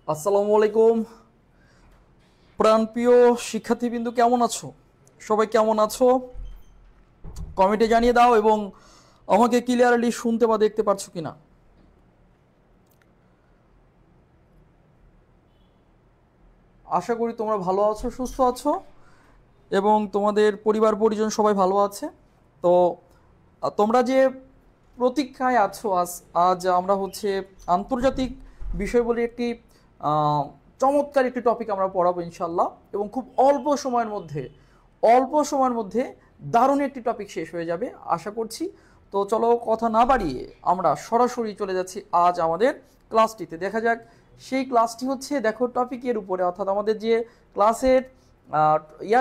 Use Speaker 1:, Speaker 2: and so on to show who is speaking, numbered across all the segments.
Speaker 1: আসসালামু আলাইকুম প্রাণপ্রিয় শিক্ষার্থীবৃন্দ, কেমন আছো? সবাই কেমন আছো কমেন্টে জানিয়ে দাও এবং আমাকে ক্লিয়ারলি শুনতে বা দেখতে পাচ্ছ কিনা। আশা করি তোমরা ভালো আছো, সুস্থ আছো এবং তোমাদের পরিবার পরিজন সবাই ভালো আছে। তো তোমরা যে প্রতীক্ষায় আছো, আজ আমরা হচ্ছে আন্তর্জাতিক বিষয় বলে একটি চমৎকার একটি টপিক আমরা পড়াবো ইনশাল্লাহ, এবং খুব অল্প সময়ের মধ্যে দারুণ একটি টপিক শেষ হয়ে যাবে আশা করছি। তো চলো কথা না বাড়িয়ে আমরা সরাসরি চলে যাচ্ছি আজ আমাদের ক্লাসটিতে। দেখা যাক সেই ক্লাসটি হচ্ছে, দেখো টপিকের উপরে, অর্থাৎ আমাদের যে ক্লাসের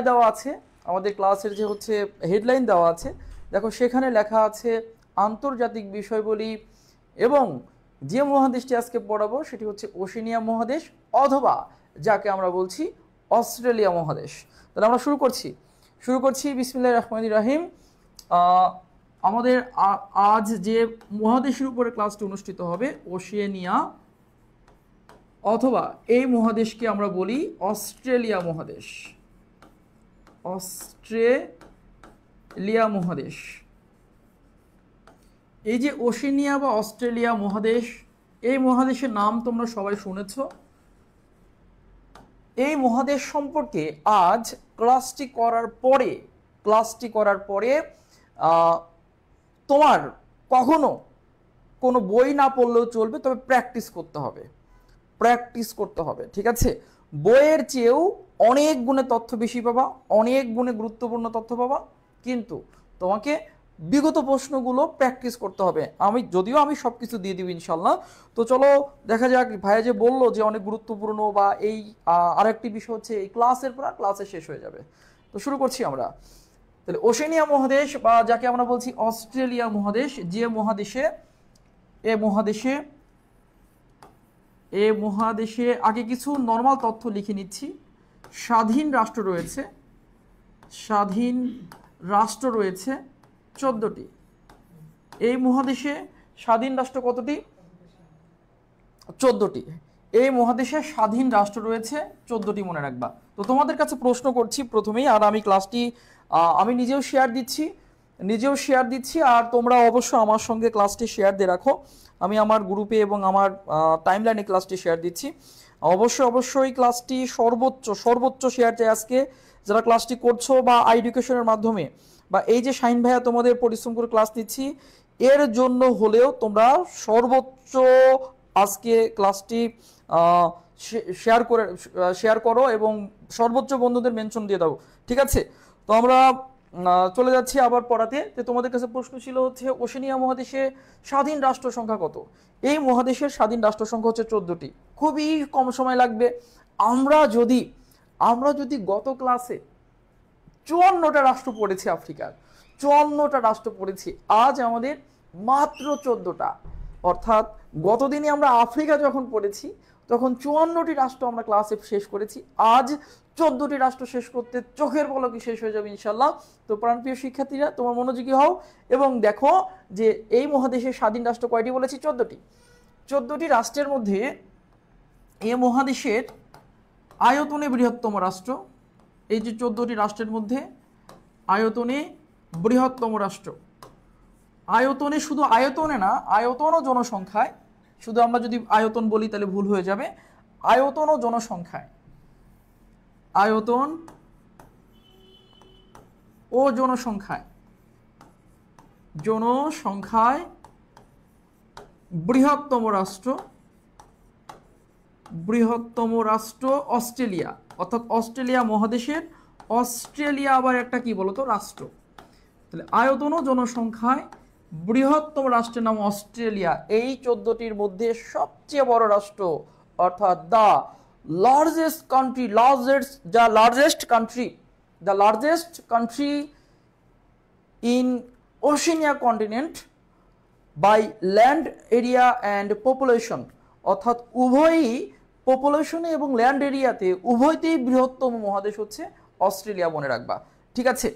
Speaker 1: দেওয়া আছে, আমাদের ক্লাসের যে হচ্ছে হেডলাইন দেওয়া আছে, দেখো সেখানে লেখা আছে আন্তর্জাতিক বিষয়বলি, এবং যে মহাদেশটি আজকে পড়াবো সেটি হচ্ছে ওশেনিয়া মহাদেশ, অথবা যাকে আমরা বলছি অস্ট্রেলিয়া মহাদেশ। তাহলে আমরা শুরু করছি বিসমিল্লাহির রহমানির রহিম। আমাদের আজ যে মহাদেশের উপরে ক্লাসটি অনুষ্ঠিত হবে ওশেনিয়া, অথবা এই মহাদেশকে আমরা বলি অস্ট্রেলিয়া মহাদেশ। অস্ট্রেলিয়া মহাদেশ, এই যে ওশেনিয়া বা অস্ট্রেলিয়া মহাদেশ, এই মহাদেশের নাম তোমরা সবাই শুনেছ। এই মহাদেশ সম্পর্কে আজ ক্লাসটি করার পরে তোমার কখনো কোনো বই না পড়লেও চলবে, তবে প্র্যাকটিস করতে হবে, ঠিক আছে? বইয়ের চেয়েও অনেক গুণে তথ্য বেশি পাবা, অনেক গুণে গুরুত্বপূর্ণ তথ্য পাবা, কিন্তু তোমাকে বিগত প্রশ্নগুলো প্র্যাকটিস করতে হবে। আমি সব কিছু দিয়ে দিব ইনশাল্লাহ। তো চলো দেখা যাক, ভাইয়া যে বললো যে অনেক গুরুত্বপূর্ণ, বা এই আরেকটি বিষয় হচ্ছে এই ক্লাসের পর ক্লাসে শেষ হয়ে যাবে। তো শুরু করছি আমরা। তাহলে ওশেনিয়া মহাদেশ, বা যাকে আমরা বলছি অস্ট্রেলিয়া মহাদেশ, যে মহাদেশে আগে কিছু নর্মাল তথ্য লিখে নিচ্ছি। স্বাধীন রাষ্ট্র রয়েছে 14টি। এই মহাদেশে স্বাধীন রাষ্ট্র কতটি? 14টি। এই মহাদেশে স্বাধীন রাষ্ট্র রয়েছে 14টি, মনে রাখবা। তো তোমাদের কাছে প্রশ্ন করছি প্রথমেই, আর আমি ক্লাসটি আমি নিজেও শেয়ার দিচ্ছি, আর তোমরা অবশ্য আমার সঙ্গে ক্লাসটি শেয়ার দিয়ে রাখো। আমি আমার গ্রুপে এবং আমার টাইমলাইনে ক্লাসটি শেয়ার দিচ্ছি। অবশ্যই ক্লাসটি সর্বোচ্চ শেয়ার চাই আজকে, যারা ক্লাসটি করছো বা এডুকেশনের মাধ্যমে, বা এই যে শাহিন ভাইয়া তোমাদের পরিশ্রম করে ক্লাস নিচ্ছি, এর জন্য হলেও তোমরা সর্বোচ্চ আজকে ক্লাসটি শেয়ার করো এবং সর্বোচ্চ বন্ধুদের মেনশন দিয়ে দাও, ঠিক আছে? তো আমরা চলে যাচ্ছি আবার পড়াতে। তো তোমাদের কাছে প্রশ্ন ছিল হচ্ছে ওশেনিয়া মহাদেশে স্বাধীন রাষ্ট্র সংখ্যা কত? এই মহাদেশের স্বাধীন রাষ্ট্র সংখ্যা হচ্ছে 14টি। খুবই কম সময় লাগবে। আমরা যদি গত ক্লাসে 54টা রাষ্ট্র পড়েছি, আফ্রিকার 54টা রাষ্ট্র পড়েছি, আজ আমাদের মাত্র 14টা। অর্থাৎ গতদিনে আমরা আফ্রিকা যখন পড়েছি তখন 54টি রাষ্ট্র আমরা ক্লাসে শেষ করেছি, আজ 14টি রাষ্ট্র শেষ করতে চোখের পলকে শেষ হয়ে যাবে ইনশাল্লাহ। তো প্রাণপ্রিয় শিক্ষার্থীরা, তোমার মনোযোগী হও এবং দেখো যে এই মহাদেশের স্বাধীন রাষ্ট্র কয়টি বলেছি? 14টি। 14টি রাষ্ট্রের মধ্যে এই মহাদেশের আয়তনে বৃহত্তম রাষ্ট্র, এই যে 14টি রাষ্ট্রের মধ্যে আয়তনে বৃহত্তম রাষ্ট্র, আয়তনে, শুধু আয়তনে না, আয়তন ও জনসংখ্যায়, শুধু আমরা যদি আয়তন বলি তাহলে ভুল হয়ে যাবে, আয়তন ও জনসংখ্যায় বৃহত্তম রাষ্ট্র অস্ট্রেলিয়া। অর্থাৎ অস্ট্রেলিয়া মহাদেশের, অস্ট্রেলিয়া আবার একটা কি বলতো? রাষ্ট্র। তাহলে আয়তন ও জনসংখ্যায় বৃহত্তম রাষ্ট্রের নাম অস্ট্রেলিয়া। এই 14টির মধ্যে সবচেয়ে বড় রাষ্ট্র, অর্থাৎ the largest country in Oceania continent by land area and population, অর্থাৎ উভয়ই পপুলেশনে এবং ল্যান্ড এরিয়াতে উভয়তেই বৃহত্তম মহাদেশ হচ্ছে অস্ট্রেলিয়া, মনে রাখবা, ঠিক আছে?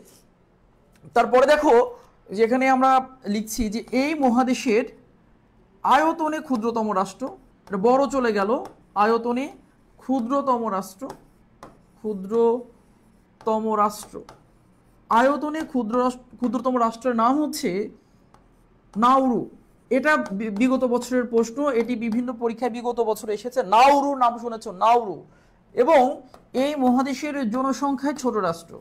Speaker 1: তারপরে দেখো যেখানে আমরা লিখছি যে এই মহাদেশের আয়তনে ক্ষুদ্রতম রাষ্ট্র, এটা বড় চলে গেল, আয়তনে ক্ষুদ্রতম রাষ্ট্র, ক্ষুদ্রতম রাষ্ট্র, আয়তনে ক্ষুদ্রতম রাষ্ট্রের নাম হচ্ছে নাউরু। এটা বিগত বছরের প্রশ্ন, এটি বিভিন্ন পরীক্ষায় বিগত বছর এসেছে। নাউরু নাম শুনেছো? নাউরু। এবং এই মহাদেশের জনসংখ্যায় ছোট রাষ্ট্র,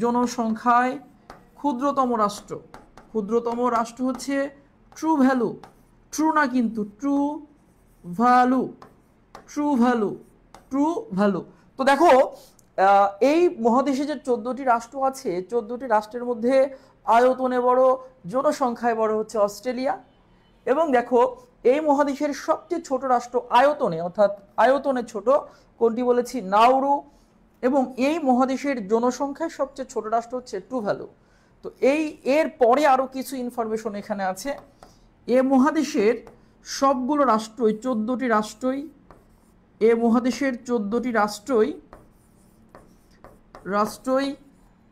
Speaker 1: জনসংখ্যায় ক্ষুদ্রতম রাষ্ট্র, ক্ষুদ্রতম রাষ্ট্র হচ্ছে ট্রু ভ্যালু, ট্রু না কিন্তু, true value, true value, true value. তো দেখো এই মহাদেশে যে 14টি রাষ্ট্র আছে, 14টি রাষ্ট্রের মধ্যে আয়তনে বড়, জনসংখ্যায় বড় হচ্ছে অস্ট্রেলিয়া। এবং দেখো এই মহাদেশের সবচেয়ে ছোট রাষ্ট্র আয়তনে, অর্থাৎ আয়তনে ছোট, কোনটি বলেছি? নাউরু। এবং এই মহাদেশের জনসংখ্যায় সবচেয়ে ছোট রাষ্ট্র হচ্ছে টুভালু। তো এর পরে আরো কিছু ইনফরমেশন এখানে আছে। এ মহাদেশের সবগুলো রাষ্ট্রই, 14টি রাষ্ট্রই, এ মহাদেশের 14টি রাষ্ট্রই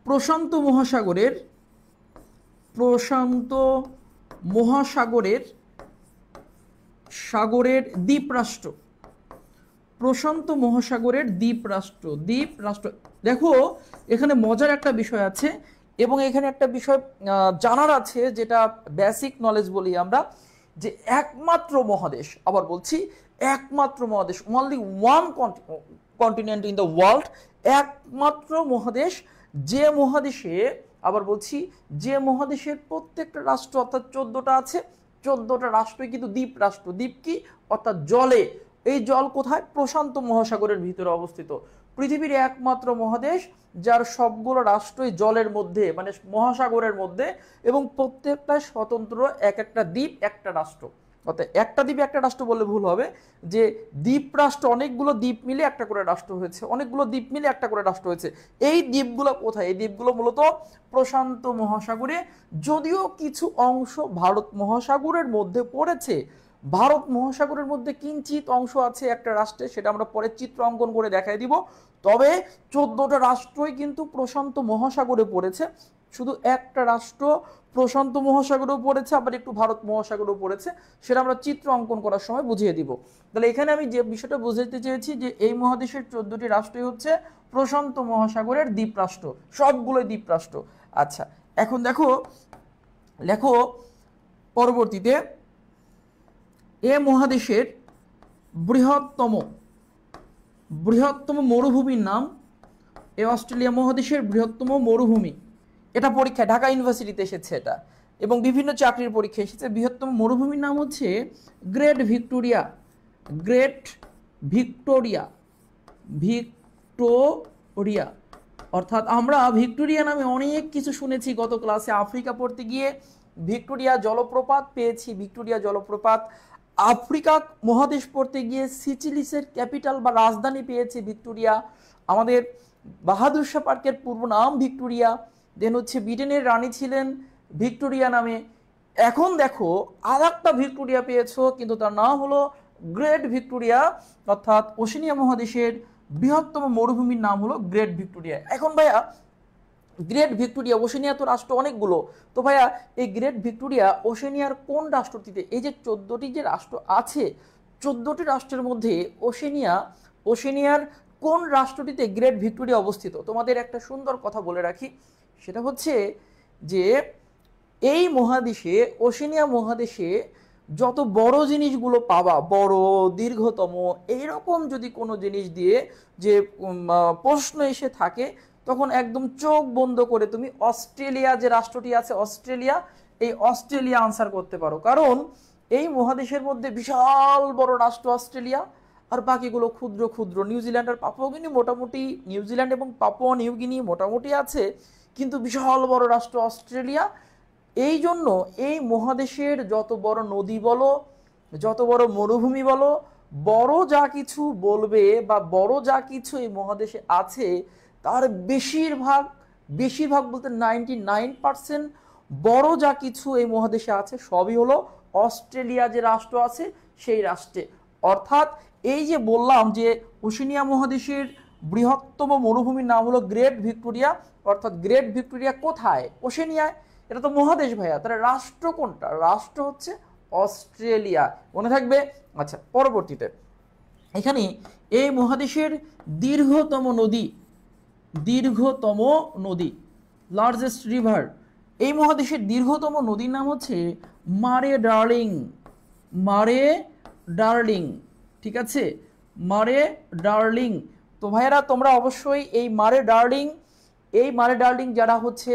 Speaker 1: প্রশান্ত মহাসাগরের দ্বীপ রাষ্ট্র, প্রশান্ত মহাসাগরের দ্বীপ রাষ্ট্র। দেখো এখানে মজার একটা বিষয় আছে, এবং এখানে একটা বিষয় জানার আছে, যেটা বেসিক নলেজ বলি আমরা, যে একমাত্র মহাদেশ, আবার বলছি একমাত্র মহাদেশ, only one continent in the world, একমাত্র মহাদেশ, যে মহাদেশে, আবার বলছি, যে মহাদেশের প্রত্যেকটা রাষ্ট্র, অর্থাৎ 14টা আছে, 14টা রাষ্ট্রই কিন্তু দ্বীপ রাষ্ট্র। দ্বীপ কি? অর্থাৎ জলে। এই জল কোথায়? প্রশান্ত মহাসাগরের ভিতরে অবস্থিত। পৃথিবীর একমাত্র মহাদেশ যার সবগুলো রাষ্ট্রই জলের মধ্যে, মানে মহাসাগরের মধ্যে, এবং প্রত্যেকটা স্বতন্ত্র এক একটা দ্বীপ, একটা রাষ্ট্র। অর্থাৎ একটা দ্বীপ একটা রাষ্ট্র বললে ভুল হবে, যে দ্বীপ রাষ্ট্র, অনেকগুলো দ্বীপ মিলে একটা করে রাষ্ট্র হয়েছে, অনেকগুলো দ্বীপ মিলে একটা করে রাষ্ট্র হয়েছে। এই দ্বীপগুলো কোথায়? এই দ্বীপগুলো মূলত প্রশান্ত মহাসাগরে, যদিও কিছু অংশ ভারত মহাসাগরের মধ্যে পড়েছে। ভারত মহাসাগরের মধ্যে কিঞ্চিত অংশ আছে একটা রাষ্ট্রে, সেটা আমরা পরে চিত্র অঙ্কন করে দেখাই দিব। তবে 14টা রাষ্ট্রই কিন্তু প্রশান্ত মহাসাগরে পড়েছে। শুধু একটা রাষ্ট্র প্রশান্ত মহাসাগরেও পড়েছে, আবার একটু ভারত মহাসাগরেও পড়েছে, সেটা আমরা চিত্র অঙ্কন করার সময় বুঝিয়ে দিব। তাহলে এখানে আমি যে বিষয়টা বুঝাতে চেয়েছি, যে এই মহাদেশের 14টি রাষ্ট্রই হচ্ছে প্রশান্ত মহাসাগরের দ্বীপ রাষ্ট্র, সবগুলোই দ্বীপ রাষ্ট্র। আচ্ছা, এখন লেখো পরবর্তীতে, এ মহাদেশের বৃহত্তম মরুভূমির নাম, এই অস্ট্রেলিয়া মহাদেশের বৃহত্তম মরুভূমি, এটা পরীক্ষা ঢাকা ইউনিভার্সিটিতে এসেছে এটা, এবং বিভিন্ন চাকরির পরীক্ষা এসেছে। বৃহত্তম মরুভূমির নাম হচ্ছে great Victoria, great Victoria, Victoria. অর্থাৎ আমরা ভিক্টোরিয়া নামে অনেক কিছু শুনেছি গত ক্লাসে, আফ্রিকা পড়তে গিয়ে ভিক্টোরিয়া জলপ্রপাত পেয়েছি, ভিক্টোরিয়া জলপ্রপাত। আফ্রিকা মহাদেশ পড়তে গিয়ে সিচিলিসের ক্যাপিটাল বা রাজধানী পেয়েছি ভিক্টোরিয়া। আমাদের বাহাদুর শাহ পার্কের পূর্ব নাম ভিক্টোরিয়া। দেন হচ্ছে ব্রিটেনের রানী ছিলেন ভিক্টোরিয়া নামে। এখন দেখো আর একটা ভিক্টোরিয়া পেয়েছো, কিন্তু তার নাম হলো গ্রেট ভিক্টোরিয়া, অর্থাৎ ওশেনিয়া মহাদেশের বৃহত্তম মরুভূমির নাম হলো গ্রেট ভিক্টোরিয়া। এখন ভাইয়া গ্রেট ভিক্টোরিয়া, ওশেনিয়া তো রাষ্ট্র অনেকগুলো, তো ভাইয়া এই গ্রেট ভিক্টোরিয়া ওশেনিয়ার কোন রাষ্ট্রটিতে? এই যে 14টি যে রাষ্ট্র আছে, 14টি রাষ্ট্রের মধ্যে ওশেনিয়ার কোন রাষ্ট্রটিতে গ্রেট ভিক্টোরিয়া অবস্থিত? তোমাদের একটা সুন্দর কথা বলে রাখি, সেটা হচ্ছে যে এই মহাদেশে, ওশেনিয়া মহাদেশে যত বড় জিনিসগুলো পাবা, বড়, দীর্ঘতম, এইরকম যদি কোনো জিনিস দিয়ে যে প্রশ্ন এসে থাকে, তখন একদম চোখ বন্ধ করে তুমি অস্ট্রেলিয়া, যে রাষ্ট্রটি আছে অস্ট্রেলিয়া, এই অস্ট্রেলিয়া আনসার করতে পারো। কারণ এই মহাদেশের মধ্যে বিশাল বড় রাষ্ট্র অস্ট্রেলিয়া, আর বাকিগুলো ক্ষুদ্র ক্ষুদ্র। নিউজিল্যান্ড আর পাপুয়া গিনি মোটামুটি, নিউজিল্যান্ড এবং পাপুয়া নিউ গিনি মোটামুটি আছে, কিন্তু বিশাল বড় রাষ্ট্র অস্ট্রেলিয়া। এই জন্য এই মহাদেশের যত বড় নদী বলো, যত বড় মরুভূমি বলো, বড় যা কিছু বলবে বা বড় যা কিছু এই মহাদেশে আছে, তার বেশিরভাগ বলতে 99% বড় যা কিছু এই মহাদেশে আছে সবই হলো অস্ট্রেলিয়া যে রাষ্ট্র আছে সেই রাষ্ট্রে। অর্থাৎ এই যে বললাম যে ওশেনিয়া মহাদেশের বৃহত্তম মরুভূমির নাম হলো গ্রেট ভিক্টোরিয়া, অর্থাৎ গ্রেট ভিক্টোরিয়া কোথায়? ওশেনিয়ায়। এটা তো মহাদেশ ভাইয়া, তাহলে রাষ্ট্র কোনটা? রাষ্ট্র হচ্ছে অস্ট্রেলিয়া, মনে থাকবে। আচ্ছা, পরবর্তীতে এখানে এই মহাদেশের দীর্ঘতম নদী লার্জেস্ট রিভার, এই মহাদেশের দীর্ঘতম নদীর নাম হচ্ছে মারে ডার্লিং, ঠিক আছে, মারে ডার্লিং। তো ভাইয়েরা তোমরা অবশ্যই এই মারে ডার্লিং যারা হচ্ছে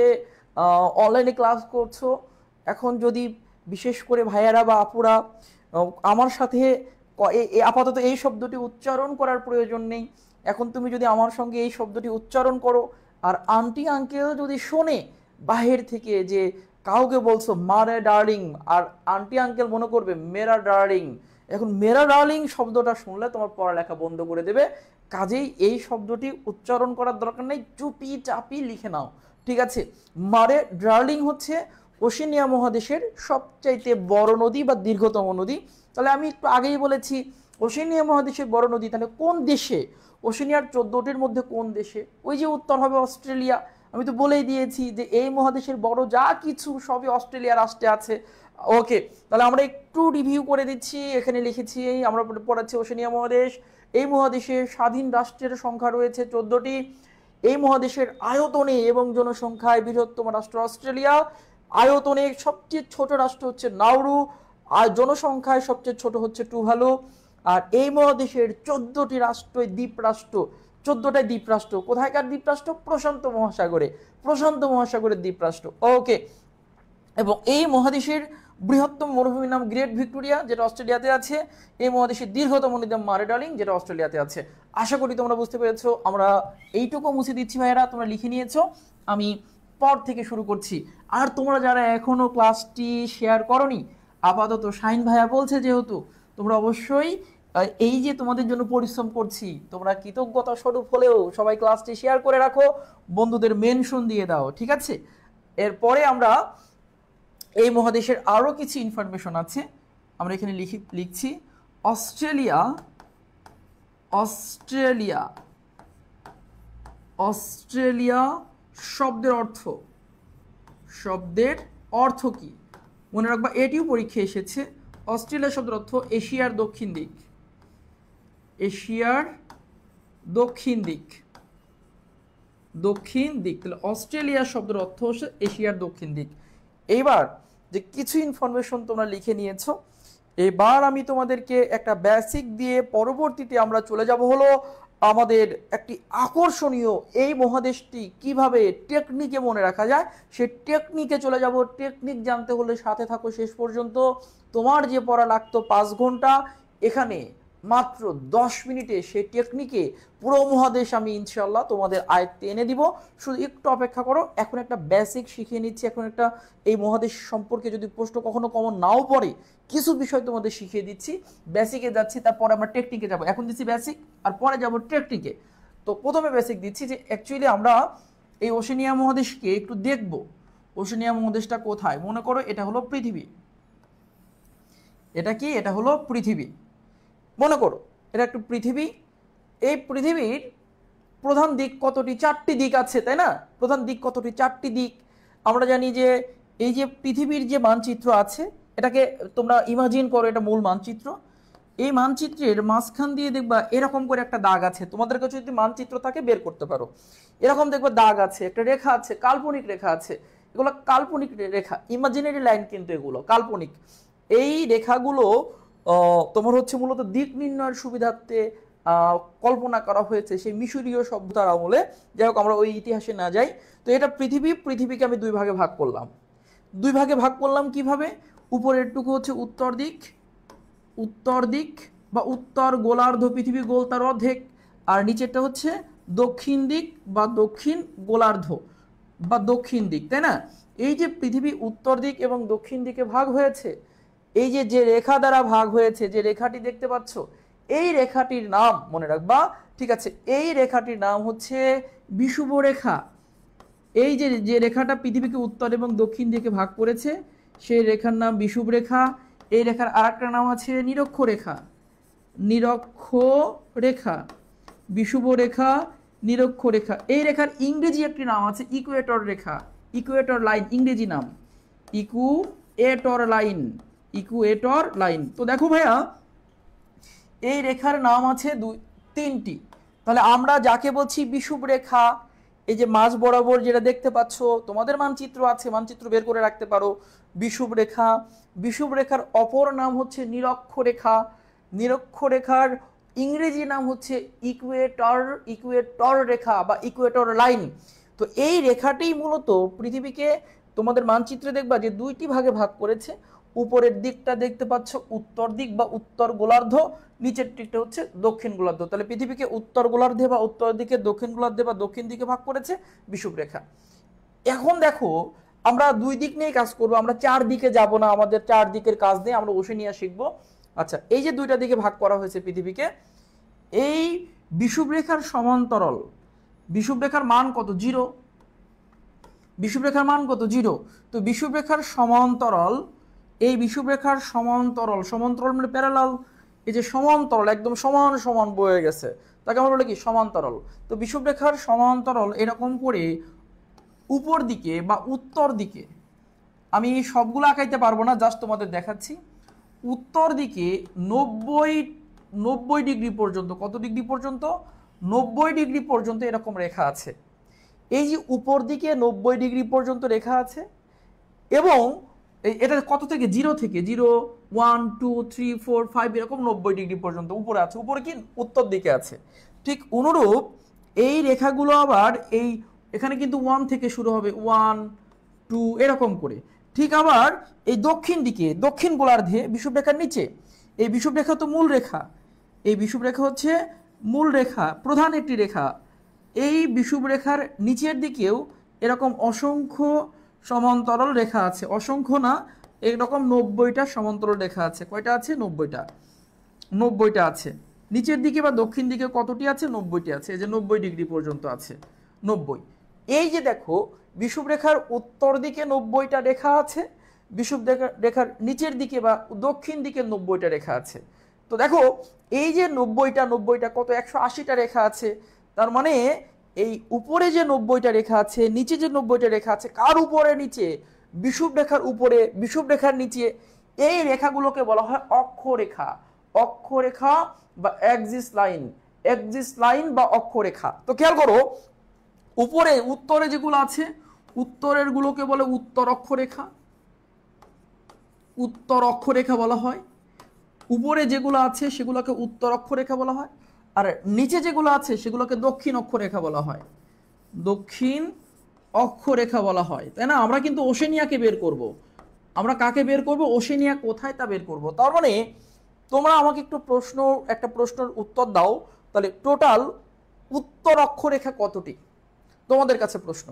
Speaker 1: অনলাইনে ক্লাস করছো, এখন যদি বিশেষ করে ভাইয়েরা বা আপুরা আমার সাথে আপাতত এই শব্দটি উচ্চারণ করার প্রয়োজন নেই, এখন তুমি যদি আমার সঙ্গে এই শব্দটি উচ্চারণ করো আর আন্টি আঙ্কেল যদি শোনে বাহির থেকে যে কাউকে বলছো মারে ডার্লিং, আর আন্টি আঙ্কেল মনে করবে মেরা ডার্লিং, এখন মেরা ডার্লিং শব্দটা শুনলে তোমার পড়ালেখা বন্ধ করে দেবে। কাজেই এই শব্দটি উচ্চারণ করার দরকার নেই, চুপি চাপি লিখে নাও, ঠিক আছে। মারে ডার্লিং হচ্ছে ওশেনিয়া মহাদেশের সবচাইতে বড় নদী বা দীর্ঘতম নদী। তাহলে আমি একটু আগেই বলেছি ওশেনিয়া মহাদেশের বড় নদী, তাহলে কোন দেশে, ওশেনিয়ার 14টির মধ্যে কোন দেশে? ওই যে উত্তর হবে অস্ট্রেলিয়া। আমি তো বলেই দিয়েছি যে এই মহাদেশের বড় যা কিছু সবই অস্ট্রেলিয়া রাষ্ট্রে আছে। ওকে, তাহলে আমরা একটু রিভিউ করে দিচ্ছি। এখানে লিখেছি আমরা পড়াচ্ছি ওশেনিয়া মহাদেশ। এই মহাদেশের স্বাধীন রাষ্ট্রের সংখ্যা রয়েছে 14টি। এই মহাদেশের আয়তনে এবং জনসংখ্যায় বৃহত্তম রাষ্ট্র অস্ট্রেলিয়া, আয়তনে সবচেয়ে ছোট রাষ্ট্র হচ্ছে নাউরু, আর জনসংখ্যায় সবচেয়ে ছোট হচ্ছে টুভালু। আর এই মহাদেশের 14টি রাষ্ট্রই দ্বীপরাষ্ট্র, 14টাই দ্বীপরাষ্ট্র। কোথায়কার দ্বীপরাষ্ট্র? প্রশান্ত মহাসাগরের দ্বীপরাষ্ট্র। ওকে, এবং এই মহাদেশের বৃহত্তম মরুভূমির নাম গ্রেট ভিক্টোরিয়া, যেটা অস্ট্রেলিয়াতে আছে। এই মহাদেশের দীর্ঘতম নদীর নাম মারে ডার্লিং, যেটা অস্ট্রেলিয়াতে আছে। আশা করি তোমরা বুঝতে পেরেছো। আমরা এইটুকু মুছে দিচ্ছি ভাইয়েরা, তোমরা লিখে নিয়েছো, আমি পর থেকে শুরু করছি। আর তোমরা যারা এখনো ক্লাসটি শেয়ার করনি, আপাতত শাহিন ভাইয়া বলছে যেহেতু, তোমরা অবশ্যই এই যে তোমাদের জন্য পরিশ্রম করছি, তোমরা কৃতজ্ঞতা স্বরূপ হলেও সবাই ক্লাসটি শেয়ার করে রাখো, বন্ধুদের মেনশন দিয়ে দাও, ঠিক আছে। এরপরে আমরা এই মহাদেশের আরো কিছু ইনফরমেশন আছে, আমরা এখানে লিখছি অস্ট্রেলিয়া শব্দের অর্থ কি? মনে রাখবা, এটিও পরীক্ষা এসেছে। অস্ট্রেলিয়া শব্দের অর্থ এশিয়ার দক্ষিণ দিক, তাহলে অস্ট্রেলিয়া শব্দের অর্থ হচ্ছে এশিয়ার দক্ষিণ দিক। এইবার যে কিছু ইনফরমেশন তোমরা লিখে নিয়েছো, এবার আমি তোমাদেরকে একটা বেসিক দিয়ে পরবর্তীতে আমরা চলে যাব হলো আমাদের একটি আকর্ষণীয় এই মহাদেশটি কিভাবে টেকনিকে মনে রাখা যায়, সে টেকনিকে চলে যাব। টেকনিক জানতে হলে সাথে থাকো শেষ পর্যন্ত। তোমার যে পড়া লাগতো 5 ঘন্টা, এখানে মাত্র 10 মিনিটে সেই টেকনিকে পুরো মহাদেশ আমি ইনশাল্লাহ তোমাদের আয়ত্তে এনে দিব। শুধু একটু অপেক্ষা করো, এখন একটা বেসিক শিখিয়ে নিচ্ছি। এখন একটা এই মহাদেশ সম্পর্কে যদি প্রশ্ন কখনো কমন নাও পড়ে, কিছু বিষয় তোমাদের শিখিয়ে দিচ্ছি। বেসিকে যাচ্ছি, তারপরে আমরা টেকনিকে যাব। এখন দিচ্ছি বেসিক, আর পরে যাব টেকনিকে। তো প্রথমে বেসিক দিচ্ছি যে অ্যাকচুয়ালি আমরা এই ওশেনিয়া মহাদেশকে একটু দেখব। ওশেনিয়া মহাদেশটা কোথায়? মনে করো এটা হলো পৃথিবী। এটা কি? এটা হলো পৃথিবী। মনে করো এটা একটু পৃথিবী। এই পৃথিবীর প্রধান দিক কতটি? 4টি দিক আছে, তাই না? প্রধান দিক কতটি? 4টি দিক। আমরা জানি যে এই যে পৃথিবীর যে মানচিত্র আছে, এটাকে তোমরা ইমাজিন করো, এটা মূল মানচিত্র। এই মানচিত্রের মাঝখান দিয়ে দেখবা এরকম করে একটা দাগ আছে। তোমাদের কাছে যদি মানচিত্র থাকে বের করতে পারো। এরকম দেখবা দাগ আছে, একটা রেখা আছে, কাল্পনিক রেখা আছে। এগুলো কাল্পনিক রেখা, ইমাজিনারি লাইন, কিন্তু এগুলো কাল্পনিক। এই রেখাগুলো তোমার হচ্ছে মূলত দিক নির্ণয়ের সুবিধার্থে কল্পনা করা হয়েছে সেই মিশরীয় সভ্যতার আমলে। যাই হোক, আমরা ওই ইতিহাসে না যাই। তো এটা পৃথিবীকে আমি 2 ভাগে ভাগ করলাম। 2 ভাগে ভাগ করলাম কিভাবে? উপরের টুকু হচ্ছে উত্তর দিক বা উত্তর গোলার্ধ, পৃথিবী গোল তার অর্ধেক। আর নিচেরটা হচ্ছে দক্ষিণ দিক বা দক্ষিণ গোলার্ধ বা দক্ষিণ দিক, তাই না? এই যে পৃথিবী উত্তর দিক এবং দক্ষিণ দিকে ভাগ হয়েছে, এই যে রেখা দ্বারা ভাগ হয়েছে, যে রেখাটি দেখতে পাচ্ছ, এই রেখাটির নাম মনে রাখবা, ঠিক আছে? এই রেখাটির নাম হচ্ছে বিষুব রেখা। এই যে রেখাটা পৃথিবীকে উত্তর এবং দক্ষিণ দিকে ভাগ করেছে, সেই রেখার নাম বিষুব রেখা। এই রেখার আরেকটা নাম আছে নিরক্ষ রেখা, বিষুব রেখা, নিরক্ষ রেখা। এই রেখার ইংরেজি একটি নাম আছে ইকুয়েটর রেখা, ইকুয়েটর লাইন, ইংরেজি নাম ইকুয়েটর লাইন। তো দেখো ভাইয়া, এই রেখার নাম আছে তিনটি। তাহলে আমরা যাকে বলছি বিষুব রেখা, এই যে মাঝ বরাবর যেটা দেখতে পাচ্ছ, তোমাদের মানচিত্র আছে, মানচিত্র বের করে রাখতে পারো। বিষুব রেখা, বিষুব রেখার অপর নাম হচ্ছে নিরক্ষরেখা, নিরক্ষরেখার ইংরেজি নাম হচ্ছে ইকুয়েটর, ইকুয়েটর রেখা বা ইকুয়েটর লাইন। তো এই রেখাটি মূলত পৃথিবীকে তোমাদের মানচিত্রে দেখবা যে দুইটি ভাগে ভাগ করেছে। উপরের দিকটা দেখতে পাচ্ছ উত্তর দিক বা উত্তর গোলার্ধ, নিচের দিকটা হচ্ছে দক্ষিণ গোলার্ধ। তাহলে পৃথিবীকে উত্তর গোলার্ধে বা উত্তর দিকে, দক্ষিণ গোলার্ধে বা দক্ষিণ দিকে ভাগ করেছে বিষুব রেখা। এখন দেখো আমরা দুই দিক নিয়ে কাজ করব, আমরা চার দিকে যাব না, আমাদের চার দিকের কাজ নিয়ে আমরা ওশেনিয়া শিখব। আচ্ছা, এই যে দুইটা দিকে ভাগ করা হয়েছে পৃথিবীকে, এই বিষুব রেখার সমান্তরাল, বিষুব রেখার মান কত? 0। বিষুব রেখার মান কত? 0। তো বিষুব রেখার সমান্তরাল, এই বিষুব রেখার সমান্তরাল, সমান্তরাল মানে প্যারালাল, এই যে সমান্তরাল একদম সমান সমান বয়ে গেছে, তাকে আমরা বলি কি? সমান্তরাল। তো বিষুব রেখার সমান্তরাল এরকম করে উপর দিকে বা উত্তর দিকে, আমি সবগুলো আঁকাইতে পারবো না, জাস্ট তোমাদের দেখাচ্ছি। উত্তর দিকে 90 ডিগ্রি পর্যন্ত, কত ডিগ্রি পর্যন্ত? 90 ডিগ্রি পর্যন্ত এরকম রেখা আছে। এই যে উপর দিকে 90 ডিগ্রি পর্যন্ত রেখা আছে, এবং এটা কত থেকে? 0 থেকে, 0 1 2 3 4 5 এরকম 90 ডিগ্রি পর্যন্ত উপরে আছে। উপরে কি? উত্তর দিকে আছে। ঠিক অনুরূপ এই রেখাগুলো আবার এই এখানে কিন্তু 1 থেকে শুরু হবে, 1 2 এরকম করে। ঠিক আবার এই দক্ষিণ দিকে, দক্ষিণ গোলার্ধে বিষুব রেখার নিচে, এই বিষুব রেখা তো মূল রেখা, এই বিষুব রেখা হচ্ছে মূল রেখা, প্রধান একটি রেখা। এই বিষুব রেখার নিচের দিকেও এরকম অসংখ্য সমান্তরাল রেখা আছে, অসংখ্য না, এরকম 90টা সমান্তরাল রেখা আছে। কয়টা আছে? 90টা, 90টা আছে। নিচের দিকে বা দক্ষিণ দিকে কতটি আছে? 90টি আছে। এই যে 90 ডিগ্রি পর্যন্ত আছে, 90। এই যে দেখো বিষুব রেখার উত্তর দিকে 90টা রেখা আছে, বিষুব রেখার নিচের দিকে বা দক্ষিণ দিকে 90টা রেখা আছে। তো দেখো এই যে 90টা কত? 180টা রেখা আছে। তার মানে এই উপরে যে 90টা রেখা আছে, নিচে যে 90টা রেখা আছে, কার উপরে? নিচে, বিষুব রেখার উপরে, বিষুব রেখার নিচে। এই রেখাগুলোকে বলা হয় অক্ষরেখা, অক্ষরেখা বা অ্যাক্সিস লাইন, অ্যাক্সিস লাইন বা অক্ষরেখা। তো খেয়াল করো, উপরে উত্তরে যেগুলো আছে, উত্তরের গুলোকে বলে উত্তর অক্ষরেখা, উত্তর অক্ষরেখা বলা হয়। উপরে যেগুলো আছে সেগুলোকে উত্তর অক্ষরেখা বলা হয়, আর নিচে যেগুলো আছে সেগুলোকে দক্ষিণ অক্ষরেখা বলা হয়, দক্ষিণ অক্ষরেখা বলা হয়, তাই না? আমরা কিন্তু ওশেনিয়াকে বের করব। আমরা কাকে বের করব? ওশেনিয়া কোথায় তা বের করব। তার মানে তোমরা আমাকে একটু একটা প্রশ্নের উত্তর দাও, তাহলে টোটাল উত্তর অক্ষরেখা কতটি? তোমাদের কাছে প্রশ্ন,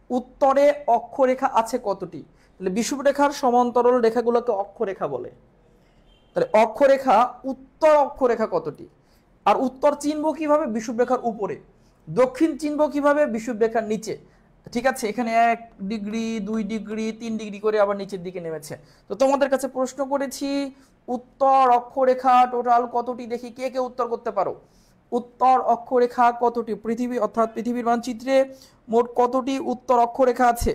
Speaker 1: উত্তরে অক্ষরেখা আছে কতটি? তাহলে বিষুব রেখার সমান্তরাল রেখাগুলোকে অক্ষরেখা বলে। তাহলে অক্ষরেখা, উত্তর অক্ষরেখা কতটি? আর উত্তর চিনব কিভাবে? বিষুব রেখার উপরে। দক্ষিণ চিনব কিভাবে? বিষুব রেখার নিচে। ঠিক আছে, এখানে 1 ডিগ্রি 2 ডিগ্রি 3 ডিগ্রি করে আবার নিচের দিকে নেমেছে। তো তোমাদের কাছে প্রশ্ন করেছি, উত্তর অক্ষরেখা টোটাল কতটি? দেখি কে কে উত্তর করতে পারো। উত্তর অক্ষরেখা কতটি? পৃথিবী অর্থাৎ পৃথিবীর মানচিত্রে মোট কতটি উত্তর অক্ষরেখা আছে?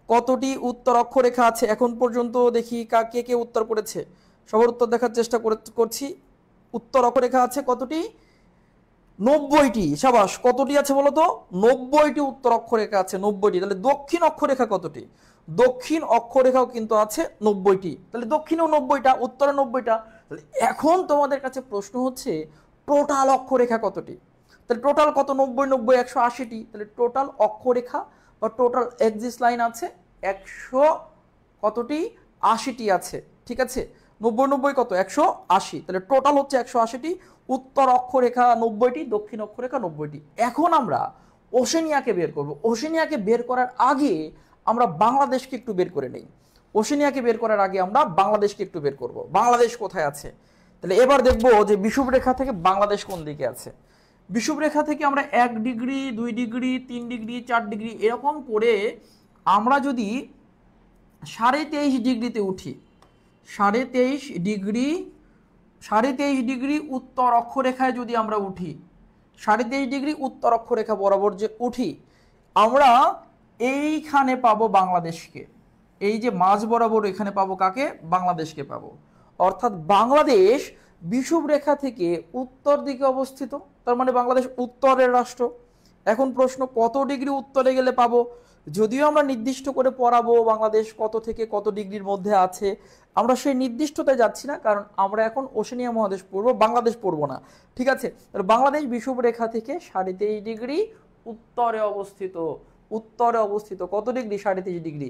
Speaker 1: কতটি উত্তর অক্ষরেখা আছে এখন পর্যন্ত? দেখি কে কে উত্তর করেছে, সবার উত্তর দেখার চেষ্টা করছি। উত্তর অক্ষরেখা আছে কতটি? 90টি। সাবাস, কতটি আছে বলো তো? 90টি উত্তর অক্ষরেখা আছে, 90টি। তাহলে দক্ষিণ অক্ষরেখা কতটি? দক্ষিণ অক্ষরেখাও কিন্তু আছে 90টি। তাহলে দক্ষিণেও 90টা, উত্তরে 90টা। এখন তোমাদের কাছে প্রশ্ন হচ্ছে টোটাল অক্ষরেখা কতটি? তাহলে টোটাল কত? 90 90 180টি। তাহলে টোটাল অক্ষরেখা বা টোটাল এক্সিস লাইন আছে 100 কতটি? 80টি আছে। ঠিক আছে, 90 90 কত? 180। তাহলে টোটাল হচ্ছে 180টি। উত্তর অক্ষরেখা 90টি, দক্ষিণ অক্ষরেখা 90টি। এখন আমরা ওশেনিয়াকে বের করব। ওশেনিয়াকে বের করার আগে আমরা বাংলাদেশকে একটু বের করে নেই। ওশেনিয়াকে বের করার আগে আমরা বাংলাদেশকে একটু বের করব। বাংলাদেশ কোথায় আছে? তাহলে এবার দেখবো যে বিষুব রেখা থেকে বাংলাদেশ কোন দিকে আছে। বিষুব রেখা থেকে আমরা 1 ডিগ্রি 2 ডিগ্রি 3 ডিগ্রি 4 ডিগ্রি এরকম করে আমরা যদি 23.5 ডিগ্রিতে উঠি, 23.5 ডিগ্রি, 23.5 ডিগ্রি উত্তর অক্ষরেখায় যদি আমরা উঠি, 23.5 ডিগ্রি উত্তর অক্ষরেখা বরাবর যে উঠি, আমরা এইখানে পাবো বাংলাদেশকে। এই যে মাঝ বরাবর এখানে পাবো কাকে? বাংলাদেশকে পাবো। অর্থাৎ বাংলাদেশ বিষুব রেখা থেকে উত্তর দিকে অবস্থিত, তার মানে বাংলাদেশ উত্তরের রাষ্ট্র। এখন প্রশ্ন, কত ডিগ্রি উত্তরে গেলে পাবো? যদিও আমরা নির্দিষ্ট করে পড়াবো বাংলাদেশ কত থেকে কত ডিগ্রির মধ্যে আছে, আমরা সেই নির্দিষ্টতায় যাচ্ছি না, কারণ আমরা এখন ওশেনিয়া মহাদেশ পড়বো, বাংলাদেশ পড়বো না। ঠিক আছে, বাংলাদেশ বিষুব রেখা থেকে 23.5 ডিগ্রি উত্তরে অবস্থিত। উত্তরে অবস্থিত কত ডিগ্রি? 23.5 ডিগ্রি।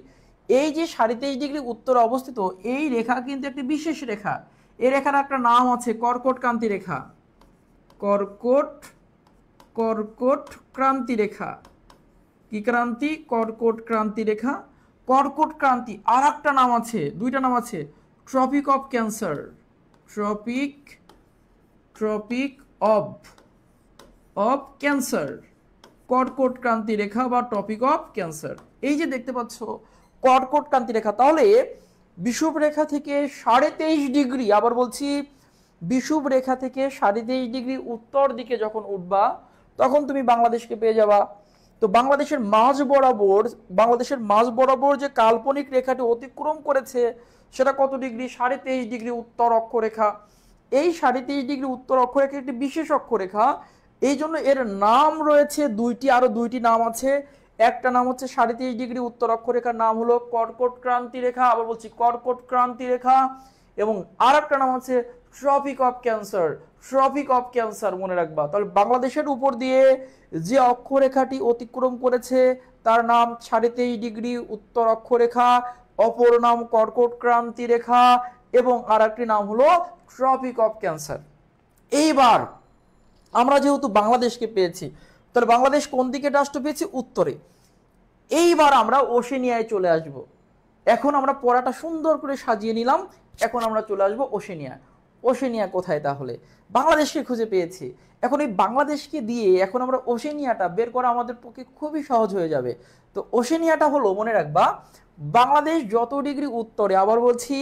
Speaker 1: এই যে 23.5 ডিগ্রি উত্তরে অবস্থিত এই রেখা কিন্তু একটি বিশেষ রেখা। এই রেখার একটা নাম আছে কর্কট ক্রান্তি রেখা। কর্কট কর্কট ক্রান্তি রেখা। কি ক্রান্তি? কর্কট ক্রান্তি রেখা। কর্কট ক্রান্তি আর একটা নাম আছে, দুইটা নাম আছে, Tropic of Cancer. Tropic Tropic of Cancer. কর্কট ক্রান্তি রেখা বা টপিক অফ ক্যান্সার। এই যে দেখতে পাচ্ছ কর্কট ক্রান্তি রেখা, তাহলে বিষুব রেখা থেকে 23.5 ডিগ্রি, আবার বলছি বিষুব রেখা থেকে 23.5 ডিগ্রি উত্তর দিকে যখন উঠবা তখন তুমি বাংলাদেশকে পেয়ে যাবা। তো বাংলাদেশের মাঝ বরাবর যে কাল্পনিক রেখাটি অতিক্রম করেছে সেটা কত ডিগ্রি? 23.5 ডিগ্রি উত্তর অক্ষরেখা। এই 23.5 ডিগ্রি উত্তর অক্ষরেখা একটি বিশেষ অক্ষরেখা, এই জন্য এর নাম রয়েছে দুইটি, আরো দুইটি নাম আছে। একটা নাম হচ্ছে 23.5 ডিগ্রি উত্তর অক্ষরেখার নাম হলো কর্কট ক্রান্তি রেখা, আবার বলছি কর্কট ক্রান্তি রেখা, এবং আর একটা নাম হচ্ছে Tropic of Cancer. Tropic of Cancer মনে রাখবা। তাহলে বাংলাদেশের উপর দিয়ে যে অক্ষরেখাটি অতিক্রম করেছে তার নাম 23.5 ডিগ্রি উত্তর অক্ষরেখা, অপর নাম কর্কট ক্রান্তি রেখা, এবং আর একটি নাম হলো ট্রপিক অফ ক্যান্সার। এইবার আমরা যেহেতু বাংলাদেশকে পেয়েছি, তাহলে বাংলাদেশ কোন দিকে রাষ্ট্র পেয়েছি? উত্তরে। এইবার আমরা ওশেনিয়ায় চলে আসব। এখন আমরা পড়াটা সুন্দর করে সাজিয়ে নিলাম, এখন আমরা চলে আসব ওশেনিয়া। ওশেনিয়া কোথায়? তাহলে বাংলাদেশকে খুঁজে পেয়েছি, এখন এই বাংলাদেশকে দিয়ে এখন আমরা ওশেনিয়াটা বের করা আমাদের পক্ষে খুবই সহজ হয়ে যাবে। তো ওশেনিয়াটা হলো, মনে রাখবা, বাংলাদেশ যত ডিগ্রি উত্তরে, আবার বলছি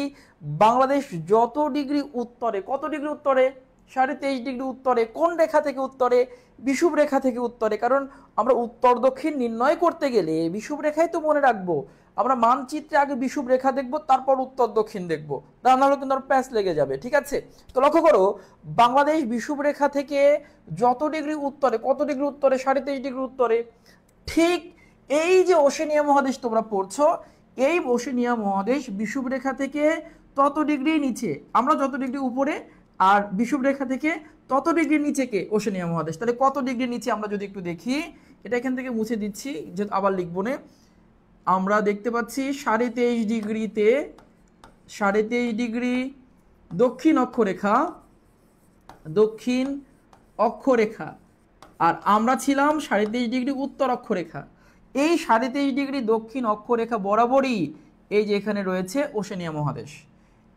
Speaker 1: বাংলাদেশ যত ডিগ্রি উত্তরে, কত ডিগ্রি উত্তরে? 23.5 ডিগ্রি উত্তরে। কোন রেখা থেকে উত্তরে? বিষুব রেখা থেকে উত্তরে। কারণ আমরা উত্তর দক্ষিণ নির্ণয় করতে গেলে বিষুব রেখাই তো মনে রাখবো। আমরা মানচিত্রে আগে বিষুব রেখা দেখবো, তারপর উত্তর দক্ষিণ দেখবো, তা নাহলে কিন্তু আর প্যাচ লেগে যাবে। ঠিক আছে, তো লক্ষ্য করো, বাংলাদেশ বিষুব রেখা থেকে যত ডিগ্রি উত্তরে, কত ডিগ্রি উত্তরে? 23.5 ডিগ্রি উত্তরে। ঠিক এই যে ওশেনিয়া মহাদেশ তোমরা পড়ছো, এই ওশেনিয়া মহাদেশ বিষুব রেখা থেকে তত ডিগ্রি নিচে, আমরা যত ডিগ্রি উপরে, আর বিষুব রেখা থেকে তত ডিগ্রি নিচে কে? ওশেনিয়া মহাদেশ। তাহলে কত ডিগ্রি নিচে আমরা যদি একটু দেখি, এটা এখান থেকে মুছে দিচ্ছি, যে আবার লিখবো না। আমরা দেখতে পাচ্ছি 23.5 ডিগ্রিতে, 23.5 ডিগ্রি দক্ষিণ অক্ষরেখা, দক্ষিণ অক্ষরেখা, আর আমরা ছিলাম 23.5 ডিগ্রি উত্তর অক্ষরেখা। এই 23.5 ডিগ্রি দক্ষিণ অক্ষরেখা বরাবরই এই যে এখানে রয়েছে ওশেনিয়া মহাদেশ।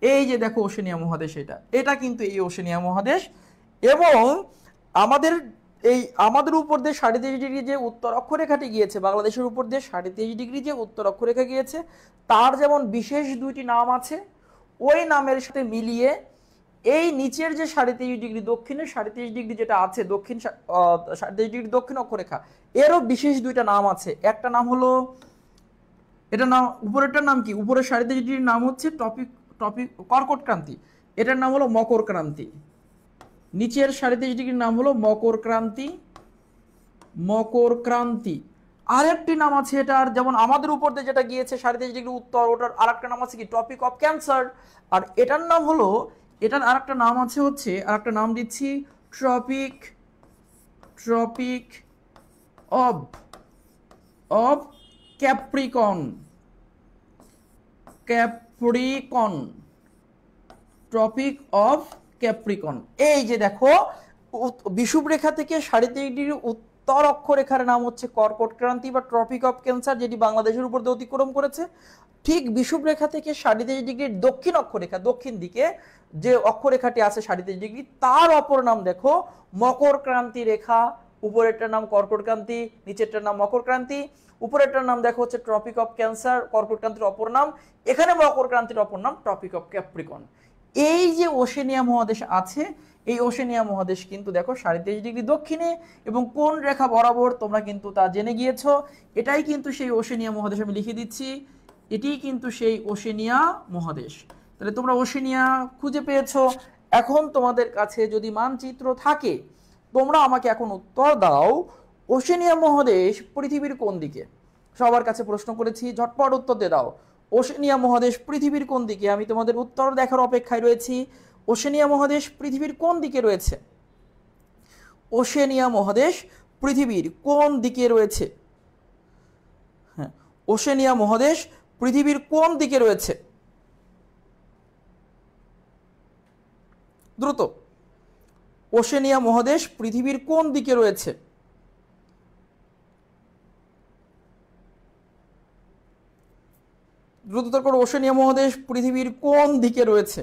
Speaker 1: এই যে দেখো ওশেনিয়া মহাদেশ, এটা কিন্তু এই ওশেনিয়া মহাদেশ। এবং আমাদের উপর দিয়ে 23.5 ডিগ্রি যে উত্তর অক্ষরেখাটি গিয়েছে, বাংলাদেশের উপর দিয়ে 23.5 ডিগ্রি যে উত্তর অক্ষরেখা গিয়েছে, তার যেমন বিশেষ দুইটি নাম আছে, ওই নামের সাথে মিলিয়ে এই নিচের যে 23.5 ডিগ্রি, দক্ষিণের 23.5 ডিগ্রি যেটা আছে, 23.5 ডিগ্রি দক্ষিণ অক্ষরেখা, এরও বিশেষ দুইটা নাম আছে। একটা নাম হলো, এটা নাম, উপরেরটার নাম কি? উপরের 23.5 ডিগ্রির নাম হচ্ছে কর্কট ক্রান্তি, এটার নাম হলো মকর ক্রান্তি। নিচের 23.5 ডিগ্রির নাম হলো মকর ক্রান্তি। মকর ক্রান্তি আরেকটি নাম আছে এটার, যেমন আমাদের উপর দিয়ে যেটা গিয়েছে 23.5 ডিগ্রি উত্তর, ওটার আরেকটা নাম আছে কি? Topic of cancer. আর এটার নাম হলো, এটার আরেকটা নাম আছে হচ্ছে, আরেকটা নাম দিচ্ছি, topic of Capricorn. Topic of Capricorn. এই যে দেখো, বিষুব রেখা থেকে 23.5 ডিগ্রি উত্তর অক্ষরেখার নাম হচ্ছে কর্কট ক্রান্তি বা ট্রপিক অফ ক্যান্সার, যেটি বাংলাদেশের উপর দিয়ে অতিক্রম করেছে। ঠিক বিষুব রেখা থেকে 23.5 ডিগ্রির দক্ষিণ অক্ষরেখা, দক্ষিণ দিকে যে অক্ষরেখাটি আছে 23.5 ডিগ্রি, তার অপর নাম দেখো মকর ক্রান্তি রেখা। উপরেরটার নাম কর্কট ক্রান্তি, নিচেরটার নাম মকর ক্রান্তি। উপরেরটার নাম দেখো হচ্ছে ট্রপিক অফ ক্যান্সার, কর্কট ক্রান্তির অপর নাম। এখানে মকর ক্রান্তির অপর নাম টপিক অফ ক্যাপ্রিকন। এই যে ওশেনিয়া মহাদেশ আছে, এই ওশেনিয়া মহাদেশ কিন্তু দেখো 23.5 ডিগ্রি দক্ষিণে, এবং কোন রেখা বরাবর তোমরা কিন্তু তা জেনে গিয়েছো। এটাই কিন্তু সেই ওশেনিয়া মহাদেশ, আমি লিখে দিচ্ছি, এটি কিন্তু সেই ওশেনিয়া মহাদেশ। তাহলে তোমরা ওশেনিয়া খুঁজে পেয়েছো। এখন তোমাদের কাছে যদি মানচিত্র থাকে, তোমরা আমাকে এখন উত্তর দাও, ওশেনিয়া মহাদেশ পৃথিবীর কোন দিকে? সবার কাছে প্রশ্ন করেছি, ঝটপট উত্তর দিয়ে দাও। ওশেনিয়া মহাদেশ পৃথিবীর কোন দিকে? আমি তোমাদের উত্তর দেখার অপেক্ষায় রয়েছি। ওশেনিয়া মহাদেশ পৃথিবীর কোন দিকে রয়েছে? ওশেনিয়া মহাদেশ পৃথিবীর কোন দিকে রয়েছে? হ্যাঁ, ওশেনিয়া মহাদেশ পৃথিবীর কোন দিকে রয়েছে? দ্রুত, ওশেনিয়া মহাদেশ পৃথিবীর কোন দিকে রয়েছে? দ্রুততর করো, ওশেনিয়া মহাদেশ পৃথিবীর কোন দিকে রয়েছে?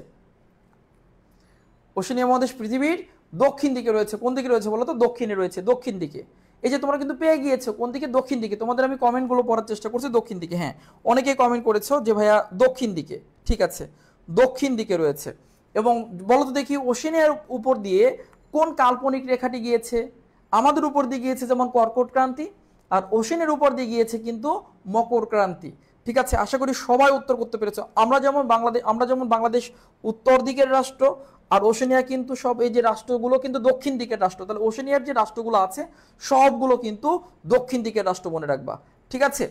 Speaker 1: ওশেনিয়া মহাদেশ পৃথিবীর দক্ষিণ দিকে রয়েছে। কোন দিকে রয়েছে বলো তো? দক্ষিণে রয়েছে, দক্ষিণ দিকে। এই যে তোমরা কিন্তু পেয়ে গিয়েছো কোন দিকে? দক্ষিণ দিকে। তোমাদের আমি কমেন্টগুলো পড়ার চেষ্টা করছি, দক্ষিণ দিকে। হ্যাঁ, অনেকে কমেন্ট করেছো যে ভাইয়া দক্ষিণ দিকে। ঠিক আছে, দক্ষিণ দিকে রয়েছে। এবং বলো তো দেখি, ওশেনিয়ার উপর দিয়ে কোন কাল্পনিক রেখাটি গিয়েছে? আমাদের উপর দিয়ে গিয়েছে যেমন কর্কট ক্রান্তি, আর ওশেনের উপর দিয়ে গিয়েছে কিন্তু মকর ক্রান্তি। ঠিক আছে, আশা করি সবাই উত্তর করতে পেরেছো। আমরা যেমন বাংলাদেশ উত্তর দিকের রাষ্ট্র, আর ওশেনিয়া কিন্তু সব এই যে রাষ্ট্রগুলো কিন্তু দক্ষিণ দিকের রাষ্ট্র। তাহলে ওশেনিয়ার যে রাষ্ট্রগুলো আছে সবগুলো কিন্তু দক্ষিণ দিকের রাষ্ট্র, মনে রাখবা। ঠিক আছে,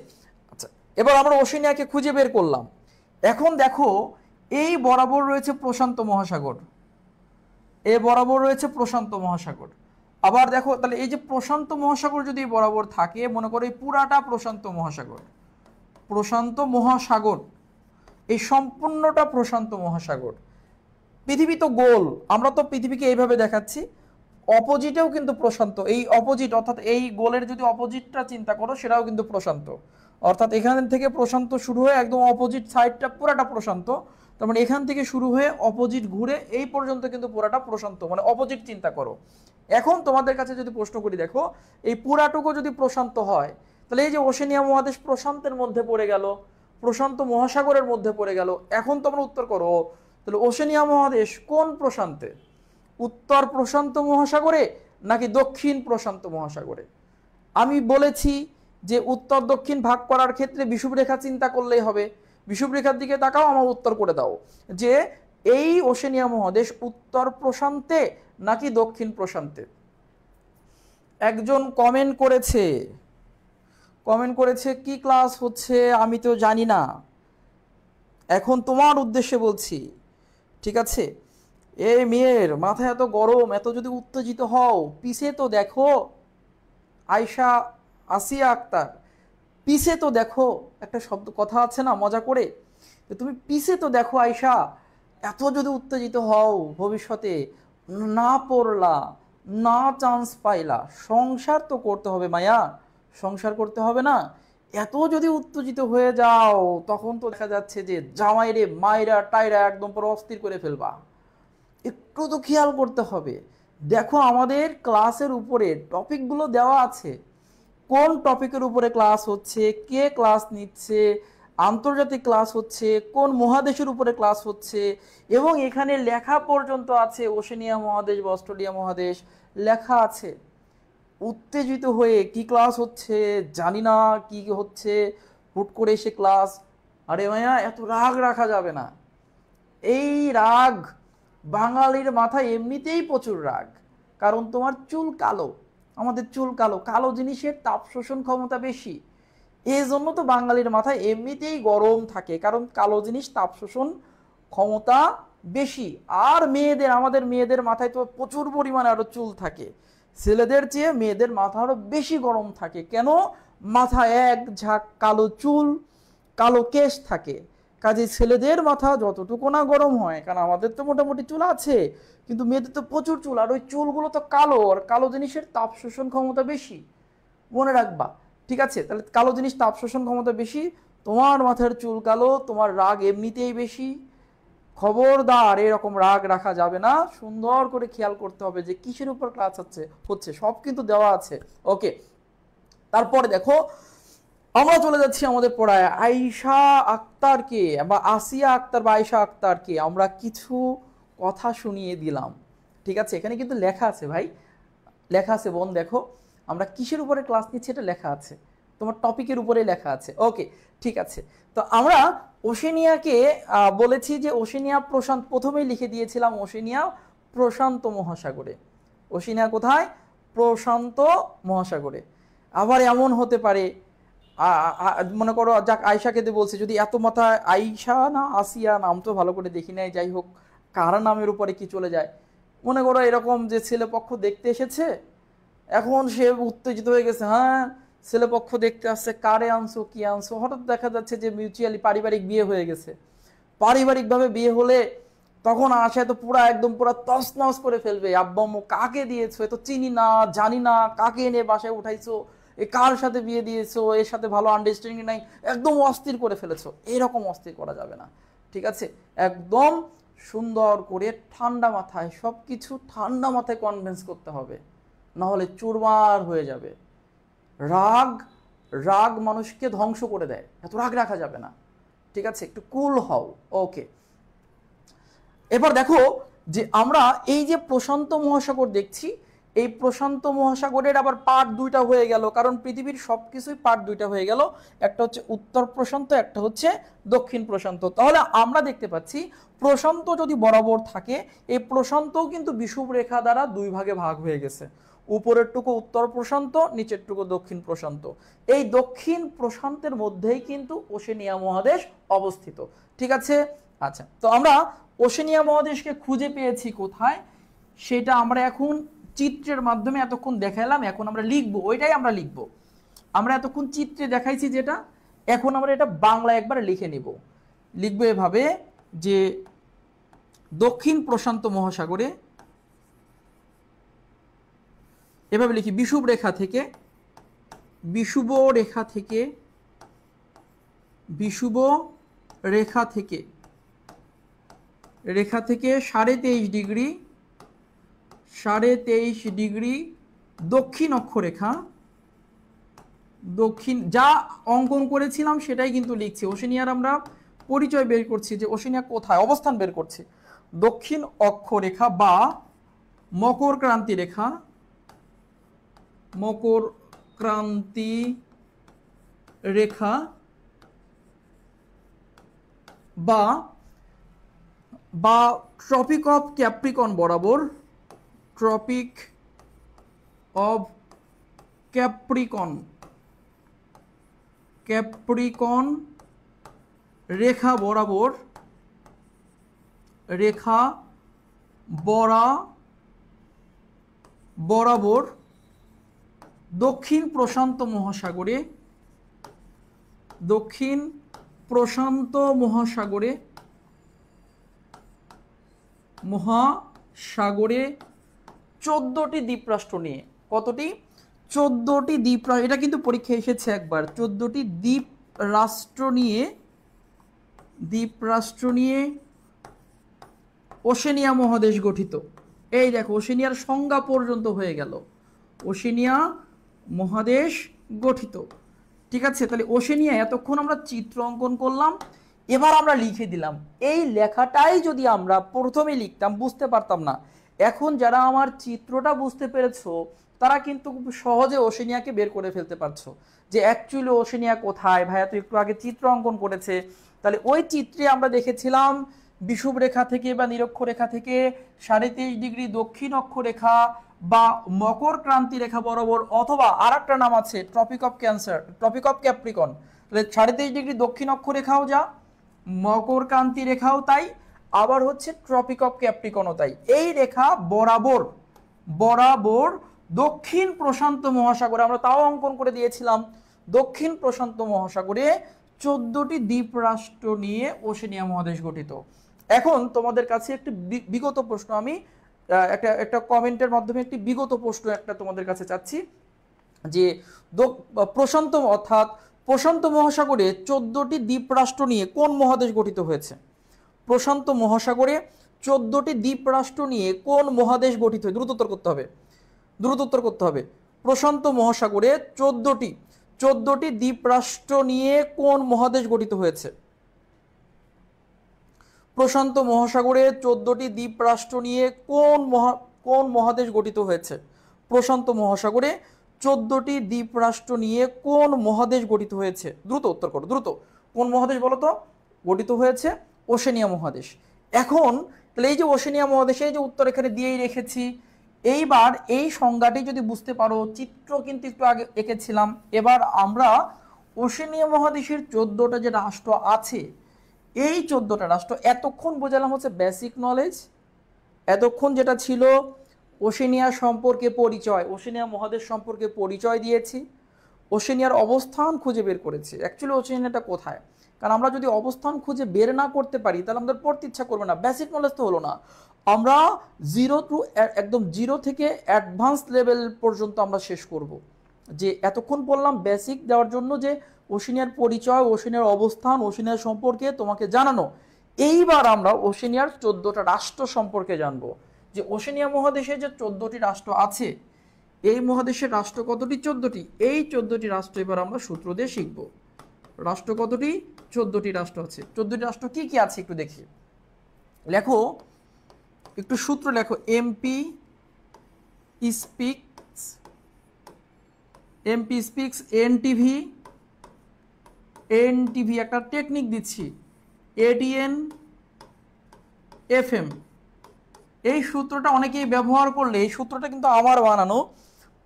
Speaker 1: আচ্ছা, এবার আমরা ওশেনিয়াকে খুঁজে বের করলাম। এখন দেখো, এই বরাবর রয়েছে প্রশান্ত মহাসাগর, এ বরাবর রয়েছে প্রশান্ত মহাসাগর। আবার দেখো, তাহলে এই যে প্রশান্ত মহাসাগর যদি বরাবর থাকে, মনে করো এই পুরাটা প্রশান্ত মহাসাগর, প্রশান্ত মহাসাগর, এই সম্পূর্ণটা প্রশান্ত মহাসাগর। পৃথিবী তো গোল, আমরা তো পৃথিবীকে এইভাবে দেখাচ্ছি, অপোজিটেও কিন্তু প্রশান্ত। এই অপোজিট অর্থাৎ এই গোলের যদি অপোজিটটা চিন্তা করো, সেটাও কিন্তু প্রশান্ত। অর্থাৎ এখান থেকে প্রশান্ত শুরু হয়ে একদম অপোজিট সাইডটা পুরাটা প্রশান্ত। তার মানে এখান থেকে শুরু হয়ে অপোজিট ঘুরে এই পর্যন্ত কিন্তু পুরাটা প্রশান্ত, মানে অপোজিট চিন্তা করো। এখন তোমাদের কাছে যদি প্রশ্ন করি, দেখো এই পুরাটুকু যদি প্রশান্ত হয়, তাহলে এই যে ওশেনিয়া মহাদেশ প্রশান্তের মধ্যে পড়ে গেল, প্রশান্ত মহাসাগরের মধ্যে পড়ে গেল। এখন তোমরা উত্তর করো, তাহলে ওশেনিয়া মহাদেশ কোন প্রশান্তে? উত্তর প্রশান্ত মহাসাগরে নাকি দক্ষিণ প্রশান্ত মহাসাগরে? আমি বলেছি যে উত্তর দক্ষিণ ভাগ করার ক্ষেত্রে বিষুবরেখা চিন্তা করলেই হবে। বিষুবরেখার দিকে তাকাও, আমার উত্তর করে দাও যে এই ওশেনিয়া মহাদেশ উত্তর প্রশান্তে নাকি দক্ষিণ প্রশান্তে। একজন কমেন্ট করেছে কি ক্লাস হচ্ছে আমি তো জানি না, এখন তোমার উদ্দেশ্যে বলছি। ঠিক আছে, এই মেয়ের মাথায় এত গরম, এত যদি উত্তেজিত হও, পিছে তো দেখো। আয়শা আসিয়া আক্তার, পিছে তো দেখো। একটা শব্দ কথা আছে না মজা করে, তুমি পিছে তো দেখো আয়শা। এত যদি উত্তেজিত হও, ভবিষ্যতে না পড়লা, না চান্স পাইলা, সংসার তো করতে হবে মায়া, সংসার করতে হবে না? এত যদি উত্তেজিত হয়ে যাও, তখন তো দেখা যাচ্ছে যে জামাইরে মায়েরা টাইরা একদম পুরো অস্থির করে ফেলবা। একটু তো খেয়াল করতে হবে। দেখো আমাদের ক্লাসের উপরে টপিকগুলো দেওয়া আছে, কোন টপিকের উপরে ক্লাস হচ্ছে, কে ক্লাস নিচ্ছে, আন্তর্জাতিক ক্লাস হচ্ছে, কোন মহাদেশের উপরে ক্লাস হচ্ছে, এবং এখানে লেখা পর্যন্ত আছে ওশেনিয়া মহাদেশ বা অস্ট্রেলিয়া মহাদেশ লেখা আছে। উত্তেজিত হয়ে কি ক্লাস হচ্ছে জানি না, কি হচ্ছে, হুট করে এসে ক্লাস। আরে মায়া, এত রাগ রাখা যাবে না। এই রাগ, বাঙালির মাথায় এমনিতেই প্রচুর রাগ, কারণ তোমার চুল কালো, আমাদের চুল কালো, কালো জিনিসের তাপ শোষণ ক্ষমতা বেশি। এই জন্য তো বাঙালির মাথায় এমনিতেই গরম থাকে, কারণ কালো জিনিস তাপ শোষণ ক্ষমতা বেশি। আর আমাদের মেয়েদের মাথায় তো প্রচুর পরিমাণে আরো চুল থাকে, ছেলেদের চেয়ে মেয়েদের মাথা আরো বেশি গরম থাকে। কেন? মাথায় এক ঝাঁক কালো চুল, কালো কেশ থাকে। কাজে ছেলেদের মাথা যতটুকু না গরম হয়, কারণ আমাদের তো মোটামুটি চুল আছে, কিন্তু মেয়েদের তো প্রচুর চুল, আর ওই চুলগুলো তো কালো, আর কালো জিনিসের তাপ শোষণ ক্ষমতা বেশি, মনে রাখবা। ঠিক আছে, তাহলে কালো জিনিস তাপ শোষণ ক্ষমতা বেশি, তোমার মাথার চুল কালো, তোমার রাগ এমনিতেই বেশি। খবরদার, এরকম রাগ রাখা যাবে না, সুন্দর করে খেয়াল করতে হবে যে কিসের উপর ক্লাস হচ্ছে সব কিন্তু দেওয়া আছে। ওকে, তারপরে দেখো আমরা চলে যাচ্ছি আমাদের পড়ায়। আয়শা আক্তারকে বা আসিয়া আক্তার বা আয়শা আক্তারকে আমরা কিছু কথা শুনিয়ে দিলাম। ঠিক আছে, এখানে কিন্তু লেখা আছে ভাই, লেখা আছে বোন, দেখো আমরা কিসের উপরে ক্লাস নিচ্ছি এটা লেখা আছে, তোমার টপিকের উপরে লেখা আছে। ওকে, ঠিক আছে। তো আমরা ওশেনিয়াকে বলেছি যে ওশেনিয়া প্রশান্ত, প্রথমেই লিখে দিয়েছিলাম ওশেনিয়া প্রশান্ত মহাসাগরে। ওশেনিয়া কোথায়? প্রশান্ত মহাসাগরে। আবার এমন হতে পারে মনে করো যাক আয়শাকে দিয়ে বলছে, যদি এত মাথায় আয়শা না আসিয়া, নাম তো ভালো করে দেখি নাই, যাই হোক কার নামের উপরে কি চলে যায়, মনে করো এরকম যে ছেলে পক্ষ দেখতে এসেছে, এখন সে উত্তেজিত হয়ে গেছে, হ্যাঁ ছেলে পক্ষ দেখতে আসছে, কারে আনছো কি আনছো, হঠাৎ দেখা যাচ্ছে যে মিউচুয়ালি পারিবারিক বিয়ে হয়ে গেছে। পারিবারিকভাবে বিয়ে হলে তখন আশায় তো পুরা একদম পুরা তছনছ করে ফেলবে, আব্বা আম্মু কাকে দিয়েছো, এ তো চিনি না জানি না, কাকে এনে বাসায় উঠাইছো, এ কার সাথে বিয়ে দিয়েছো, এর সাথে ভালো আন্ডারস্ট্যান্ডিং নাই, একদম অস্থির করে ফেলেছো। এরকম অস্থির করা যাবে না, ঠিক আছে? একদম সুন্দর করে ঠান্ডা মাথায় সব কিছু ঠান্ডা মাথায় কনভিন্স করতে হবে, না হলে চুরমার হয়ে যাবে। রাগ রাগ মানুষকে ধ্বংস করে দেয়, এত রাগ রাখা যাবে না, ঠিক আছে? একটু কুল হও। ওকে, এবার দেখো যে আমরা এই যে প্রশান্ত মহাসাগর দেখছি, এই প্রশান্ত মহাসাগরের আবার পার্ট দুইটা হয়ে গেল, কারণ পৃথিবীর সবকিছুই পার্ট দুইটা হয়ে গেল, একটা হচ্ছে উত্তর প্রশান্ত, একটা হচ্ছে দক্ষিণ প্রশান্ত। তাহলে আমরা দেখতে পাচ্ছি প্রশান্ত যদি বরাবর থাকে, এই প্রশান্তও কিন্তু বিষুব রেখা দ্বারা দুই ভাগে ভাগ হয়ে গেছে, উপরের টুকু উত্তর প্রশান্ত, নিচের টুকু দক্ষিণ প্রশান্ত। এই দক্ষিণ প্রশান্তের মধ্যেই কিন্তু ওশেনিয়া মহাদেশ অবস্থিত, ঠিক আছে? আচ্ছা, তো আমরা ওশেনিয়া মহাদেশকে খুঁজে পেয়েছি কোথায়, সেটা আমরা এখন চিত্রের মাধ্যমে এতক্ষণ দেখালাম, এখন আমরা লিখবো, ওইটাই আমরা লিখবো। আমরা এতক্ষণ চিত্রে দেখাইছি যেটা, এখন আমরা এটা বাংলা একবার লিখে নিব। লিখবো এভাবে যে দক্ষিণ প্রশান্ত মহাসাগরে, এভাবে লিখি, বিষুব রেখা থেকে, বিষুব রেখা থেকে, বিষুব রেখা থেকে, রেখা থেকে 23.5 ডিগ্রি, 23.5 ডিগ্রি দক্ষিণ অক্ষরেখা, দক্ষিণ যা অঙ্কন করেছিলাম সেটাই কিন্তু লিখছি। ওশেনিয়ার আমরা পরিচয় বের করছি যে ওশেনিয়া কোথায় অবস্থান বের করছি। দক্ষিণ অক্ষরেখা বা মকর ক্রান্তি রেখা, মকর ক্রান্তি রেখা বা বা ট্রপিক অফ ক্যাপ্রিকন বরাবর, ট্রপিক অফ ক্যাপ্রিকন, ক্যাপ্রিকন রেখা বরাবর, রেখা বরাবর দক্ষিণ প্রশান্ত মহাসাগরে, দক্ষিণ প্রশান্ত মহাসাগরে, মহাসাগরে 14টি দ্বীপরাষ্ট্র নিয়ে, কতটি? 14টি দ্বীপরাষ্ট্র, এটা কিন্তু পরীক্ষা এসেছে একবার। 14টি দ্বীপরাষ্ট্র নিয়ে, দ্বীপরাষ্ট্র নিয়ে ওশেনিয়া মহাদেশ গঠিত। এই দেখো ওশেনিয়ার সংজ্ঞা পর্যন্ত হয়ে গেল, ওশেনিয়া মহাদেশ গঠিত, ঠিক আছে? তাহলে ওশেনিয়া এতক্ষণ আমরা চিত্র অঙ্কন করলাম, এবার আমরা লিখে দিলাম। এই লেখাটাই যদি আমরা প্রথমে লিখতাম বুঝতে পারতাম না। এখন যারা আমার চিত্রটা বুঝতে পেরেছো তারা কিন্তু খুব সহজে ওশেনিয়াকে বের করে ফেলতে পারছো যে অ্যাকচুয়ালি ওশেনিয়া কোথায়। ভাইয়া তো একটু আগে চিত্র অঙ্কন করেছে, তাহলে ওই চিত্রে আমরা দেখেছিলাম বিষুব রেখা থেকে বা নিরক্ষরেখা থেকে 23.5 ডিগ্রি দক্ষিণ অক্ষরেখা বা মকর ক্রান্তি রেখা বরাবর, অথবা আর একটা নাম আছে Tropic of Cancer, Tropic of Capricorn. তাহলে 23.5 ডিগ্রি দক্ষিণ অক্ষরেখাও যা, মকর ক্রান্তি রেখাও তাই, আবার হচ্ছে ট্রপিক অফ ক্যাপ্রিকনও তাই। এই রেখা বরাবর বরাবর দক্ষিণ প্রশান্ত মহাসাগরে, আমরা তাও অঙ্কন করে দিয়েছিলাম, দক্ষিণ প্রশান্ত মহাসাগরে 14টি দ্বীপরাষ্ট্র নিয়ে ওশেনিয়া মহাদেশ গঠিত। এখন তোমাদের কাছে একটি বিগত প্রশ্ন, আমি একটা কমেন্টের মাধ্যমে একটি বিগত প্রশ্ন একটা তোমাদের কাছে চাচ্ছি যে প্রশান্ত অর্থাৎ প্রশান্ত মহাসাগরে 14টি দ্বীপরাষ্ট্র নিয়ে কোন মহাদেশ গঠিত হয়েছে? প্রশান্ত মহাসাগরে 14টি দ্বীপরাষ্ট্র নিয়ে কোন মহাদেশ গঠিত হয়েছে? দ্রুত উত্তর করতে হবে, দ্রুত উত্তর করতে হবে। প্রশান্ত মহাসাগরে 14টি দ্বীপরাষ্ট্র নিয়ে কোন মহাদেশ গঠিত হয়েছে? প্রশান্ত মহাসাগরে 14টি দ্বীপরাষ্ট্র নিয়ে কোন মহাদেশ গঠিত হয়েছে? প্রশান্ত মহাসাগরে 14টি দ্বীপরাষ্ট্র নিয়ে কোন মহাদেশ গঠিত হয়েছে? দ্রুত উত্তর করো, দ্রুত। কোন মহাদেশ বলো তো? গঠিত হয়েছে ওশেনিয়া মহাদেশ। এখন তাহলে এই যে ওশেনিয়া মহাদেশে এই যে উত্তর এখানে দিয়েই রেখেছি। এইবার এই সংজ্ঞাটি যদি বুঝতে পারো, চিত্র কিন্তু একটু আগে এঁকেছিলাম। এবার আমরা ওশেনিয়া মহাদেশের 14টা যে রাষ্ট্র আছে, এই 14টা রাষ্ট্র এতক্ষণ বোঝালাম হচ্ছে বেসিক নলেজ। এতক্ষণ যেটা ছিল ওশেনিয়া সম্পর্কে পরিচয়, ওশেনিয়া মহাদেশ সম্পর্কে পরিচয় দিয়েছি, ওশেনিয়ার অবস্থান খুঁজে বের করেছি। অ্যাকচুয়ালি ওশেনিয়াটা কোথায়, কারণ আমরা যদি অবস্থান খুঁজে বের না করতে পারি তাহলে আমাদের পড়তে ইচ্ছা করবে না, বেসিক নলেজ তো হলো না। আমরা একদম জিরো থেকে অ্যাডভান্স লেভেল পর্যন্ত আমরা শেষ করব। যে এতক্ষণ বললাম বেসিক দেওয়ার জন্য যে ওশেনিয়ার পরিচয়, ওশেনিয়ার অবস্থান, ওশেনিয়ার সম্পর্কে তোমাকে জানানো। এইবার আমরা ওশেনিয়ার 14টা রাষ্ট্র সম্পর্কে জানবো, যে ওশেনিয়া মহাদেশে যে 14টি রাষ্ট্র আছে, এই মহাদেশের রাষ্ট্র কতটি? 14টি। এই 14টি রাষ্ট্র এবার আমরা সূত্র দিয়ে শিখব। রাষ্ট্র কতটি? 14টি রাষ্ট্র আছে। 14টি রাষ্ট্র কি কি আছে একটু দেখি। লেখো, একটু সূত্র লেখো। এমপি স্পিক্স, এনটিভি একটা টেকনিক দিচ্ছি, এডিএন এফএম। এই সূত্রটা অনেকেই ব্যবহার করলে, এই সূত্রটা কিন্তু আমার বানানো,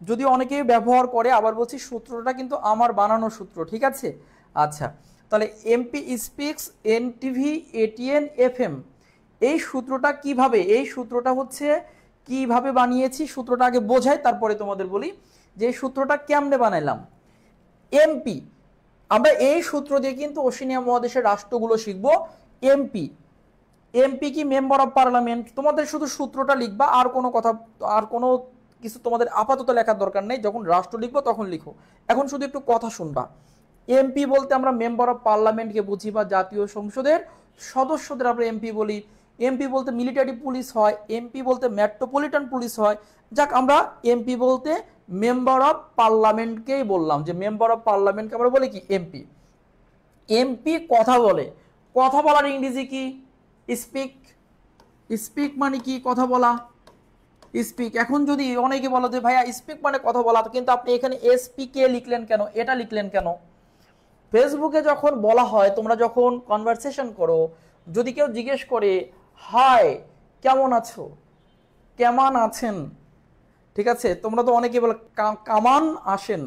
Speaker 1: যদি অনেকেই ব্যবহার করে, আবার বলছি সূত্রটা কিন্তু আমার বানানো সূত্র, ঠিক আছে? আচ্ছা, তাহলে MP speaks, NTV, ATN, FM, এই সূত্রটা কিভাবে, এই সূত্রটা হচ্ছে কিভাবে বানিয়েছি, সূত্রটা আগে বোঝাই তারপরে তোমাদের বলি যে এই সূত্রটা কেমনে বানাইলাম। এমপি, আমরা এই সূত্র দিয়ে কিন্তু ওশেনিয়া মহাদেশের রাষ্ট্রগুলো শিখবো। এমপি কি? Member of parliament. তোমাদের শুধু সূত্রটা লিখবা, আর কোনো কথা, আর কোনো কিছু তোমাদের আপাতত লেখার দরকার নেই, যখন রাষ্ট্র লিখবো তখন লিখো। এখন শুধু একটু কথা শুনবা। এমপি বলতে আমরা মেম্বার অফ পার্লামেন্টকে বুঝি, বা জাতীয় সংসদের সদস্যদের আমরা এমপি বলি। এমপি বলতে মিলিটারি পুলিশ হয়, এমপি বলতে মেট্রোপলিটন পুলিশ হয়। যাক, আমরা এমপি বলতে মেম্বার অফ পার্লামেন্টকেই বললাম, যে মেম্বার অফ পার্লামেন্টকে আমরা বলি কি? এমপি। এমপি কথা বলে। কথা বলার ইংরেজি কি? স্পিক। স্পিক মানে কি? কথা বলা। স্পিক। এখন যদি অনেকে বলো যে ভাইয়া স্পিক মানে কথা বলা, কিন্তু আপনি এখানে এসপিকে লিখলেন কেন, এটা লিখলেন কেন? ফেসবুকে যখন বলা হয়, তোমরা যখন কনভারসেশন করো, যদি কেউ জিজ্ঞেস করে হাই কেমন আছো, কেমন আছেন, ঠিক আছে, তোমরা তো অনেকে বলো কামান আসেন।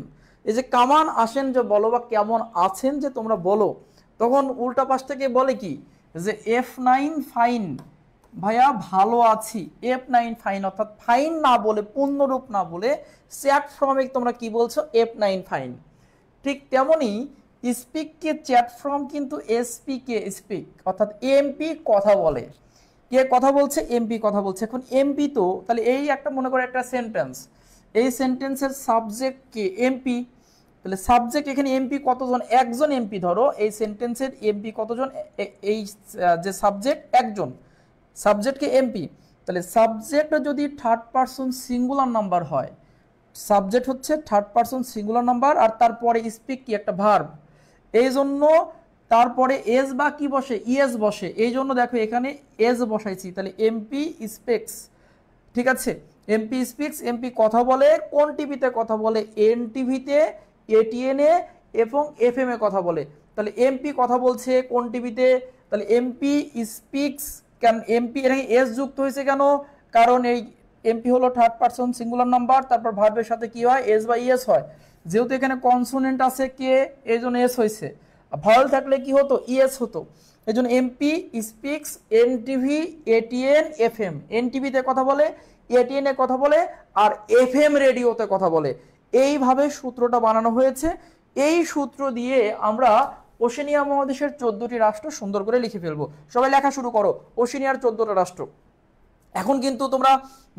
Speaker 1: এই যে কামান আসেন যে বলো, বা কেমন আছেন যে তোমরা বলো, তখন উল্টা পাশ থেকে বলে কি যে F9 ফাইন, ভাইয়া ভালো আছি। F9 ফাইন, অর্থাৎ ফাইন না বলে, পূর্ণরূপ না বলে চ্যাট ফর্মে তোমরা কি বলছো? F9 fine. ঠিক তেমনি স্পিককে চ্যাট ফর্ম কিন্তু এসপিকে স্পিক, অর্থাৎ এমপি কথা বলে। কে কথা বলছে? এমপি কথা বলছে। এখন এমপি তো, তাহলে এই একটা মনে করো একটা সেন্টেন্স, এই সেন্টেন্সের সাবজেক্ট কে? এমপি। তাহলে সাবজেক্ট এখানে এমপি কতজন? একজন এমপি। ধরো এই সেন্টেন্সের এমপি কতজন? এই যে সাবজেক্ট একজন, সাবজেক্টকে এমপি। তাহলে সাবজেক্ট যদি থার্ড পারসন সিঙ্গুলার নাম্বার হয়, সাবজেক্ট হচ্ছে থার্ড পারসন সিঙ্গুলার নাম্বার, আর তারপরে স্পিক কি? একটা ভার্ব। এই জন্য তারপরে এস বা কি বসে? ইএস বসে। এই জন্য দেখো এখানে এস বসাইছি। তাহলে এমপি স্পিক্স, ঠিক আছে? এমপি স্পিক্স, এমপি কথা বলে। কোন টিভিতে কথা বলে? এনটিভিতে, এটিএনএ এবং এফএম এ কথা বলে। তাহলে এমপি কথা বলছে কোন টিভিতে? তাহলে এমপি স্পিক্স, কেন এমপি এখানে এস যুক্ত হয়েছে কেন? কারণ এই এমপি হলো থার্ড পারসন সিঙ্গুলার নাম্বার, তারপর ভার্বের সাথে কি হয়? এস বা ইএস হয়। যেহেতু এখানে কনসোনেন্ট আছে কে, এই জন্য এস হয়েছে। ভাওয়েল থাকলে কি হতো? ইএস হতো। এই জন্য MP speaks, NTV, ATN, FM. এনটিভিতে কথা বলে, এটিএন এ কথা বলে, আর এফএম রেডিওতে কথা বলে। এইভাবে সূত্রটা বানানো হয়েছে। এই সূত্র দিয়ে আমরা ওশেনিয়া মহাদেশের 14টি রাষ্ট্র সুন্দর করে লিখে ফেলবো। সবাই লেখা শুরু করো, ওশেনিয়ার 14টা রাষ্ট্র। এখন কিন্তু তোমরা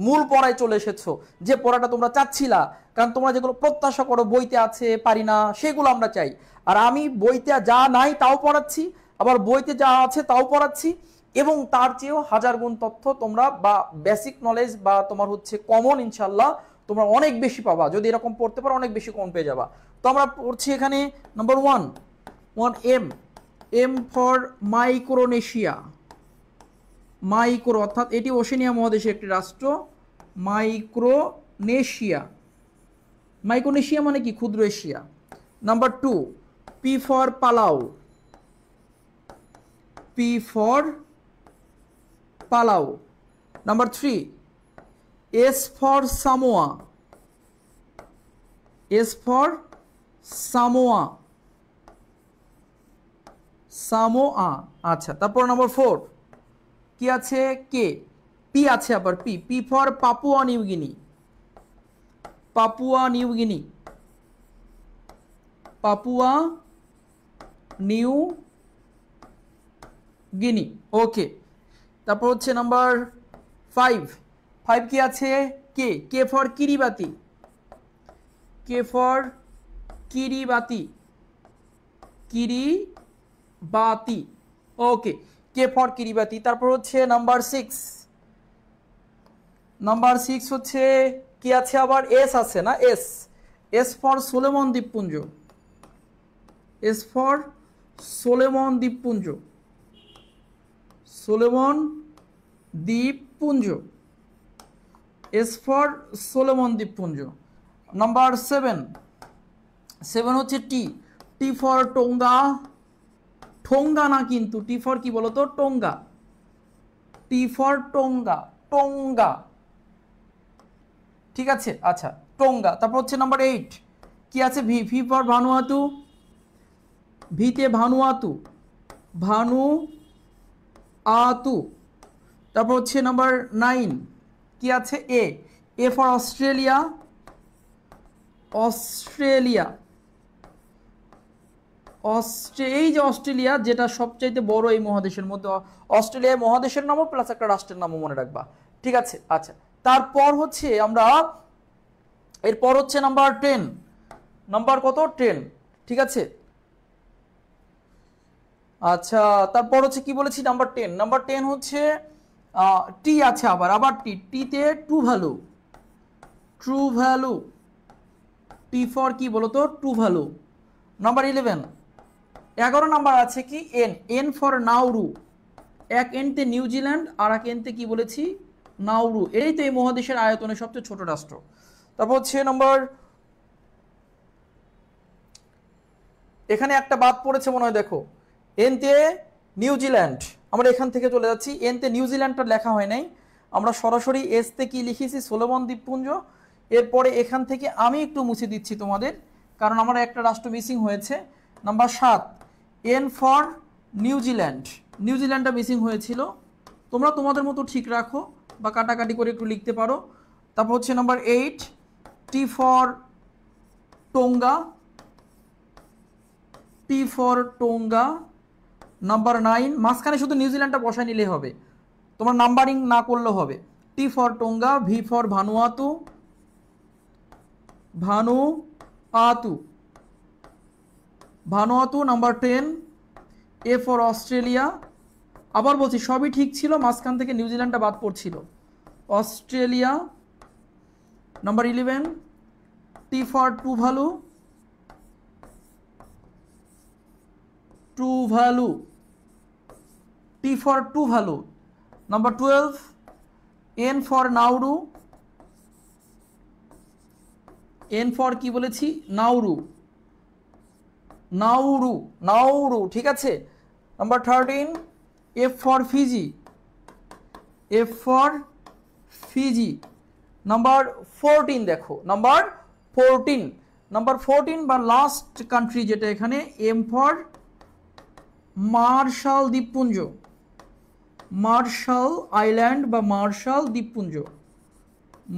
Speaker 1: মূল পড়ায় চলে এসেছো, যে পড়াটা তোমরা চাচ্ছিলা। কারণ তোমরা যেগুলো প্রত্যাশা করো বইতে আছে পারি না, সেগুলো আমরা চাই। আর আমি বইতে যা নাই তাও পড়াচ্ছি, আবার বইতে যা আছে তাও পড়াচ্ছি, এবং তার চেয়েও হাজার গুণ তথ্য তোমরা, বা বেসিক নলেজ বা তোমার হচ্ছে কমন, ইনশাল্লাহ তোমরা অনেক বেশি পাবা। যদি এরকম পড়তে পারো অনেক বেশি কমন পেয়ে যাবা। তো আমরা পড়ছি এখানে number 1 M for Micronesia. Micro অর্থাৎ এটি ওশেনিয়া মহাদেশের একটি রাষ্ট্র, মাইক্রোনেশিয়া। মাইক্রোনেশিয়া মানে কি? ক্ষুদ্র Asia. Number 2, P for Palau, P for Palau. Number 3, S for Samoa, S for Samoa, Samoa. আচ্ছা, তারপর নাম্বার 4 কি আছে? কে, পি আছে আবার, P, P for Papua New Guinea, Papua New Guinea, Papua New Guinea. Okay, তারপর হচ্ছে number 5, 5 কি আছে? K, K for Kiribati, K for Kiribati, Kiribati. Okay, K for Kiribati. তারপর হচ্ছে নাম্বার 6, নাম্বার 6 হচ্ছে কি আছে আবার? এস আছে না? এস, এস ফর সোলোমন দ্বীপপুঞ্জ, এস ফর সোলোমন দ্বীপপুঞ্জ, সোলোমন দ্বীপপুঞ্জ, এস ফর সোলোমন দ্বীপপুঞ্জ। নাম্বার 7, 7 হচ্ছে টি, টি ফর টোঙ্গা, ঠোঙ্গা না কিন্তু, টি ফর কি বলতো? Tonga, T for Tonga, Tonga. ঠিক আছে, আচ্ছা, টোঙ্গা। তারপর হচ্ছে নাম্বার 8 কি আছে? ভি, ভি ফর ভানুয়াতু, ভিতে ভানুয়াতু, ভানু আতু। তারপর হচ্ছে নাম্বার 9 কি আছে? এ, এ ফর অস্ট্রেলিয়া, অস্ট্রেলিয়া, এই যে অস্ট্রেলিয়া, যেটা সবচাইতে বড় এই মহাদেশের মধ্যে, অস্ট্রেলিয়া মহাদেশের নামও প্লাস একটা রাষ্ট্রের নামও মনে রাখবা। ঠিক আছে, আচ্ছা, তারপর হচ্ছে আমরা, এরপর হচ্ছে নাম্বার 10, নাম্বার কত? 10। ঠিক আছে, আচ্ছা, তারপর হচ্ছে কি বলেছি? নাম্বার 10, নাম্বার 10 হচ্ছে টি আছে আবার, আবার টি, টিতে Tuvalu, Tuvalu, T for কি বলতো? To value. নাম্বার 11, 11 নাম্বার আছে কি? এন, এন ফর নাউরু, এক এনতে নিউজিল্যান্ড আর এক এনতে কি বলেছি? নাউরু। এই তো এই মহাদেশের আয়তনে সবচেয়ে ছোট রাষ্ট্র। তারপর হচ্ছে নাম্বার, এখানে একটা বাদ পড়েছে মনে হয়, দেখো, এনতে নিউজিল্যান্ড, আমরা এখান থেকে চলে যাচ্ছি, এনতে নিউজিল্যান্ডটা লেখা হয় নাই, আমরা সরাসরি এসতে কি লিখেছি? সোলোমন দ্বীপপুঞ্জ। এরপরে এখান থেকে আমি একটু মুছে দিচ্ছি তোমাদের, কারণ আমার একটা রাষ্ট্র মিসিং হয়েছে। নাম্বার 7, এন ফর নিউজিল্যান্ড, নিউজিল্যান্ডটা মিসিং হয়েছিল, তোমরা তোমাদের মতো ঠিক রাখো বা কাটাকাটি করে একটু লিখতে পারো। তারপর হচ্ছে number 8, T for Tonga, T for Tonga. Number 9, মাঝখানে শুধু নিউজিল্যান্ডটা বসায় নিলে হবে, তোমার নাম্বারিং না করলেও হবে। টি for Tonga, V for Vanuatu, Vanuatu, Vanuatu. Number 10, A for Australia, আবার বলছি সবই ঠিক ছিল, মাঝখান থেকে নিউজিল্যান্ডটা বাদ পড়ছিল, Australia. Number 11, T for Tuvalu, Tuvalu, T for Tuvalu. Number 12, N for Nauru, N for কি বলেছি? Nauru, Nauru, Nauru. ঠিক আছে, number 13, F for Fiji, F for Fiji. Number 14 দেখো, নাম্বার 14, নাম্বার 14 বা last country যেটা এখানে, M for martial দ্বীপপুঞ্জ, martial island বা মার্শাল দ্বীপপুঞ্জ,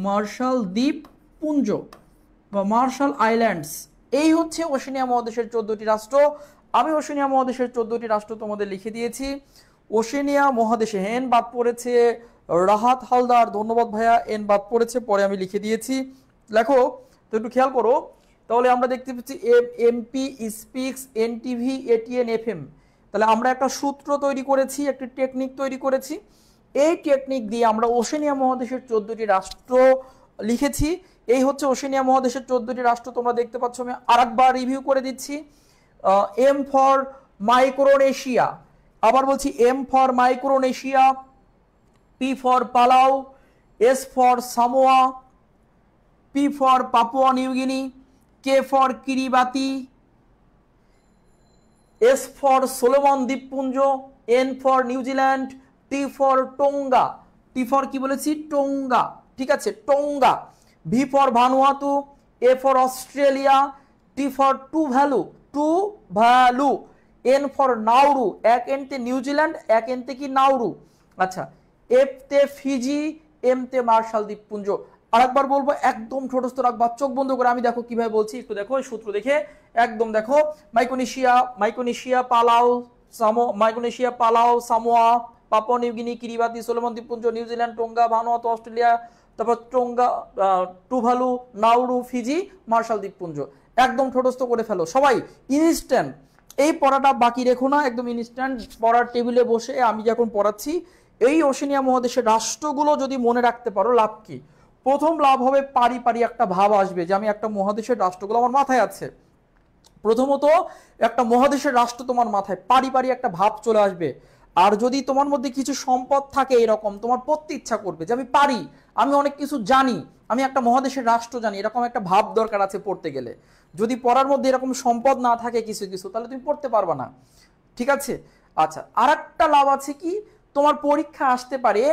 Speaker 1: মার্শাল দ্বীপপুঞ্জ বা মার্শাল আইল্যান্ডস। এই হচ্ছে ওশেনিয়া মহাদেশের 14টি রাষ্ট্র। আমি ওশেনিয়া মহাদেশের 14টি রাষ্ট্র তোমাদের লিখে দিয়েছি। ওশেনিয়া মহাদেশে এন বাদ পড়েছে, রাহাত হালদার, ধন্যবাদ ভাইয়া, এন বাদ পড়েছে, পরে আমি লিখে দিয়েছি। লেখো তো, একটু খেয়াল করো। তাহলে আমরা দেখতে পাচ্ছি MP, speaks, NTV, ATN, FM. তাহলে আমরা একটা সূত্র তৈরি করেছি, একটি টেকনিক তৈরি করেছি। এই টেকনিক দিয়ে আমরা ওশেনিয়া মহাদেশের 14টি রাষ্ট্র লিখেছি। এই হচ্ছে ওশেনিয়া মহাদেশের 14টি রাষ্ট্র, তোমরা দেখতে পাচ্ছ। আমি আরেকবার রিভিউ করে দিচ্ছি। এম ফর মাইক্রোনেশিয়া, আবার বলছি, M for Micronesia, P for Palau, S for Samoa, P for Papua New Guinea, K for Kiribati, S for Solomon দ্বীপপুঞ্জ, N for New Zealand, T for Tonga, T for কি বলেছি Tonga, ঠিক আছে Tonga, V for Vanuatu, A for Australia, T for Tuvalu, Tuvalu, N for Nauru, এক এনতে New Zealand, এক এনতে কি নাউরু, আচ্ছা এফ তে ফিজি, এম তে মার্শাল দ্বীপপুঞ্জ। আরেকবার বলবো, একদম ছোটস্থ রাখবা, চোখ বন্ধ করে আমি দেখো কিভাবে বলছি, একটু দেখো সূত্র দেখে একদম দেখো। Micronesia, Micronesia Palau, Micronesia Palau, Samoa, Papua New Guinea, Kiribati, Solomon দ্বীপপুঞ্জ, নিউজিল্যান্ড, টোঙ্গা, ভানুয়াতু, অস্ট্রেলিয়া, তারপর Tonga, Tuvalu, Nauru, Fiji, Marshall দ্বীপপুঞ্জ। একদম ছোটস্থ করে ফেলো সবাই, ইনস্ট্যান্ট। এই পড়াটা বাকি রেখো না, একদম ইনস্ট্যান্ট পড়ার টেবিলে বসে আমি যখন পড়াচ্ছি এই ওশেনিয়া মহাদেশের রাষ্ট্রগুলো যদি মনে রাখতে পারো, লাভ কি? প্রথম লাভ হবে পারি পারি একটা ভাব আসবে যে আমি একটা মহাদেশের রাষ্ট্রগুলো আমার মাথায় আছে। প্রথমত একটা মহাদেশের রাষ্ট্র তোমার মাথায় পারি পারি একটা ভাব চলে আসবে। আর যদি তোমার মধ্যে কিছু সম্পদ থাকে এরকম, তোমার পড়তে ইচ্ছা করবে যে আমি পারি, আমি অনেক কিছু জানি, আমি একটা মহাদেশের রাষ্ট্র জানি, এরকম একটা ভাব দরকার আছে পড়তে গেলে। যদি পড়ার মধ্যে এরকম সম্পদ না থাকে কিছু কিছু, তাহলে তুমি পড়তে পারবা না, ঠিক আছে। আচ্ছা, আর একটা লাভ আছে কি, তোমার পরীক্ষা আসতে পারে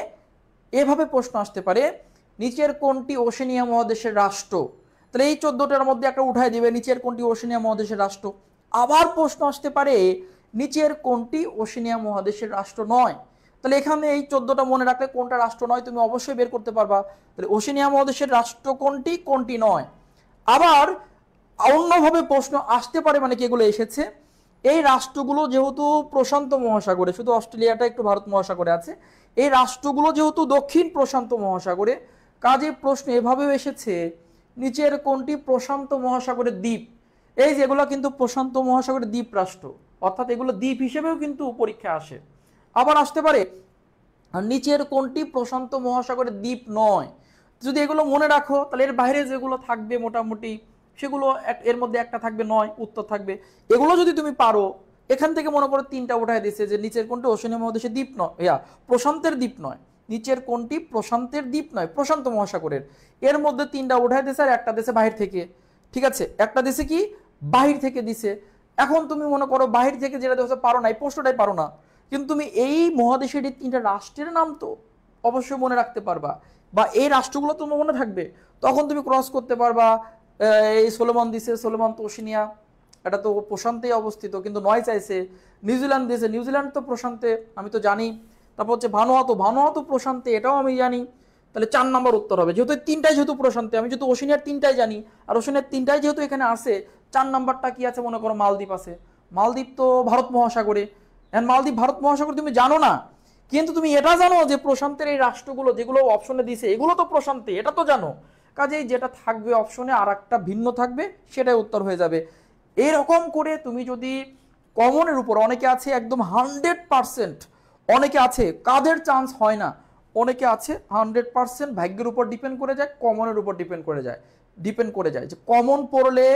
Speaker 1: এভাবে প্রশ্ন আসতে পারে, নিচের কোনটি ওশেনিয়া মহাদেশের রাষ্ট্র, তাহলে এই 14টার মধ্যে একটা উঠায় দিবে নিচের কোনটি ওশেনিয়া মহাদেশের রাষ্ট্র। আবার প্রশ্ন আসতে পারে নিচের কোনটি ওশেনিয়া মহাদেশের রাষ্ট্র নয়, তাহলে এখানে এই 14টা মনে রাখলে কোনটা রাষ্ট্র নয় তুমি অবশ্যই বের করতে পারবা। তাহলে ওশেনিয়া মহাদেশের রাষ্ট্র কোনটি, কোনটি নয়। আবার অন্যভাবে প্রশ্ন আসতে পারে, মানে কি এগুলো এসেছে, এই রাষ্ট্রগুলো যেহেতু প্রশান্ত মহাসাগরে, শুধু অস্ট্রেলিয়াটা একটু ভারত মহাসাগরে আছে, এই রাষ্ট্রগুলো যেহেতু দক্ষিণ প্রশান্ত মহাসাগরে, কাজে প্রশ্ন এভাবেও এসেছে নিচের কোনটি প্রশান্ত মহাসাগরের দ্বীপ। এই যেগুলো কিন্তু প্রশান্ত মহাসাগরের দ্বীপ রাষ্ট্র, অর্থাৎ এগুলো দ্বীপ হিসেবেও কিন্তু পরীক্ষা আসে। আবার আসতে পারে নিচের কোনটি প্রশান্ত মহাসাগরের দ্বীপ নয়। যদি এগুলো মনে রাখো তাহলে এর বাইরে যেগুলো থাকবে মোটামুটি সেগুলো এর মধ্যে একটা থাকবে নয়, উত্তর থাকবে। এগুলো যদি তুমি পারো, এখান থেকে মনে করো 3টা উঠায় দিচ্ছে যে নিচের কোনটি ওশেনিয়া মহাদেশের দ্বীপ নয়, প্রশান্তের দ্বীপ নয়, নিচের কোনটি প্রশান্তের দ্বীপ নয়, প্রশান্ত মহাসাগরের, এর মধ্যে 3টা উঠায় দিছে আর একটা দেশে বাহির থেকে, ঠিক আছে, একটা দেশে কি বাহির থেকে দিছে। এখন তুমি মনে করো বাহির থেকে যেটা দেশে পারো না, এই প্রশ্নটাই পারো না, কিন্তু তুমি এই মহাদেশের এই 3টা রাষ্ট্রের নাম তো অবশ্যই মনে রাখতে পারবা, বা এই রাষ্ট্রগুলো তোমার মনে থাকবে, তখন তুমি ক্রস করতে পারবা। এই সোলোমন দিছে, সোলোমন তো ওশেনিয়া, এটা তো প্রশান্তেই অবস্থিত, কিন্তু নয় চাইছে। নিউজিল্যান্ড দিয়েছে, নিউজিল্যান্ড তো প্রশান্তে, আমি তো জানি। তারপর হচ্ছে ভানুয়াতু, ভানুয়াতু প্রশান্তে, এটাও আমি জানি। তাহলে 4 নম্বর উত্তর হবে, যেহেতু 3টাই যেহেতু প্রশান্তে, আমি যেহেতু ওশেনিয়ার 3টাই জানি, আর ওশেনিয়ার 3টাই যেহেতু এখানে আছে, 4 নম্বরটা কি আছে মনে করো মালদ্বীপ আছে। মালদ্বীপ তো ভারত মহাসাগরে, মালদ্বীপ ভারত মহাসাগর তুমি জানো না, কিন্তু তুমি এটা জানো যে প্রশান্তের এই রাষ্ট্রগুলো যেগুলো অপশনে দিছে এগুলো তো প্রশান্তে, এটা তো জানো। কাজেই যেটা থাকবে অপশনে আর একটা ভিন্ন থাকবে, সেটাই উত্তর হয়ে যাবে। এরকম করে তুমি যদি কমনের উপর, অনেকে আছে একদম 100%, অনেকে আছে কাদের চান্স হয় না, অনেকে আছে 100% ভাগ্যের উপর ডিপেন্ড করে যায়, কমনের উপর ডিপেন্ড করে যায় যে কমন পড়লে